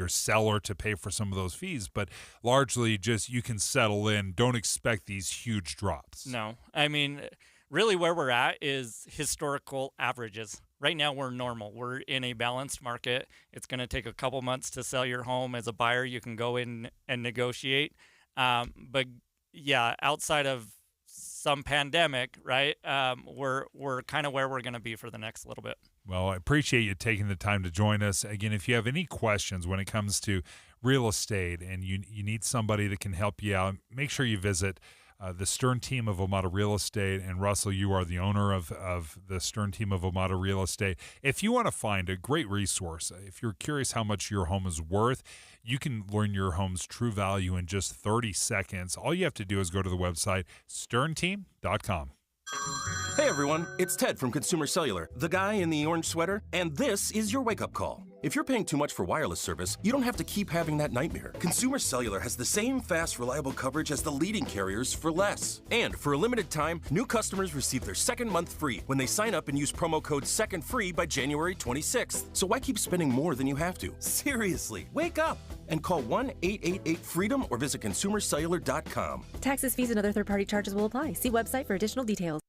seller to pay for some of those fees. But largely just you can settle in. Don't expect these huge drops. No. I mean, really where we're at is historical averages. Right now we're normal. We're in a balanced market. It's going to take a couple months to sell your home. As a buyer, you can go in and negotiate. But yeah, outside of some pandemic, right, we're kind of where we're going to be for the next little bit. Well, I appreciate you taking the time to join us. Again, if you have any questions when it comes to real estate and you need somebody that can help you out, make sure you visit the Stern Team of Omada Real Estate. And Russell, you are the owner of the Stern Team of Omada Real Estate. If you want to find a great resource, if you're curious how much your home is worth, you can learn your home's true value in just 30 seconds. All you have to do is go to the website, sternteam.com. Hey everyone, it's Ted from Consumer Cellular, the guy in the orange sweater, and this is your wake-up call. If you're paying too much for wireless service, you don't have to keep having that nightmare. Consumer Cellular has the same fast, reliable coverage as the leading carriers for less. And for a limited time, new customers receive their second month free when they sign up and use promo code SECONDFREE by January 26th. So why keep spending more than you have to? Seriously, wake up and call 1-888-FREEDOM or visit consumercellular.com. Taxes, fees, and other third-party charges will apply. See website for additional details.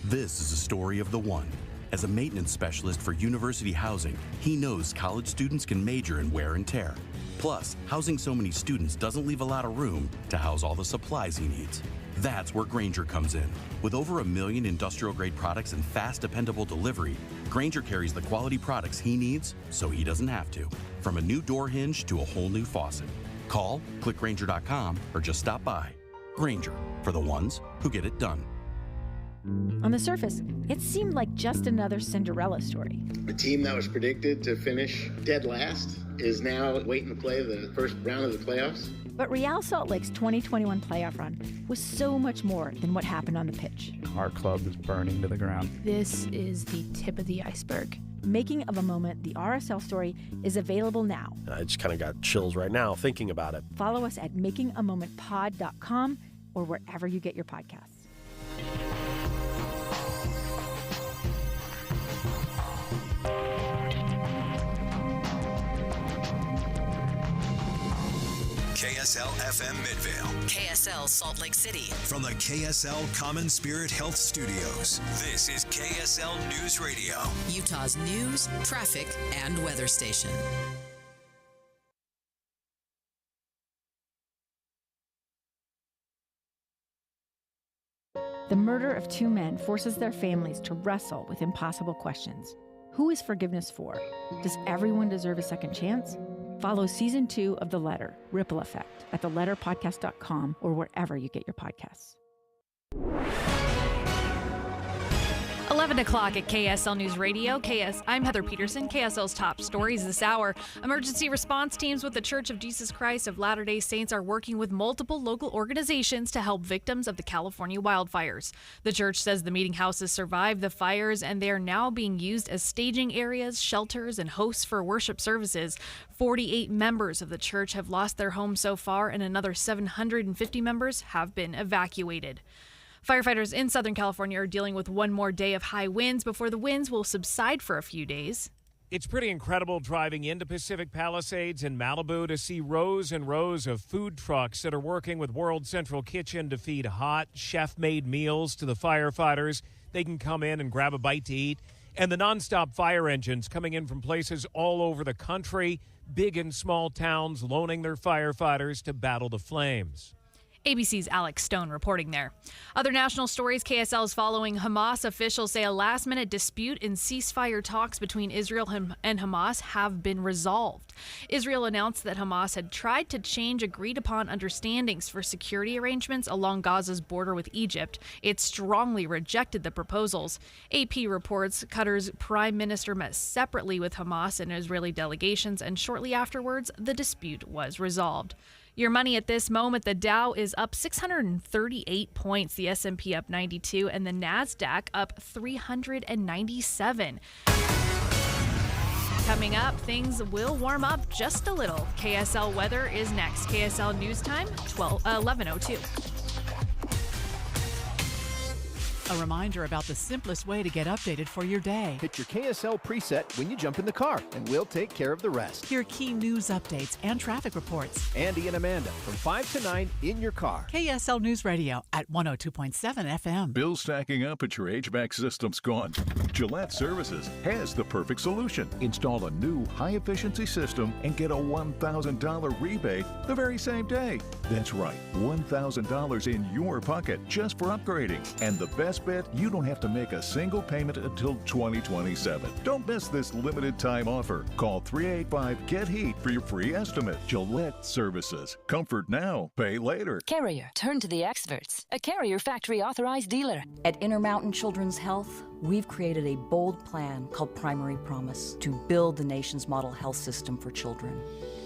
This is a story of the one. As a maintenance specialist for university housing, he knows college students can major in wear and tear. Plus, housing so many students doesn't leave a lot of room to house all the supplies he needs. That's where Grainger comes in. With over 1 million industrial-grade products and fast, dependable delivery, Grainger carries the quality products he needs so he doesn't have to. From a new door hinge to a whole new faucet. Call, click Grainger.com, or just stop by. Grainger, for the ones who get it done. On the surface, it seemed like just another Cinderella story. The team that was predicted to finish dead last is now waiting to play the first round of the playoffs. But Real Salt Lake's 2021 playoff run was so much more than what happened on the pitch. Our club is burning to the ground. This is the tip of the iceberg. Making of a Moment, the RSL story, is available now. I just kind of got chills right now thinking about it. Follow us at makingamomentpod.com or wherever you get your podcasts. KSL FM Midvale. KSL Salt Lake City. From the KSL Common Spirit Health Studios, this is KSL News Radio. Utah's news, traffic, and weather station. The murder of 2 men forces their families to wrestle with impossible questions. Who is forgiveness for? Does everyone deserve a second chance? Follow Season 2 of The Letter, Ripple Effect, at theletterpodcast.com or wherever you get your podcasts. 11 o'clock at KSL News Radio. I'm Heather Peterson. KSL's top stories this hour. Emergency response teams with the Church of Jesus Christ of Latter-day Saints are working with multiple local organizations to help victims of the California wildfires. The church says the meeting houses survived the fires and they are now being used as staging areas, shelters, and hosts for worship services. 48 members of the church have lost their homes so far, and another 750 members have been evacuated. Firefighters in Southern California are dealing with one more day of high winds before the winds will subside for a few days. It's pretty incredible driving into Pacific Palisades in Malibu to see rows and rows of food trucks that are working with World Central Kitchen to feed hot, chef-made meals to the firefighters. They can come in and grab a bite to eat. And the nonstop fire engines coming in from places all over the country, big and small towns loaning their firefighters to battle the flames. ABC's Alex Stone reporting there. Other national stories KSL is following. Hamas officials say a last-minute dispute in ceasefire talks between Israel and Hamas have been resolved. Israel announced that Hamas had tried to change agreed-upon understandings for security arrangements along Gaza's border with Egypt. It strongly rejected the proposals. AP reports Qatar's prime minister met separately with Hamas and Israeli delegations, and shortly afterwards, the dispute was resolved. Your money at this moment, the Dow is up 638 points, the S&P up 92, and the NASDAQ up 397. Coming up, things will warm up just a little. KSL weather is next. KSL News Time, 11:02. A reminder about the simplest way to get updated for your day. Hit your KSL preset when you jump in the car, and we'll take care of the rest. Hear key news updates and traffic reports. Andy and Amanda from 5 to 9 in your car. KSL News Radio at 102.7 FM. Bills stacking up at your HVAC system's gone. Gillette Services has the perfect solution. Install a new high-efficiency system and get a $1,000 rebate the very same day. That's right, $1,000 in your pocket just for upgrading. And the best bet, you don't have to make a single payment until 2027. Don't miss this limited time offer. Call 385-GET-HEAT for your free estimate. Gillette Services. Comfort now, pay later. Carrier, turn to the experts. A Carrier factory authorized dealer. At Intermountain Children's Health, we've created a bold plan called Primary Promise to build the nation's model health system for children.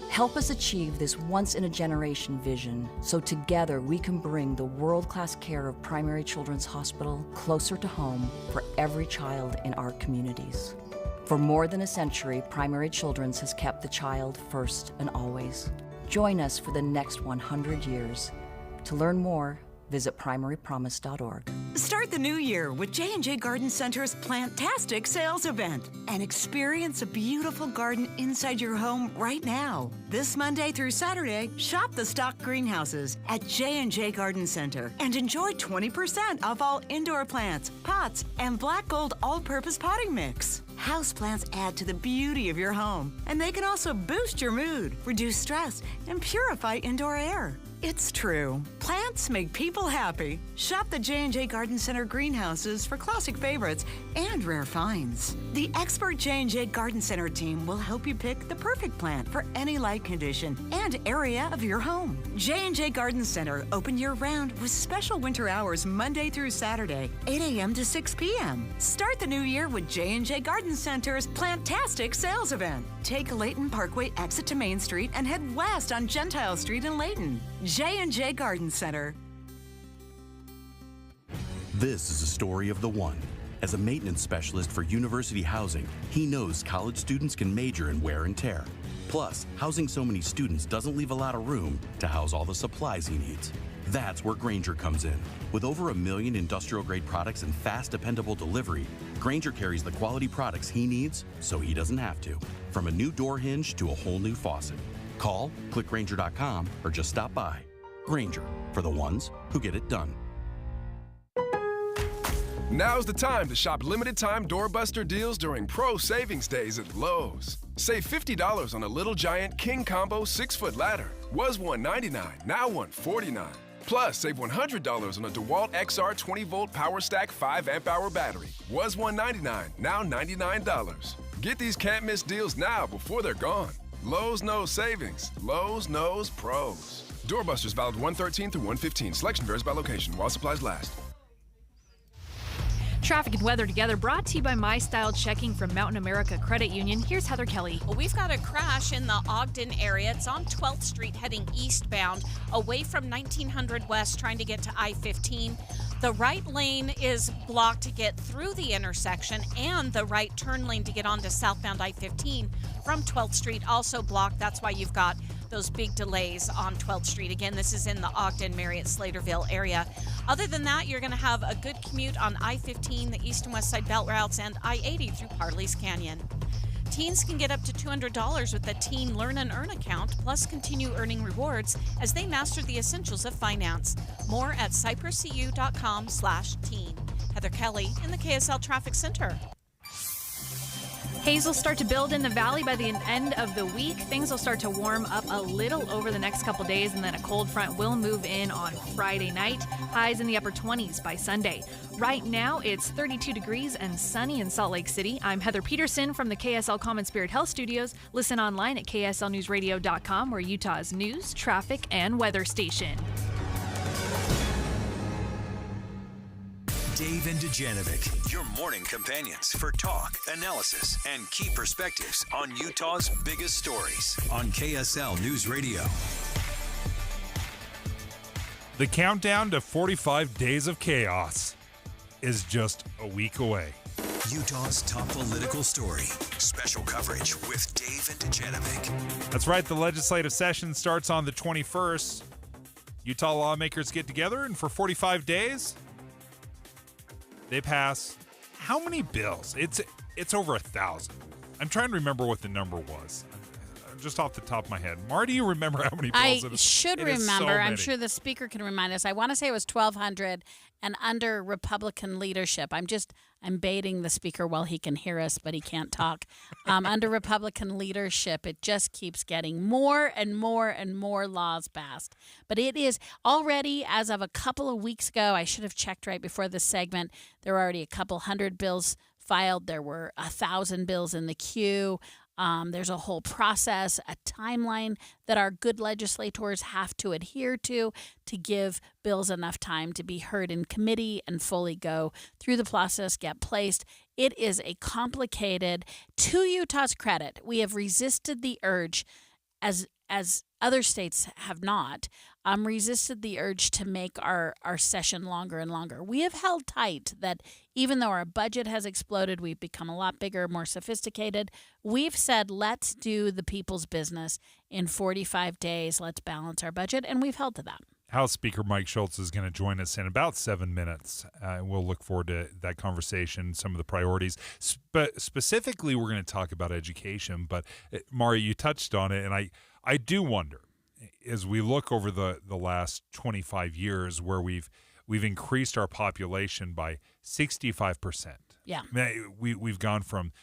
Help us achieve this once-in-a-generation vision so together we can bring the world-class care of Primary Children's Hospital closer to home for every child in our communities. For more than a century, Primary Children's has kept the child first and always. Join us for the next 100 years. To learn more, visit primarypromise.org. Start the new year with J&J Garden Center's Plantastic Sales Event and experience a beautiful garden inside your home right now. This Monday through Saturday, shop the stock greenhouses at J&J Garden Center and enjoy 20% off all indoor plants, pots, and black gold all-purpose potting mix. Houseplants add to the beauty of your home, and they can also boost your mood, reduce stress, and purify indoor air. It's true. Plants make people happy. Shop the J&J Garden Center greenhouses for classic favorites and rare finds. The expert J&J Garden Center team will help you pick the perfect plant for any light condition and area of your home. J&J Garden Center open year-round with special winter hours Monday through Saturday, 8 a.m. to 6 p.m. Start the new year with J&J Garden Center's Plantastic Sales Event. Take Layton Parkway exit to Main Street and head west on Gentile Street in Layton. J&J Garden Center. This is a story of the one. As a maintenance specialist for university housing, he knows college students can major in wear and tear. Plus, housing so many students doesn't leave a lot of room to house all the supplies he needs. That's where Grainger comes in. With over 1 million industrial-grade products and fast, dependable delivery, Grainger carries the quality products he needs so he doesn't have to. From a new door hinge to a whole new faucet. Call, click Grainger.com, or just stop by. Grainger, for the ones who get it done. Now's the time to shop limited-time doorbuster deals during Pro Savings Days at Lowe's. Save $50 on a Little Giant King Combo 6-foot ladder. Was $199, now $149. Plus, save $100 on a DeWalt XR 20-volt Power Stack 5 amp-hour battery. Was $199, now $99. Get these can't-miss deals now before they're gone. Lowe's knows savings. Lowe's knows pros. Doorbusters valid 1/13 through 1/15. Selection varies by location while supplies last. Traffic and weather together, brought to you by My Style Checking from Mountain America Credit Union. Here's Heather Kelly. Well, we've got a crash in the Ogden area. It's on 12th Street heading eastbound, away from 1900 West, trying to get to I-15. The right lane is blocked to get through the intersection, and the right turn lane to get onto southbound I-15 from 12th Street also blocked. That's why you've got those big delays on 12th Street. Again, this is in the Ogden, Marriott, Slaterville area. Other than that, you're going to have a good commute on I-15, the east and west side belt routes, and I-80 through Parley's Canyon. Teens can get up to $200 with the Teen Learn and Earn account, plus continue earning rewards as they master the essentials of finance. More at cypresscu.com/teen. Heather Kelly in the KSL Traffic Center. Haze will start to build in the valley by the end of the week. Things will start to warm up a little over the next couple days, and then a cold front will move in on Friday night. Highs in the upper 20s by Sunday. Right now, it's 32 degrees and sunny in Salt Lake City. I'm Heather Peterson from the KSL Common Spirit Health Studios. Listen online at kslnewsradio.com, where Utah's news, traffic, and weather station. Dave and Dujanovic, your morning companions for talk, analysis, and key perspectives on Utah's biggest stories on KSL News Radio. The countdown to 45 days of chaos is just a week away. Utah's top political story. Special coverage with Dave and Dujanovic. That's right. The legislative session starts on the 21st. Utah lawmakers get together, and for 45 days, they pass how many bills? It's over 1,000. I'm trying to remember what the number was. Just off the top of my head. Marty, you remember how many bills it is? I should remember. So I'm sure the speaker can remind us. I want to say it was 1,200, and under Republican leadership. I'm baiting the speaker while he can hear us, but he can't talk. Under Republican leadership, it just keeps getting more and more and more laws passed. But it is already, as of a couple of weeks ago, I should have checked right before this segment, there were already a couple hundred bills filed. There were 1,000 bills in the queue. There's a whole process, a timeline that our good legislators have to adhere to give bills enough time to be heard in committee and fully go through the process, get placed. It is a complicated, to Utah's credit, we have resisted the urge as other states have not, resisted the urge to make our session longer and longer. We have held tight that even though our budget has exploded, we've become a lot bigger, more sophisticated. We've said, let's do the people's business in 45 days. Let's balance our budget, and we've held to that. House Speaker Mike Schultz is going to join us in about 7 minutes. We'll look forward to that conversation, some of the priorities. Specifically, we're going to talk about education. But, Mari, you touched on it, and I do wonder, as we look over the last 25 years where we've increased our population by 65%. Yeah. We've gone from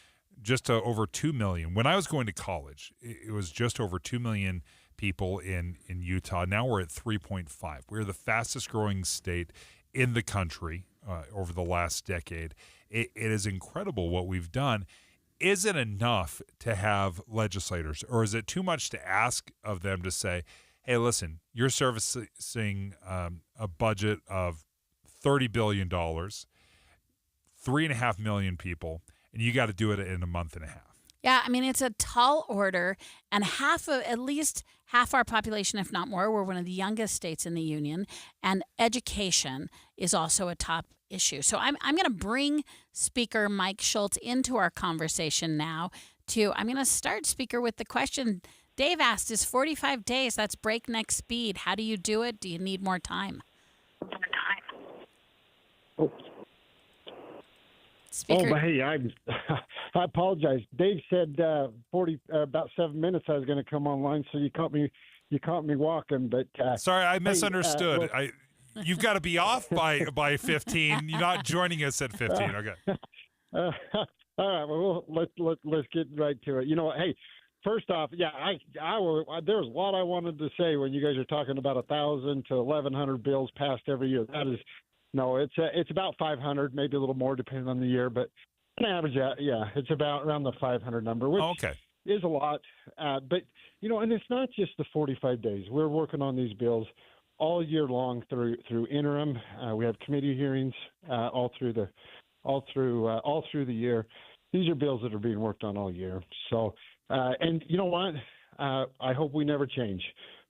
just over 2 million. When I was going to college, it was just over 2 million people in Utah. Now we're at 3.5. We're the fastest growing state in the country over the last decade. It is incredible what we've done. Is it enough to have legislators, or is it too much to ask of them to say, hey, listen, you're servicing a budget of $30 billion, 3.5 million people, and you got to do it in a month and a half? Yeah, I mean, it's a tall order, and at least half our population, if not more, we're one of the youngest states in the union, and education is also a top issue. So I'm going to bring Speaker Mike Schultz into our conversation now. I'm going to start, Speaker, with the question Dave asked, is 45 days, that's breakneck speed. How do you do it? Do you need more time? Speaker. Oh, hey, I apologize. Dave said about 7 minutes I was going to come online, so you caught me walking. But sorry, I misunderstood. You've got to be off by 15. You're not joining us at 15. Okay. All right. Well, let's get right to it. You know what? Hey, first off, yeah, there's a lot I wanted to say when you guys are talking about 1,000 to 1,100 bills passed every year. That is. No, it's about 500, maybe a little more depending on the year, but on average, it's about around the 500 number, which is a lot. But, and it's not just the 45 days. We're working on these bills all year long through interim. We have committee hearings all through the year. These are bills that are being worked on all year. So, and you know what? I hope we never change.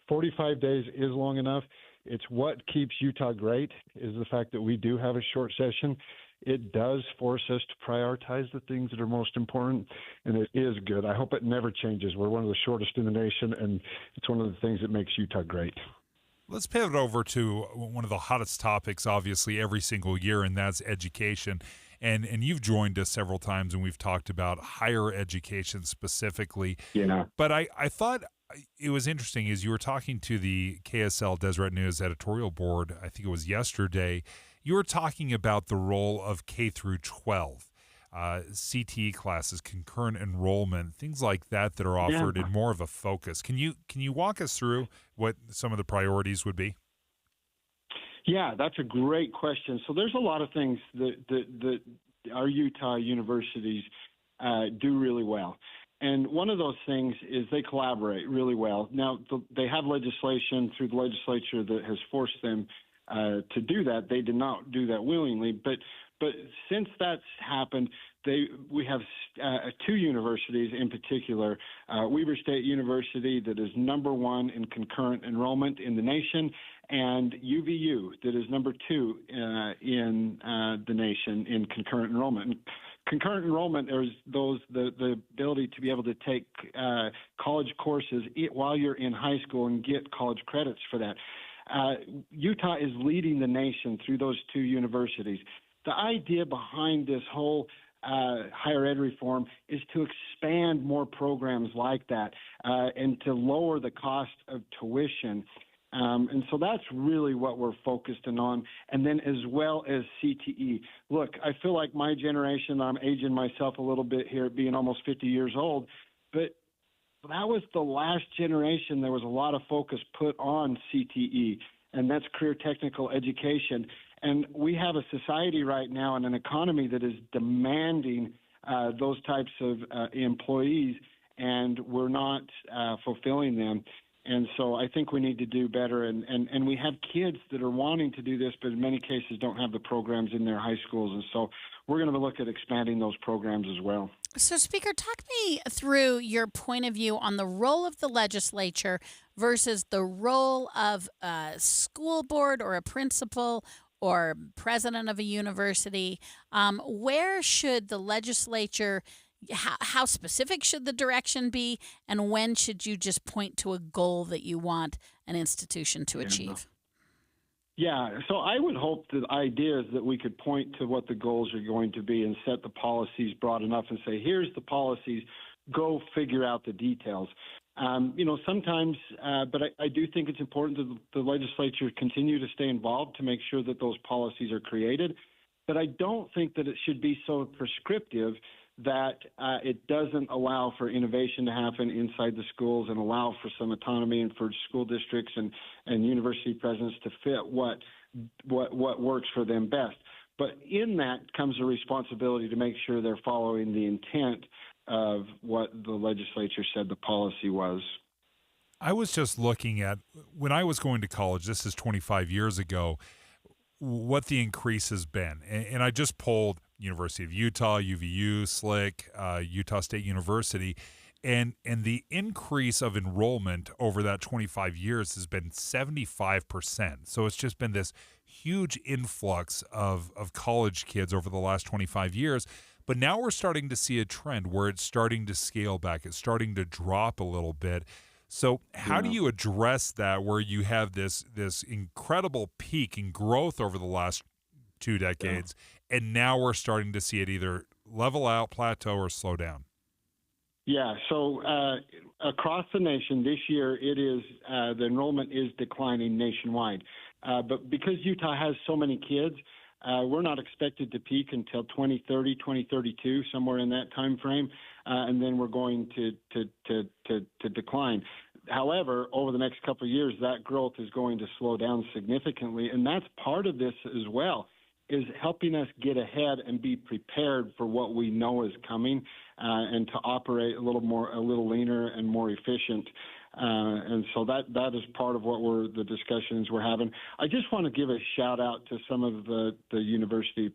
45 days is long enough. It's what keeps Utah great is the fact that we do have a short session. It does force us to prioritize the things that are most important, and it is good. I hope it never changes. We're one of the shortest in the nation, and it's one of the things that makes Utah great. Let's pivot over to one of the hottest topics, obviously, every single year, and that's education. And you've joined us several times, and we've talked about higher education specifically. Yeah. But I thought it was interesting as you were talking to the KSL Deseret News editorial board, I think it was yesterday, you were talking about the role of K through 12, CTE classes, concurrent enrollment, things like that are offered in more of a focus. Can you walk us through what some of the priorities would be? Yeah, that's a great question. So there's a lot of things that our Utah universities do really well. And one of those things is they collaborate really well. Now, they have legislation through the legislature that has forced them to do that. They did not do that willingly. But since that's happened, we have two universities in particular, Weber State University that is number one in concurrent enrollment in the nation, and UVU that is number two in the nation in concurrent enrollment. And concurrent enrollment is the ability to be able to take college courses while you're in high school and get college credits for that. Utah is leading the nation through those two universities. The idea behind this whole higher ed reform is to expand more programs like that and to lower the cost of tuition. And so that's really what we're focused on. And then as well as CTE. Look, I feel like my generation, I'm aging myself a little bit here, being almost 50 years old, but that was the last generation. There was a lot of focus put on CTE, and that's career technical education. And we have a society right now and an economy that is demanding those types of employees, and we're not fulfilling them. And so I think we need to do better. And we have kids that are wanting to do this, but in many cases don't have the programs in their high schools. And so we're going to look at expanding those programs as well. So, Speaker, talk me through your point of view on the role of the legislature versus the role of a school board or a principal or president of a university. Where should the legislature, how specific should the direction be, and when should you just point to a goal that you want an institution to achieve? Yeah, so I would hope the idea is that we could point to what the goals are going to be and set the policies broad enough and say, here's the policies, go figure out the details. Sometimes, but I do think it's important that the legislature continue to stay involved to make sure that those policies are created. But I don't think that it should be so prescriptive that it doesn't allow for innovation to happen inside the schools and allow for some autonomy and for school districts and university presidents to fit what works for them best. But in that comes a responsibility to make sure they're following the intent of what the legislature said the policy was. I was just looking at, when I was going to college, this is 25 years ago, what the increase has been. And I just polled University of Utah, UVU, SLIC, Utah State University, and the increase of enrollment over that 25 years has been 75%. So it's just been this huge influx of college kids over the last 25 years. But now we're starting to see a trend where it's starting to scale back. It's starting to drop a little bit. So how do you address that where you have this incredible peak in growth over the last 2 decades, and now we're starting to see it either level out, plateau, or slow down? Yeah, so across the nation this year, it is the enrollment is declining nationwide. But because Utah has so many kids, we're not expected to peak until 2030, 2032, somewhere in that time frame, and then we're going to decline. However, over the next couple of years, that growth is going to slow down significantly, and that's part of this as well, is helping us get ahead and be prepared for what we know is coming, and to operate a little leaner and more efficient. And so that is part of what the discussions we're having. I just want to give a shout out to some of the university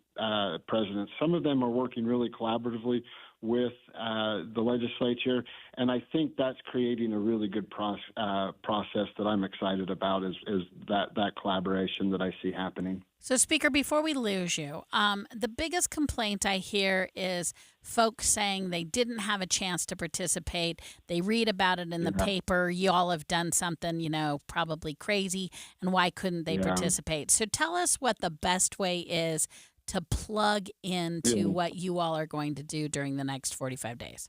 presidents. Some of them are working really collaboratively with the legislature, and I think that's creating a really good process that I'm excited about, is that collaboration that I see happening. So, Speaker, before we lose you, the biggest complaint I hear is folks saying they didn't have a chance to participate. They read about it in the paper. You all have done something, probably crazy, and why couldn't they participate? So tell us what the best way is to plug into what you all are going to do during the next 45 days.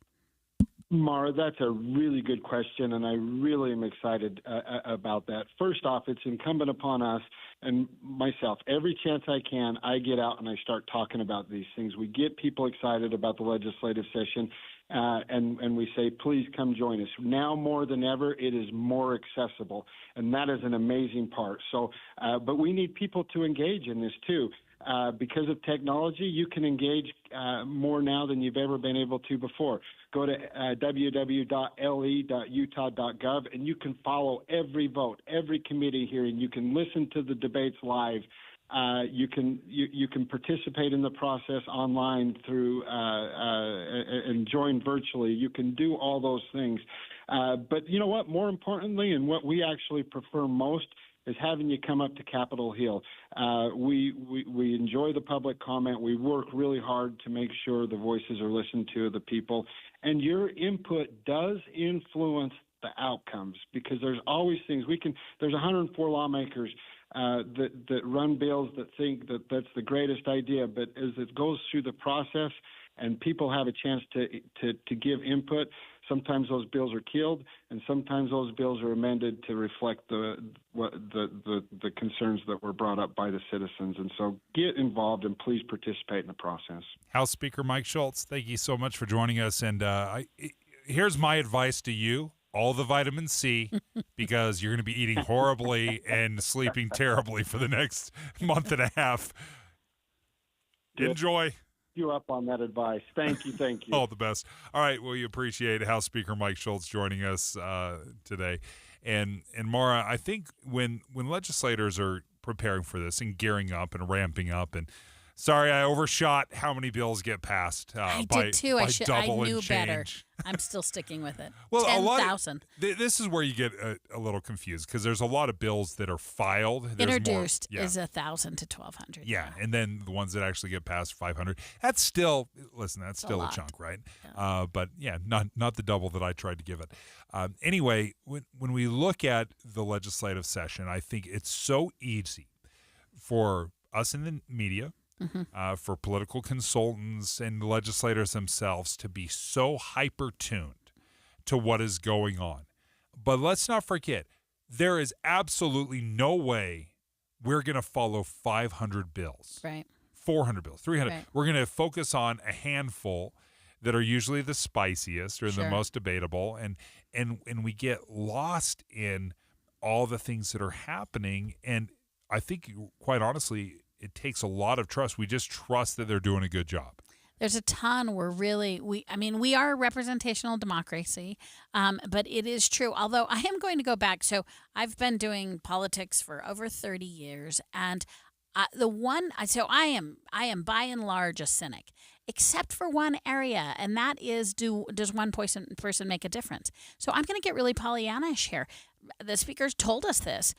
Mara, that's a really good question, and I really am excited about that. First off, it's incumbent upon us and myself. Every chance I can, I get out and I start talking about these things. We get people excited about the legislative session, and we say, please come join us. Now more than ever, it is more accessible, and that is an amazing part. So, but we need people to engage in this too. Because of technology, you can engage more now than you've ever been able to before. Go to www.le.utah.gov, and you can follow every vote, every committee hearing. You can listen to the debates live. You can participate in the process online through and join virtually. You can do all those things. But you know what? More importantly, and what we actually prefer most, is having you come up to Capitol Hill. We enjoy the public comment. We work really hard to make sure the voices are listened to, the people. And your input does influence the outcomes, because there's always things there's 104 lawmakers that run bills that think that that's the greatest idea. But as it goes through the process and people have a chance to give input, sometimes those bills are killed, and sometimes those bills are amended to reflect the concerns that were brought up by the citizens. And so get involved and please participate in the process. House Speaker Mike Schultz, thank you so much for joining us. And here's my advice to you. All the vitamin C, because you're going to be eating horribly and sleeping terribly for the next month and a half. Enjoy. You up on that advice. Thank you. All the best. All right, well, you appreciate House Speaker Mike Schultz joining us today. And Mara, I think when legislators are preparing for this and gearing up and ramping up, and sorry, I overshot how many bills get passed. I by, did too. By I double knew and better. change. I'm still sticking with it. Well, 10,000. This is where you get a little confused because there's a lot of bills that are filed. Introduced is 1,000 to 1,200. Yeah, and then the ones that actually get past 500. That's still a chunk, right? Yeah. But yeah, not the double that I tried to give it. Anyway, when we look at the legislative session, I think it's so easy for us in the media, for political consultants and legislators themselves to be so hyper-tuned to what is going on. But let's not forget, there is absolutely no way we're going to follow 500 bills. Right. 400 bills, 300. Right. We're going to focus on a handful that are usually the spiciest or the Sure. most debatable, and we get lost in all the things that are happening. And I think, quite honestly, it takes a lot of trust. We just trust that they're doing a good job. There's a ton. We are a representational democracy, but it is true. Although I am going to go back. So I've been doing politics for over 30 years, and I am by and large a cynic, except for one area, and that is does one person make a difference? So I'm going to get really Pollyannish here. The speakers told us this.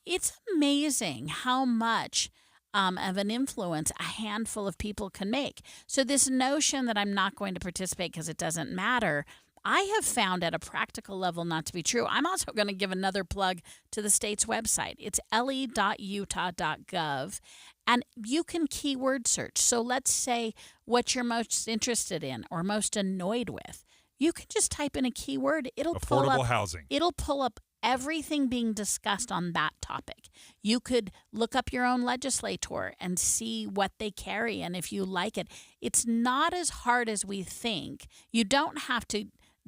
It's amazing how much of an influence a handful of people can make. So this notion that I'm not going to participate because it doesn't matter, I have found at a practical level not to be true. I'm also going to give another plug to the state's website. It's le.utah.gov, and you can keyword search. So let's say what you're most interested in or most annoyed with. You can just type in a keyword. It'll pull up affordable housing. It'll pull up everything being discussed on that topic. You could look up your own legislator and see what they carry and if you like it. It's not as hard as we think. You don't have to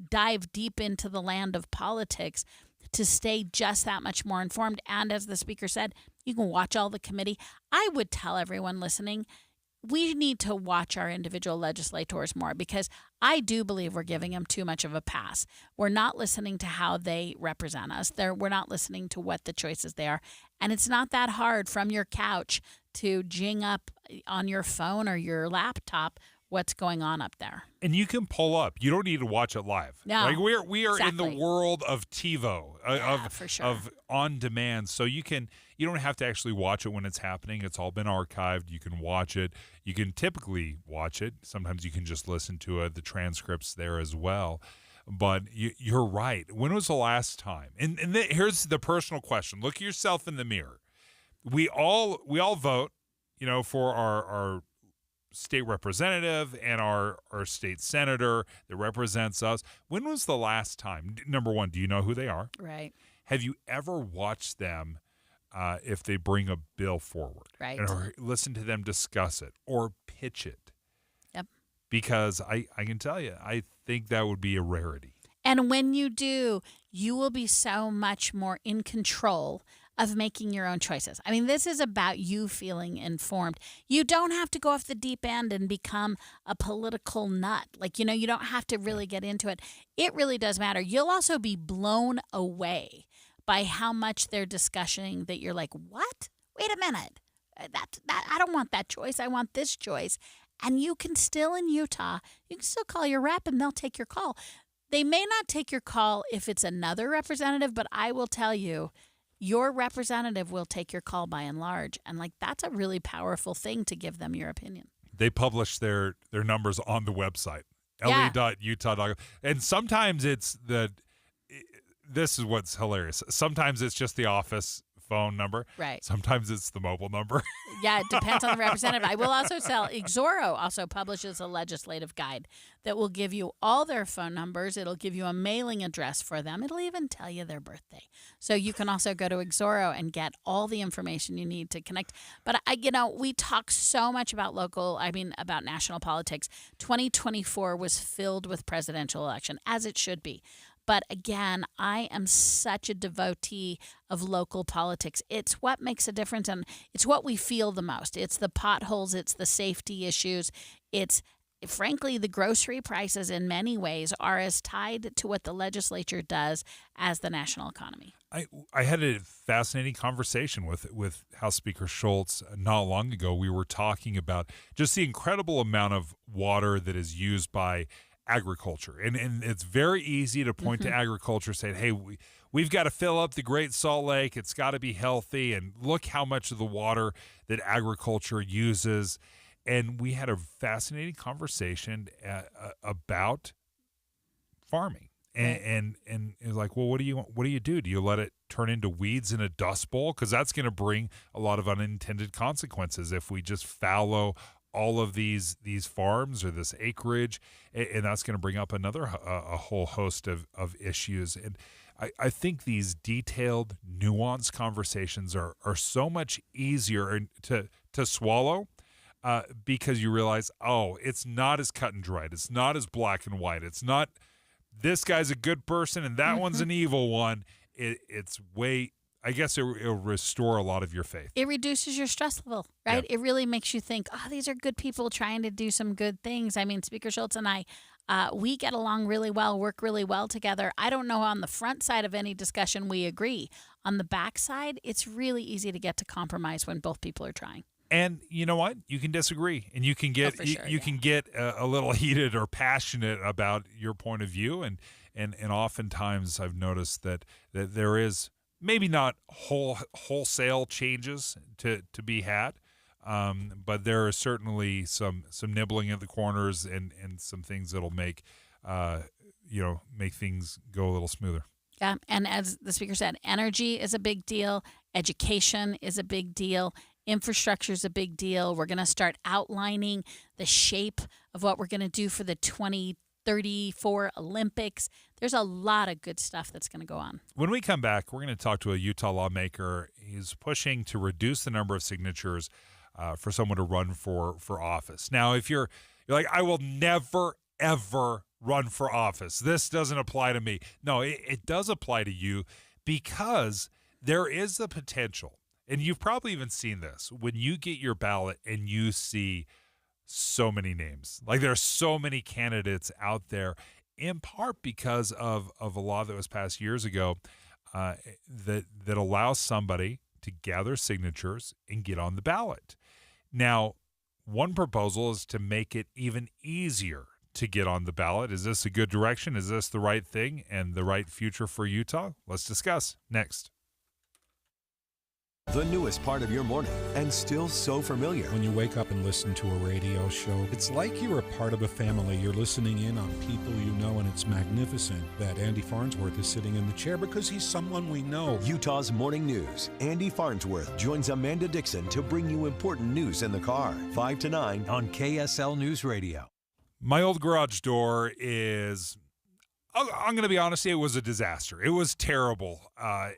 dive deep into the land of politics to stay just that much more informed. And as the speaker said, you can watch all the committee. I would tell everyone listening, we need to watch our individual legislators more because I do believe we're giving them too much of a pass. We're not listening to how they represent us. We're not listening to what the choices they are. And it's not that hard from your couch to jing up on your phone or your laptop what's going on up there. And you can pull up. You don't need to watch it live. No, like we are exactly. in the world of TiVo, for sure. of on demand. So you don't have to actually watch it when it's happening. It's all been archived. You can watch it. You can typically watch it. Sometimes you can just listen to it. The transcripts there as well. But you're right. When was the last time? And here's the personal question. Look at yourself in the mirror. We all vote, for our state representative and our state senator that represents us. When was the last time? Number one, do you know who they are? Right. Have you ever watched them if they bring a bill forward? Right. Or listen to them discuss it or pitch it? Yep. Because I can tell you, I think that would be a rarity. And when you do, you will be so much more in control of making your own choices. I mean, this is about you feeling informed. You don't have to go off the deep end and become a political nut. You don't have to really get into it. It really does matter. You'll also be blown away by how much they're discussing that you're like, what? Wait a minute. That I don't want that choice. I want this choice. And you can still, in Utah, you can still call your rep and they'll take your call. They may not take your call if it's another representative, but I will tell you, your representative will take your call by and large. And that's a really powerful thing to give them your opinion. They publish their numbers on the website, Yeah. le.utah.gov. And sometimes this is what's hilarious. Sometimes it's just the office phone number. Right. Sometimes it's the mobile number. Yeah, it depends on the representative. I will also tell, Exoro also publishes a legislative guide that will give you all their phone numbers. It'll give you a mailing address for them. It'll even tell you their birthday. So you can also go to Exoro and get all the information you need to connect. But we talk so much about about national politics. 2024 was filled with presidential election, as it should be. But again, I am such a devotee of local politics. It's what makes a difference, and it's what we feel the most. It's the potholes, it's the safety issues, it's frankly, the grocery prices in many ways are as tied to what the legislature does as the national economy. I had a fascinating conversation with House Speaker Schultz not long ago. We were talking about just the incredible amount of water that is used by agriculture. And it's very easy to point to agriculture saying, hey, we've got to fill up the Great Salt Lake. It's got to be healthy. And look how much of the water that agriculture uses. And we had a fascinating conversation about farming. And it was like, well, what do you do? Do you let it turn into weeds in a dust bowl? Because that's going to bring a lot of unintended consequences if we just fallow all of these farms or this acreage, and that's going to bring up a whole host of issues. And I think these detailed, nuanced conversations are so much easier to swallow because you realize, oh, it's not as cut and dried. It's not as black and white. It's not this guy's a good person and that one's an evil one. It's way, I guess it'll restore a lot of your faith. It reduces your stress level, right? Yeah. It really makes you think, oh, these are good people trying to do some good things. I mean, Speaker Schultz and I, we get along really well, work really well together. I don't know on the front side of any discussion we agree. On the back side, it's really easy to get to compromise when both people are trying. And you know what? You can disagree, and you can get can get a little heated or passionate about your point of view. And oftentimes I've noticed that there is maybe not wholesale changes to be had, but there are certainly some nibbling at the corners and some things that'll make things go a little smoother. Yeah, and as the speaker said, energy is a big deal. Education is a big deal. Infrastructure is a big deal. We're going to start outlining the shape of what we're going to do for the 2034 Olympics. There's a lot of good stuff that's going to go on. When we come back, we're going to talk to a Utah lawmaker. He's pushing to reduce the number of signatures for someone to run for office. Now, if you're like, I will never, ever run for office. This doesn't apply to me. No, it does apply to you because there is the potential. And you've probably even seen this when you get your ballot and you see so many names. Like there are so many candidates out there, in part because of a law that was passed years ago that allows somebody to gather signatures and get on the ballot. Now, one proposal is to make it even easier to get on the ballot. Is this a good direction? Is this the right thing and the right future for Utah? Let's discuss next. The newest part of your morning, and still so familiar. When you wake up and listen to a radio show, it's like you're a part of a family. You're listening in on people you know, and it's magnificent that Andy Farnsworth is sitting in the chair because he's someone we know. Utah's Morning News. Andy Farnsworth joins Amanda Dixon to bring you important news in the car. 5 to 9 on KSL News Radio. My old garage door is, I'm going to be honest, it was a disaster. It was terrible. I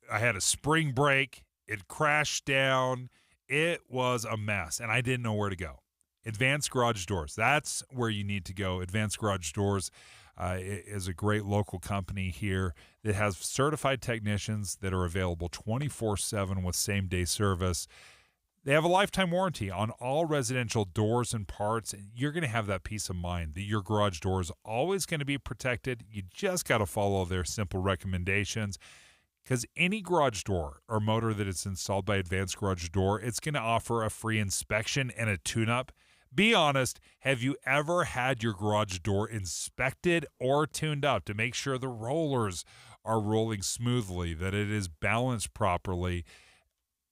had a spring break. It crashed down. It was a mess, and I didn't know where to go. Advanced Garage Doors. That's where you need to go. Advanced Garage Doors is a great local company here that has certified technicians that are available 24/7 with same-day service. They have a lifetime warranty on all residential doors and parts, and you're going to have that peace of mind that your garage door is always going to be protected. You just got to follow their simple recommendations. Because any garage door or motor that is installed by Advanced Garage Door, it's going to offer a free inspection and a tune-up. Be honest, have you ever had your garage door inspected or tuned up to make sure the rollers are rolling smoothly, that it is balanced properly?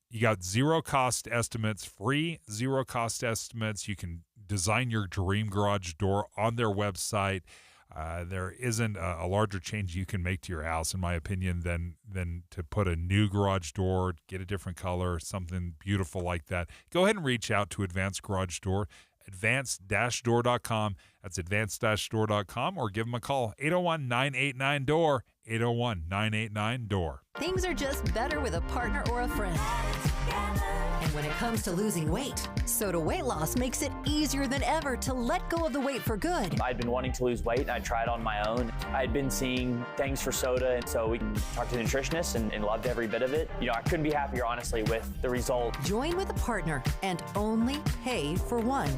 You got zero-cost estimates, free zero-cost estimates. You can design your dream garage door on their website. There isn't a larger change you can make to your house, in my opinion, than to put a new garage door, get a different color, something beautiful like that. Go ahead and reach out to Advanced Garage Door, advanced-door.com. That's advanced-door.com, or give them a call, 801-989-DOOR, 801-989-DOOR. Things are just better with a partner or a friend. And when it comes to losing weight, Soda Weight Loss makes it easier than ever to let go of the weight for good. I'd been wanting to lose weight, and I tried on my own. I had been seeing things for soda, and so we talked to the nutritionist and loved every bit of it. You know, I couldn't be happier, honestly, with the result. Join with a partner and only pay for one.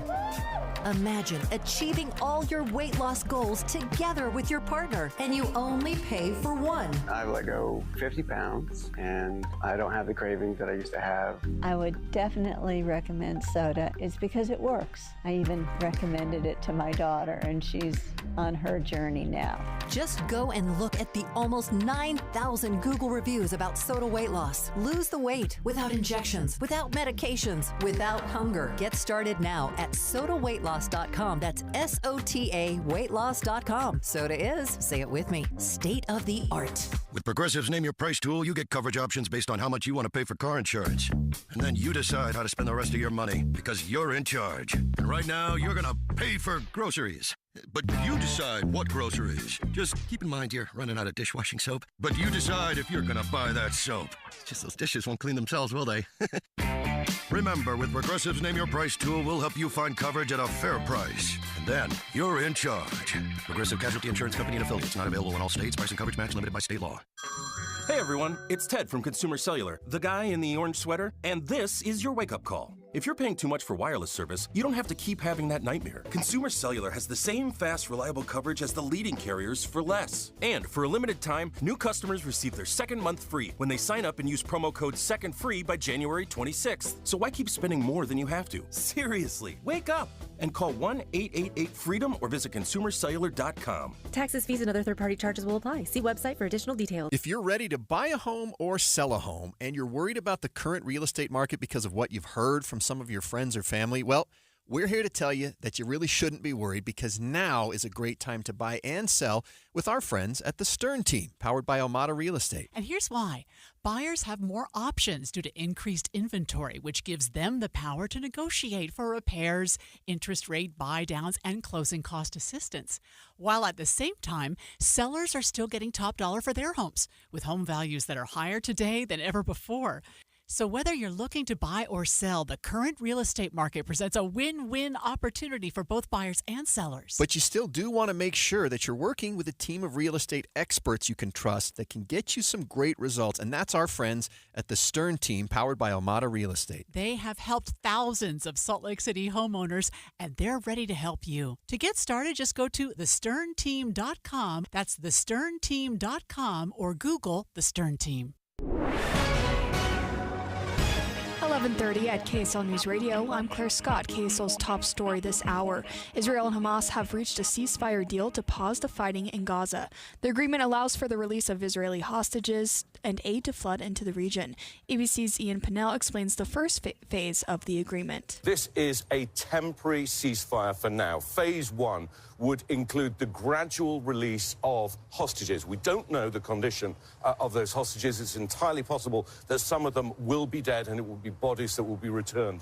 Imagine achieving all your weight loss goals together with your partner, and you only pay for one. I've let go 50 pounds, and I don't have the cravings that I used to have. I would definitely recommend soda. It's because it works. I even recommended it to my daughter, and she's on her journey now. Just go and look at the almost 9,000 Google reviews about soda weight loss. Lose the weight without injections, without medications, without hunger. Get started now at sodaweightloss.com. That's SOTA weightloss.com. Soda is, say it with me, state of the art. With Progressive's Name Your Price tool, you get coverage options based on how much you want to pay for car insurance. And then you decide how to spend the rest of your money because you're in charge. And right now, you're going to pay for groceries. But you decide what groceries. Just keep in mind you're running out of dishwashing soap. But you decide if you're going to buy that soap. It's just those dishes won't clean themselves, will they? Remember, with Progressive's Name Your Price tool, we'll help you find coverage at a fair price. And then you're in charge. Progressive Casualty Insurance Company and Affiliates. Not available in all states. Price and coverage match limited by state law. Hey everyone, it's Ted from Consumer Cellular, the guy in the orange sweater, and this is your wake-up call. If you're paying too much for wireless service, you don't have to keep having that nightmare. Consumer Cellular has the same fast, reliable coverage as the leading carriers for less. And for a limited time, new customers receive their second month free when they sign up and use promo code SECONDFREE by January 26th. So why keep spending more than you have to? Seriously, wake up and call 1-888-FREEDOM or visit consumercellular.com. Taxes, fees, and other third-party charges will apply. See website for additional details. If you're ready to buy a home or sell a home and you're worried about the current real estate market because of what you've heard from some of your friends or family, well, we're here to tell you that you really shouldn't be worried because now is a great time to buy and sell with our friends at the Stern Team, powered by Almada Real Estate. And here's why. Buyers have more options due to increased inventory, which gives them the power to negotiate for repairs, interest rate buy-downs, and closing cost assistance. While at the same time, sellers are still getting top dollar for their homes, with home values that are higher today than ever before. So whether you're looking to buy or sell, the current real estate market presents a win-win opportunity for both buyers and sellers. But you still do want to make sure that you're working with a team of real estate experts you can trust that can get you some great results. And that's our friends at the Stern Team, powered by Almada Real Estate. They have helped thousands of Salt Lake City homeowners, and they're ready to help you. To get started, just go to thesternteam.com. That's thesternteam.com or Google The Stern Team. 11:30 at KSL News Radio. I'm Claire Scott. KSL's top story this hour. Israel and Hamas have reached a ceasefire deal to pause the fighting in Gaza. The agreement allows for the release of Israeli hostages and aid to flood into the region. ABC's Ian Pinnell explains the first phase of the agreement. This is a temporary ceasefire for now. Phase one would include the gradual release of hostages. We don't know the condition of those hostages. It's entirely possible that some of them will be dead and it will be bodies that will be returned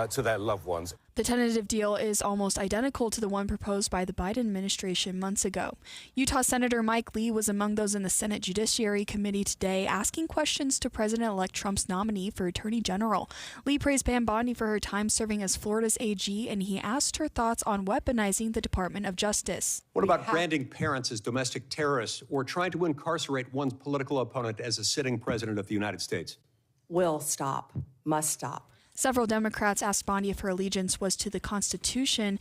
to their loved ones. The tentative deal is almost identical to the one proposed by the Biden administration months ago. Utah Senator Mike Lee was among those in the Senate Judiciary Committee today asking questions to President-elect Trump's nominee for Attorney General. Lee praised Pam Bondi for her time serving as Florida's AG, and he asked her thoughts on weaponizing the Department of Justice. What about branding parents as domestic terrorists or trying to incarcerate one's political opponent as a sitting president of the United States? Will stop, must stop. Several Democrats asked Bondi if her allegiance was to the Constitution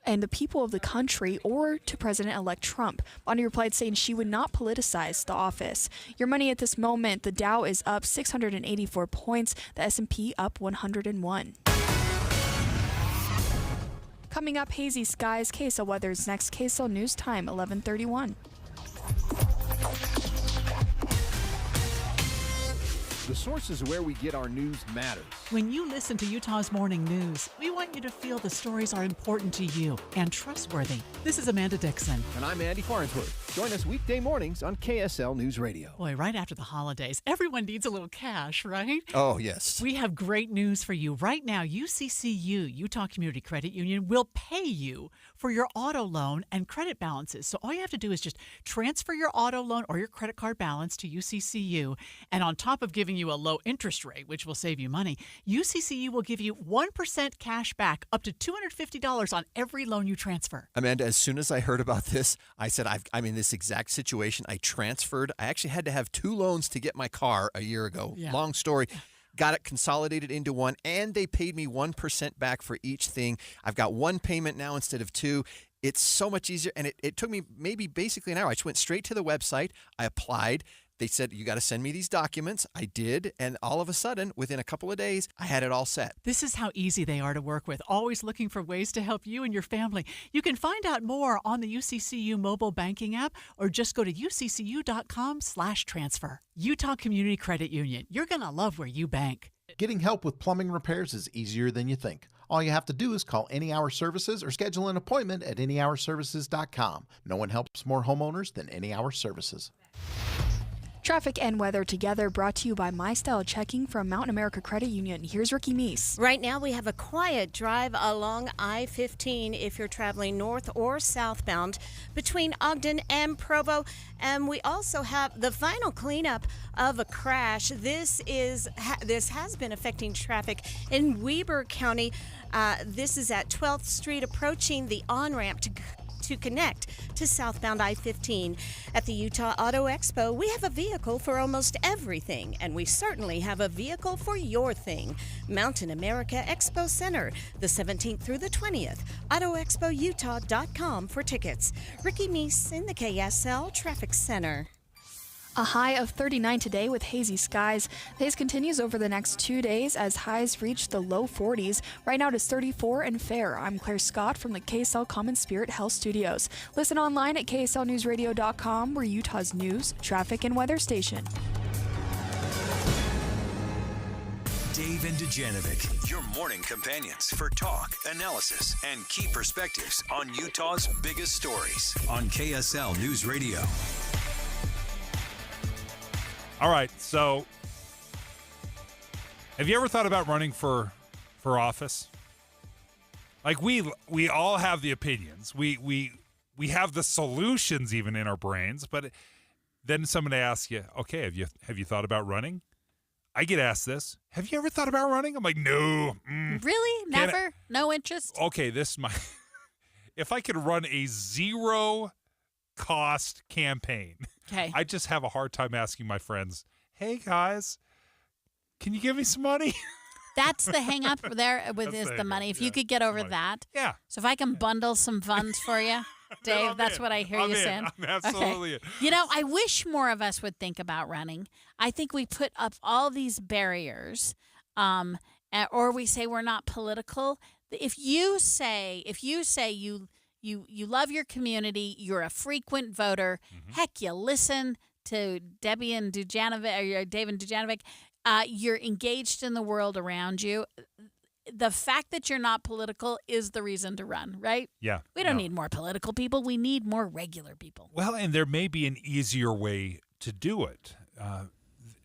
and the people of the country or to President-elect Trump. Bondi replied saying she would not politicize the office. Your money at this moment, the Dow is up 684 points, the S&P up 101. Coming up, hazy skies. KSL weather's next. KSL News Time, 11:31. The sources where we get our news matters. When you listen to Utah's Morning News, we want you to feel the stories are important to you and trustworthy. This is Amanda Dixon. And I'm Andy Farnsworth. Join us weekday mornings on KSL News Radio. Boy, right after the holidays, everyone needs a little cash, right? Oh, yes. We have great news for you. Right now, UCCU, Utah Community Credit Union, will pay you for your auto loan and credit balances. So all you have to do is just transfer your auto loan or your credit card balance to UCCU. And on top of giving you a low interest rate, which will save you money, UCCU will give you 1% cash back up to $250 on every loan you transfer. Amanda, as soon as I heard about this, I said, I'm in this exact situation. I transferred. I actually had to have 2 loans to get my car a year ago. Yeah. Long story. got it consolidated into one, and they paid me 1% back for each thing. I've got one payment now instead of two. It's so much easier, and it took me maybe basically an hour. I just went straight to the website. I applied. They said, you got to send me these documents. I did, and all of a sudden, within a couple of days, I had it all set. This is how easy they are to work with, always looking for ways to help you and your family. You can find out more on the UCCU mobile banking app or just go to uccu.com/transfer. Utah Community Credit Union. You're going to love where you bank. Getting help with plumbing repairs is easier than you think. All you have to do is call Any Hour Services or schedule an appointment at anyhourservices.com. No one helps more homeowners than Any Hour Services. Traffic and weather together, brought to you by My Style Checking from Mountain America Credit Union. Here's Ricky Meese. Right now we have a quiet drive along I-15 if you're traveling north or southbound between Ogden and Provo. And we also have the final cleanup of a crash. This has been affecting traffic in Weber County. This is at 12th Street approaching the on-ramp to connect to southbound I-15. At the Utah Auto Expo, we have a vehicle for almost everything, and we certainly have a vehicle for your thing. Mountain America Expo Center, the 17th through the 20th. AutoExpoUtah.com for tickets. Ricky Meese in the KSL Traffic Center. A high of 39 today with hazy skies. The haze continues over the next 2 days as highs reach the low 40s. Right now it is 34 and fair. I'm Claire Scott from the KSL Common Spirit Health Studios. Listen online at kslnewsradio.com, we're Utah's news, traffic, and weather station. Dave and Dujanovic, your morning companions for talk, analysis, and key perspectives on Utah's biggest stories on KSL News Radio. All right, so have you ever thought about running for office? Like we all have the opinions. We have the solutions even in our brains, but then somebody asks you, "Okay, have you thought about running?" I get asked this. Have you ever thought about running? I'm like, "No." Really? Never? No interest? Okay, this is my if I could run a zero cost campaign. Okay. I just have a hard time asking my friends, "Hey guys, can you give me some money?" That's the hang up there with the money. If you could get over that. Yeah. So if I can bundle some funds for you, Dave, that's what I hear you saying. I'm absolutely in. You know, I wish more of us would think about running. I think we put up all these barriers, or we say we're not political. If you say you love your community, you're a frequent voter, heck, you listen to Debbie and Dujanovic, or Dave and Dujanovic, you're engaged in the world around you. The fact that you're not political is the reason to run, right? Yeah. We don't need more political people. We need more regular people. Well, and there may be an easier way to do it.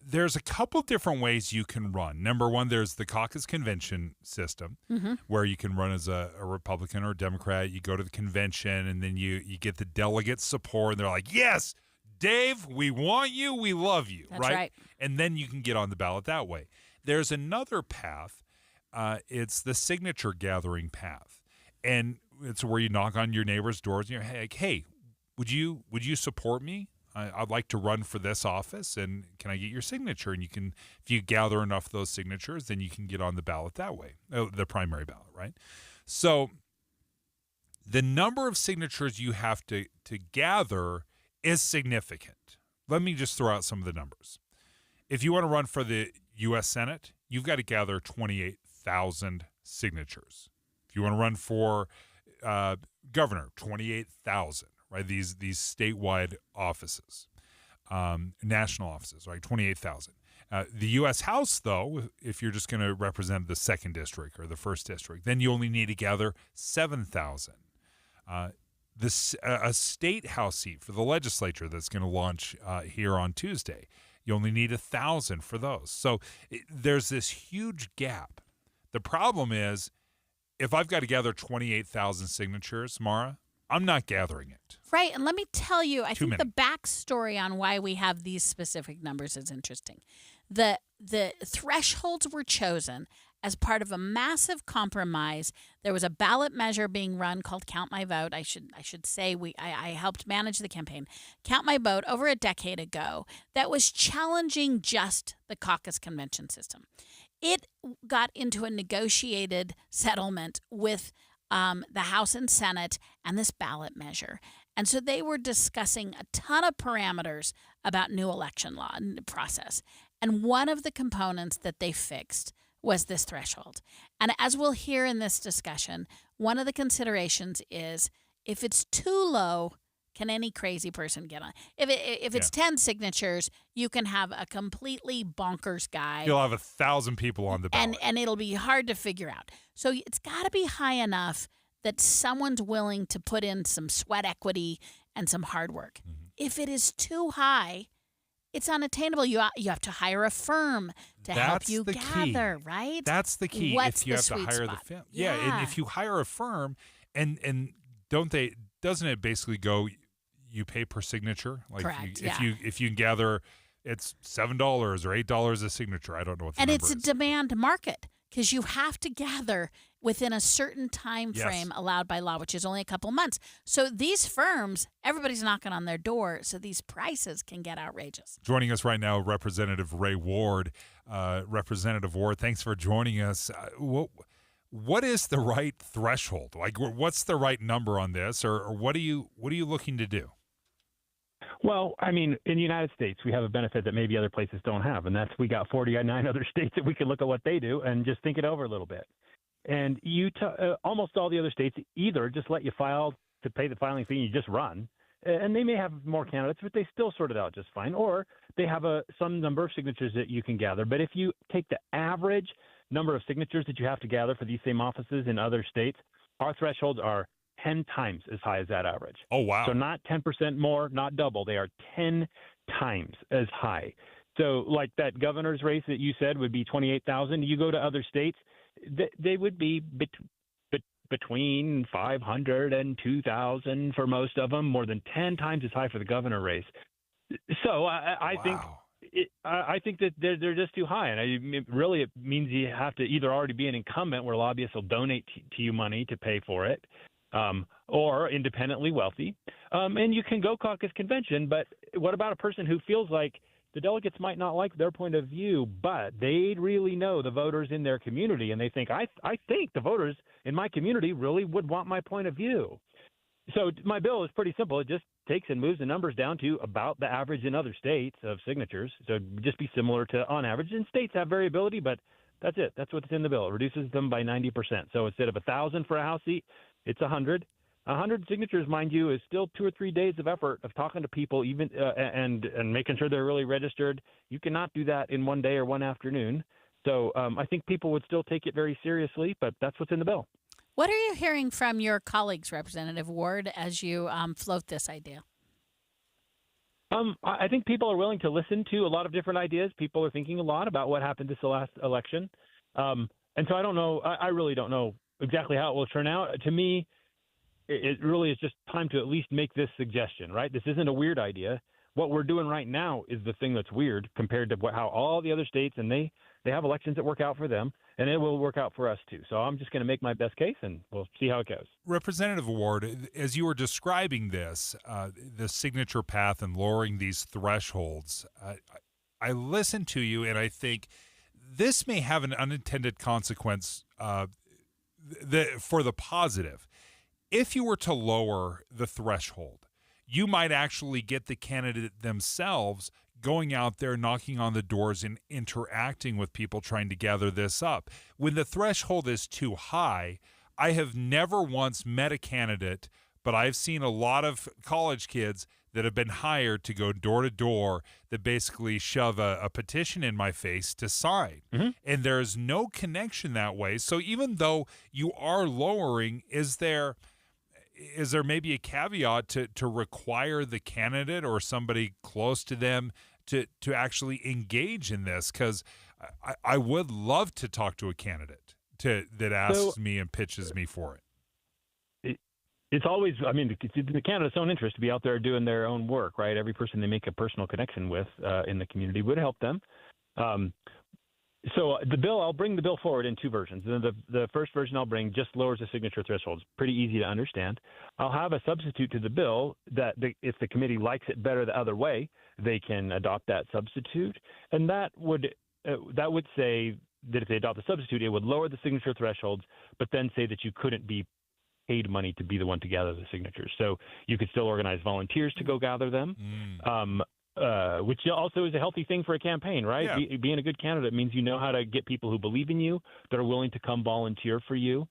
There's a couple different ways you can run. Number one, there's the caucus convention system, where you can run as a Republican or a Democrat. You go to the convention, and then you get the delegate support, and they're like, "Yes, Dave, we want you, we love you." That's right. And then you can get on the ballot that way. There's another path. It's the signature gathering path, and it's where you knock on your neighbor's doors, and you're like, "Hey, would you support me? I'd like to run for this office, and can I get your signature?" And you can, if you gather enough of those signatures, then you can get on the ballot that way, the primary ballot, right? So the number of signatures you have to gather is significant. Let me just throw out some of the numbers. If you want to run for the U.S. Senate, you've got to gather 28,000 signatures. If you want to run for governor, 28,000. Right, these statewide offices, national offices, right, 28,000. The U.S. House, though, if you're just going to represent the 2nd district or the 1st district, then you only need to gather 7,000. A state house seat for the legislature that's going to launch here on Tuesday, you only need 1,000 for those. So there's this huge gap. The problem is, if I've got to gather 28,000 signatures, Mara, I'm not gathering it. Right. And let me tell you, I think many. the backstory on why we have these specific numbers is interesting. The the thresholds were chosen as part of a massive compromise. There was a ballot measure being run called Count My Vote. I should say I helped manage the campaign. Count My Vote over a decade ago that was challenging just the caucus convention system. It got into a negotiated settlement with the House and Senate and this ballot measure. And so they were discussing a ton of parameters about new election law and process. And one of the components that they fixed was this threshold. And as we'll hear in this discussion, one of the considerations is if it's too low, can any crazy person get on? If it's 10 signatures, you can have a completely bonkers guy. You'll have 1,000 people on the ballot. And it'll be hard to figure out. So it's got to be high enough that someone's willing to put in some sweat equity and some hard work. Mm-hmm. If it is too high, it's unattainable. You have to hire a firm to help you gather, right? That's the key. What's if you the have sweet to hire spot? the firm. Yeah, and if you hire a firm and doesn't it basically go you pay per signature? Like correct. If you can gather, it's $7 or $8 a signature. I don't know what the and number it's is. a demand market because you have to gather within a certain time frame allowed by law, which is only a couple months. So these firms, everybody's knocking on their door, so these prices can get outrageous. Joining us right now, Representative Ray Ward. Representative Ward, thanks for joining us. What is the right threshold? Like, what's the right number on this, or what are you looking to do? Well, I mean, in the United States, we have a benefit that maybe other places don't have, and that's we got 49 other states that we can look at what they do and just think it over a little bit. And almost all the other states either just let you file to pay the filing fee and you just run, and they may have more candidates, but they still sort it out just fine, or they have some number of signatures that you can gather. But if you take the average number of signatures that you have to gather for these same offices in other states, our thresholds are 10 times as high as that average. Oh, wow. So not 10% more, not double. They are 10 times as high. So like that governor's race that you said would be 28,000. You go to other states, they would be between 500 and 2,000 for most of them, more than 10 times as high for the governor race. So I think I think that they're just too high, and it means you have to either already be an incumbent where lobbyists will donate to you money to pay for it, or independently wealthy, and you can go caucus convention. But what about a person who feels like the delegates might not like their point of view, but they really know the voters in their community, and they think I think the voters in my community really would want my point of view. So my bill is pretty simple. It just takes and moves the numbers down to about the average in other states of signatures. So just be similar to on average. And states have variability, but that's it. That's what's in the bill. It reduces them by 90%. So instead of 1,000 for a House seat, it's 100. 100 signatures, mind you, is still 2 or 3 days of effort of talking to people, even and making sure they're really registered. You cannot do that in one day or one afternoon. So I think people would still take it very seriously, but that's what's in the bill. What are you hearing from your colleagues, Representative Ward, as you float this idea? I think people are willing to listen to a lot of different ideas. People are thinking a lot about what happened this last election. And so I don't know. I really don't know exactly how it will turn out. To me, it really is just time to at least make this suggestion, right? This isn't a weird idea. What we're doing right now is the thing that's weird compared to how all the other states, and they have elections that work out for them, and it will work out for us too. So I'm just going to make my best case, and we'll see how it goes. Representative Ward, as you were describing this, the signature path and lowering these thresholds, I listen to you, and I think this may have an unintended consequence for the positive. If you were to lower the threshold, you might actually get the candidate themselves going out there, knocking on the doors and interacting with people trying to gather this up. When the threshold is too high, I have never once met a candidate, but I've seen a lot of college kids that have been hired to go door to door that basically shove a petition in my face to sign. Mm-hmm. And there's no connection that way. So even though you are lowering, is there maybe a caveat to require the candidate or somebody close to them to actually engage in this? Because I would love to talk to a candidate that asks me and pitches me for it. It's always, I mean, it's in the candidate's own interest to be out there doing their own work, right? Every person they make a personal connection with in the community would help them. So the bill, I'll bring the bill forward in two versions. The first version I'll bring just lowers the signature thresholds. Pretty easy to understand. I'll have a substitute to the bill that if the committee likes it better the other way, they can adopt that substitute. And that would say that if they adopt the substitute, it would lower the signature thresholds, but then say that you couldn't be paid money to be the one to gather the signatures. So you could still organize volunteers to go gather them. Which also is a healthy thing for a campaign, right? Yeah. Being a good candidate means you know how to get people who believe in you, that are willing to come volunteer for you.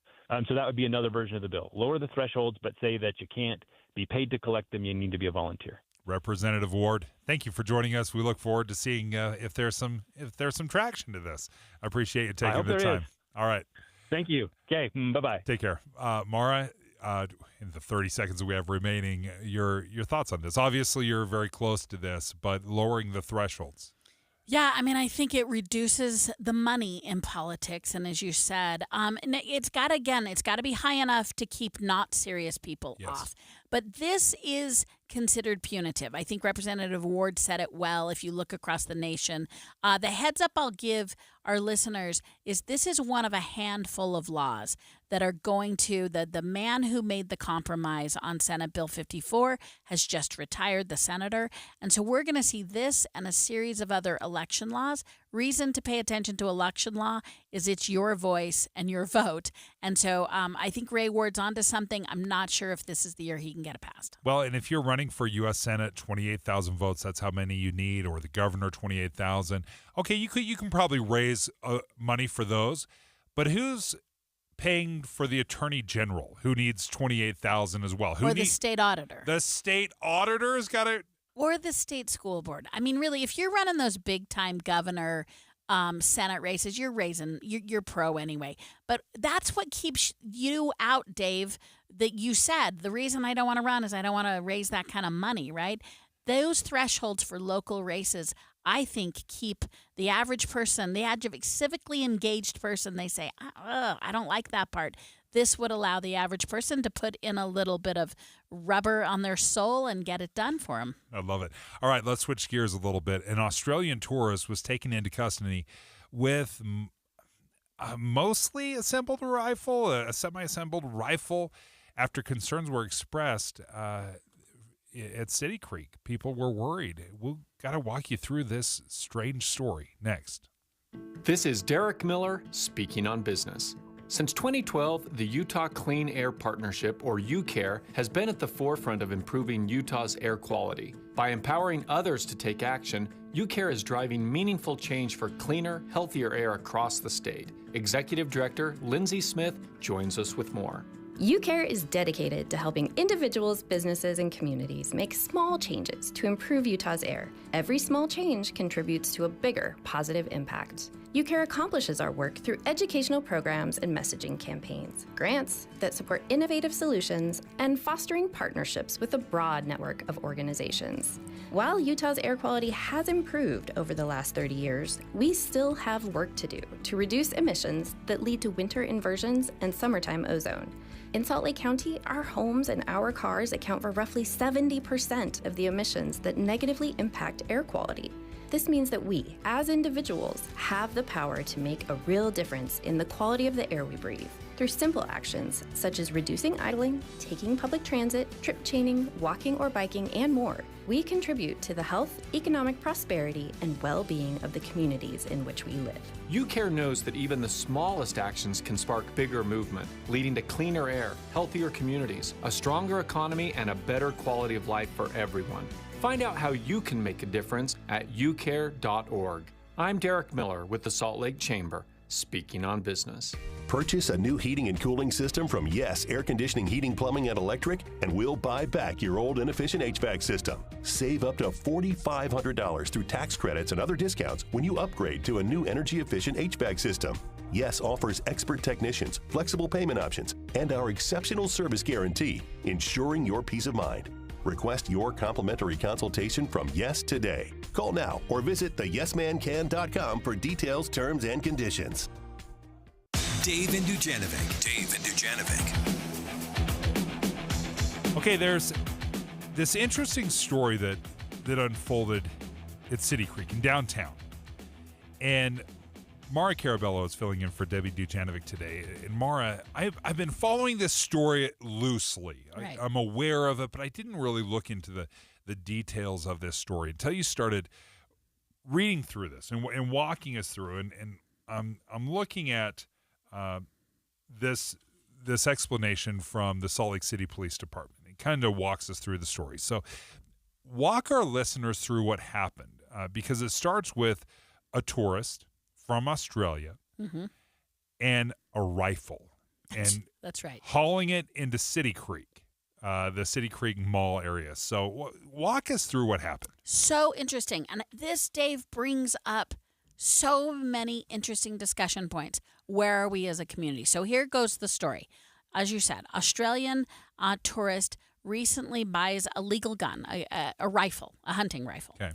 So that would be another version of the bill. Lower the thresholds, but say that you can't be paid to collect them. You need to be a volunteer. Representative Ward, thank you for joining us. We look forward to seeing if there's some traction to this. I appreciate you taking the time. All right. Thank you. Okay. Bye-bye. Take care. Mara, in the 30 seconds that we have remaining, your thoughts on this. Obviously, you're very close to this, but lowering the thresholds. Yeah, I mean, I think it reduces the money in politics, and as you said, and it's got to be high enough to keep not serious people off. But this is considered punitive. I think Representative Ward said it well. If you look across the nation, the heads up I'll give our listeners is this is one of a handful of laws that are going to the man who made the compromise on Senate Bill 54 has just retired, the senator. And so we're going to see this and a series of other election laws. Reason to pay attention to election law is it's your voice and your vote. And so I think Ray Ward's onto something. I'm not sure if this is the year he can get it passed. Well, and if you're running for U.S. Senate, 28,000 votes, that's how many you need, or the governor, 28,000. Okay, you can probably raise money for those, but who's paying for the attorney general who needs 28,000 as well? Or the state auditor. The state auditor's got to... Or the state school board. I mean, really, if you're running those big-time governor, Senate races, you're pro anyway. But that's what keeps you out, Dave, that you said. The reason I don't want to run is I don't want to raise that kind of money, right? Those thresholds for local races, I think, keep the average person, the civically engaged person, they say, I don't like that part. This would allow the average person to put in a little bit of rubber on their soul and get it done for them. I love it. All right, let's switch gears a little bit. An Australian tourist was taken into custody with a mostly assembled rifle, a semi-assembled rifle, after concerns were expressed at City Creek. People were worried. We've got to walk you through this strange story next. This is Derek Miller speaking on business. Since 2012, the Utah Clean Air Partnership, or UCARE, has been at the forefront of improving Utah's air quality. By empowering others to take action, UCARE is driving meaningful change for cleaner, healthier air across the state. Executive Director Lindsay Smith joins us with more. UCARE is dedicated to helping individuals, businesses, and communities make small changes to improve Utah's air. Every small change contributes to a bigger positive impact. UCARE accomplishes our work through educational programs and messaging campaigns, grants that support innovative solutions, and fostering partnerships with a broad network of organizations. While Utah's air quality has improved over the last 30 years, we still have work to do to reduce emissions that lead to winter inversions and summertime ozone. In Salt Lake County, our homes and our cars account for roughly 70% of the emissions that negatively impact air quality. This means that we, as individuals, have the power to make a real difference in the quality of the air we breathe through simple actions such as reducing idling, taking public transit, trip chaining, walking or biking, and more. We contribute to the health, economic prosperity, and well-being of the communities in which we live. UCARE knows that even the smallest actions can spark bigger movement, leading to cleaner air, healthier communities, a stronger economy, and a better quality of life for everyone. Find out how you can make a difference at ucare.org. I'm Derek Miller with the Salt Lake Chamber, speaking on business. Purchase a new heating and cooling system from Yes Air Conditioning, Heating, Plumbing, and Electric, and we'll buy back your old inefficient HVAC system. Save up to $4,500 through tax credits and other discounts when you upgrade to a new energy-efficient HVAC system. Yes offers expert technicians, flexible payment options, and our exceptional service guarantee, ensuring your peace of mind. Request your complimentary consultation from Yes today. Call now or visit theyesmancan.com for details, terms, and conditions. Dave and Dujanovic. Okay, there's this interesting story that unfolded at City Creek in downtown. And Mara Carabello is filling in for Debbie Dujanovic today. And Mara, I've been following this story loosely. Right. I'm aware of it, but I didn't really look into the details of this story until you started reading through this and walking us through. And I'm looking at this explanation from the Salt Lake City Police Department. It kind of walks us through the story. So walk our listeners through what happened, because it starts with a tourist from Australia and a rifle. And that's right. Hauling it into City Creek, the City Creek Mall area. So walk us through what happened. So interesting. And this, Dave, brings up so many interesting discussion points. Where are we as a community? So here goes the story. As you said, Australian tourist recently buys a legal gun, a rifle, a hunting rifle. Okay.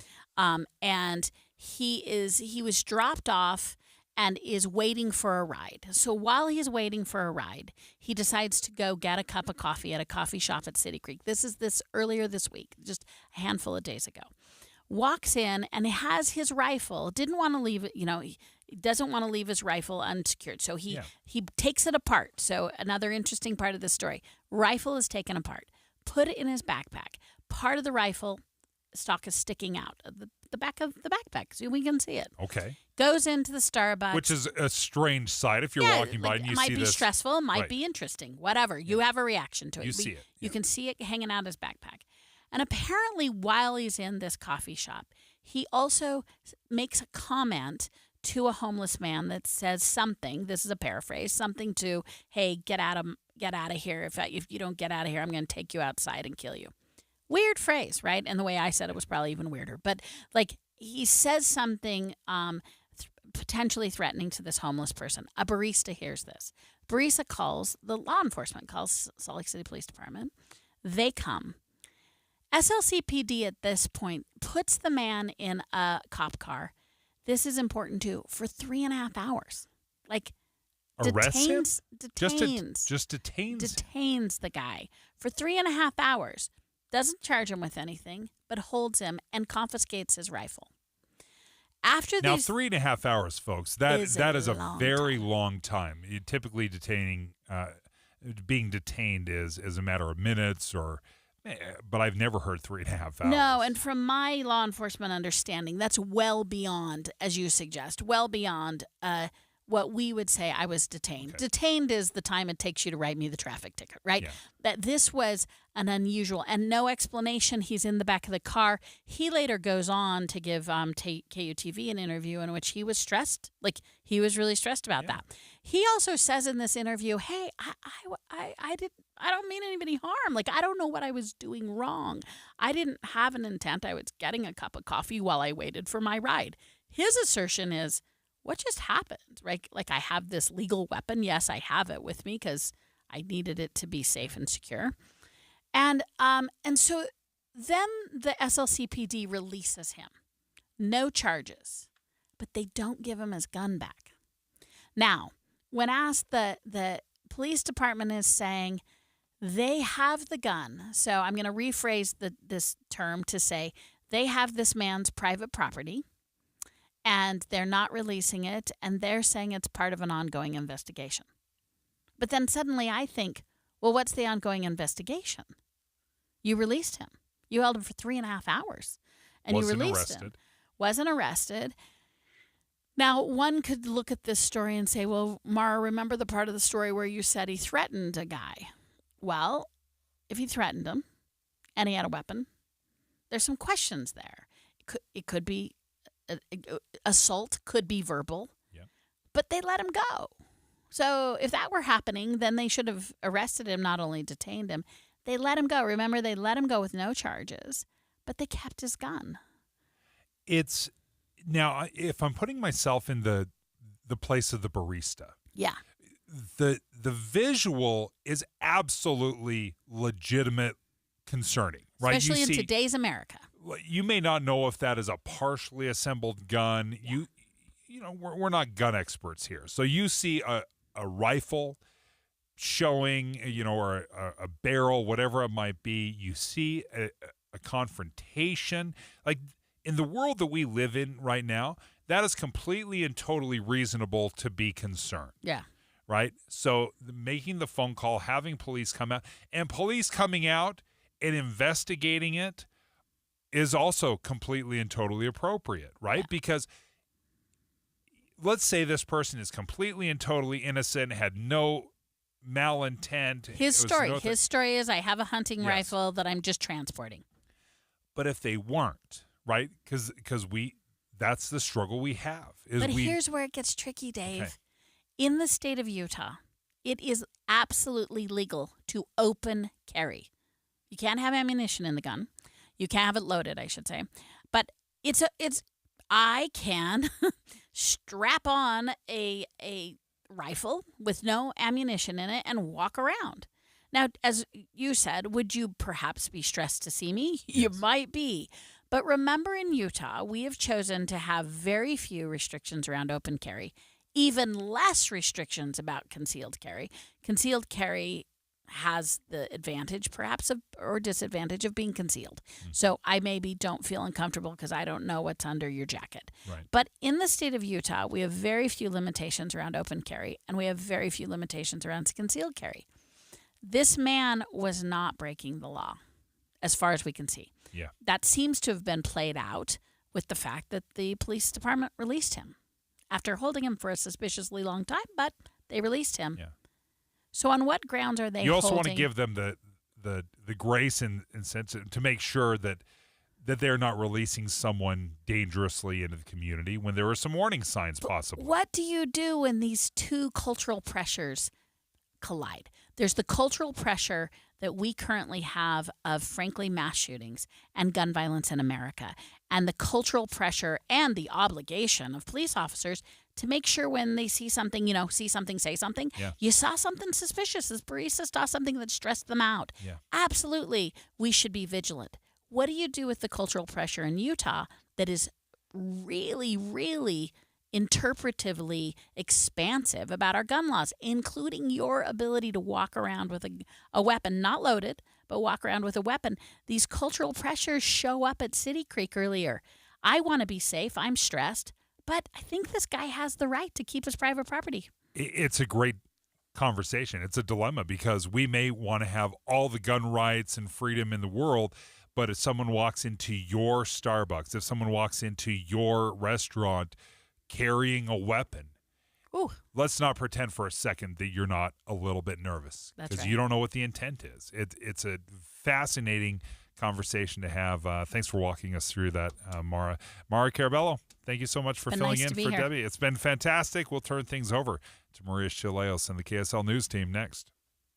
And he was dropped off and is waiting for a ride. So while he's waiting for a ride, he decides to go get a cup of coffee at a coffee shop at City Creek. This is earlier this week, just a handful of days ago. Walks in and has his rifle. Didn't want to leave it, he doesn't want to leave his rifle unsecured. So he takes it apart. So another interesting part of the story. Rifle is taken apart. Put it in his backpack. Part of the rifle stock is sticking out of the back of the backpack so we can see it. Okay. Goes into the Starbucks. Which is a strange sight if you're walking by and you see this. It might be stressful. It might be interesting. Whatever. You have a reaction to it. You see it. You can see it hanging out his backpack. And apparently while he's in this coffee shop, he also makes a comment to a homeless man that says something, this is a paraphrase, something to, hey, get out of here. If you don't get out of here, I'm going to take you outside and kill you. Weird phrase, right? And the way I said it was probably even weirder. But he says something potentially threatening to this homeless person. A barista hears this. Barista calls, the law enforcement calls Salt Lake City Police Department. They come. SLCPD at this point puts the man in a cop car. This is important too, for 3.5 hours. Arrests detains. Detains Detains the guy for 3.5 hours. Doesn't charge him with anything, but holds him and confiscates his rifle. After now, these 3.5 hours, folks. That is a very long time. Typically, being detained is a matter of minutes, but I've never heard 3.5 hours. No, and from my law enforcement understanding, that's well beyond, as you suggest, well beyond what we would say I was detained. Okay. Detained is the time it takes you to write me the traffic ticket, right? Yeah. That this was an unusual, and no explanation. He's in the back of the car. He later goes on to give KUTV an interview in which he was stressed. He was really stressed about that. He also says in this interview, hey, I don't mean anybody harm. I don't know what I was doing wrong. I didn't have an intent. I was getting a cup of coffee while I waited for my ride. His assertion is, what just happened, right? I have this legal weapon. Yes, I have it with me because I needed it to be safe and secure. And so then the SLCPD releases him. No charges, but they don't give him his gun back. Now, when asked, the police department is saying they have the gun. So I'm going to rephrase this term to say they have this man's private property. And they're not releasing it, and they're saying it's part of an ongoing investigation. But then suddenly I think, well, what's the ongoing investigation? You released him. You held him for 3.5 hours, and you released him. Wasn't arrested. Now, one could look at this story and say, well, Mara, remember the part of the story where you said he threatened a guy? Well, if he threatened him, and he had a weapon, there's some questions there. It could be assault, could be verbal, but they let him go. So if that were happening, then they should have arrested him, not only detained him. They let him go. Remember, they let him go with no charges, but they kept his gun. It's now, if I'm putting myself in the place of the barista, the visual is absolutely legitimate, concerning, right? Especially in today's America. You may not know if that is a partially assembled gun. Yeah. We're not gun experts here. So you see a rifle showing, or a barrel, whatever it might be. You see a confrontation. In the world that we live in right now, that is completely and totally reasonable to be concerned. Yeah. Right? So making the phone call, having police come out, and police coming out and investigating it is also completely and totally appropriate, right? Yeah. Because let's say this person is completely and totally innocent, had no malintent. His story is, I have a hunting rifle that I'm just transporting. But if they weren't, right? Because that's the struggle we have. Here's where it gets tricky, Dave. Okay. In the state of Utah, it is absolutely legal to open carry. You can't have ammunition in the gun. You can't have it loaded, I should say. But I can strap on a rifle with no ammunition in it and walk around. Now, as you said, would you perhaps be stressed to see me? Yes. You might be. But remember, in Utah, we have chosen to have very few restrictions around open carry, even less restrictions about concealed carry. Concealed carry has the advantage, perhaps, or disadvantage of being concealed. Mm-hmm. So I maybe don't feel uncomfortable because I don't know what's under your jacket. Right. But in the state of Utah, we have very few limitations around open carry, and we have very few limitations around concealed carry. This man was not breaking the law, as far as we can see. Yeah. That seems to have been played out with the fact that the police department released him after holding him for a suspiciously long time, but they released him. Yeah. So on what grounds are they You also want to give them the grace and sense to make sure that they're not releasing someone dangerously into the community when there are some warning signs possible. What do you do when these two cultural pressures collide? There's the cultural pressure that we currently have of, frankly, mass shootings and gun violence in America, and the cultural pressure and the obligation of police officers to make sure when they see something, see something, say something. Yeah. You saw something suspicious. This barista saw something that stressed them out. Yeah. Absolutely, we should be vigilant. What do you do with the cultural pressure in Utah that is really, really interpretively expansive about our gun laws, including your ability to walk around with a weapon, not loaded, but walk around with a weapon? These cultural pressures show up at City Creek earlier. I want to be safe. I'm stressed. But I think this guy has the right to keep his private property. It's a great conversation. It's a dilemma because we may want to have all the gun rights and freedom in the world, but if someone walks into your Starbucks, if someone walks into your restaurant carrying a weapon, ooh, let's not pretend for a second that you're not a little bit nervous because you don't know what the intent is. It's a fascinating conversation to have. Thanks for walking us through that, Mara. Mara Carabello, thank you so much for filling in for Debbie. It's been fantastic. We'll turn things over to Maria Chileos and the KSL News team next.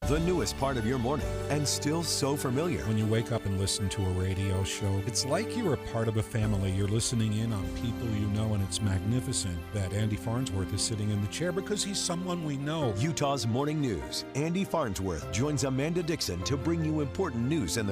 The newest part of your morning, and still so familiar. When you wake up and listen to a radio show, it's like you're a part of a family. You're listening in on people you know, and it's magnificent that Andy Farnsworth is sitting in the chair because he's someone we know. Utah's Morning News. Andy Farnsworth joins Amanda Dixon to bring you important news in the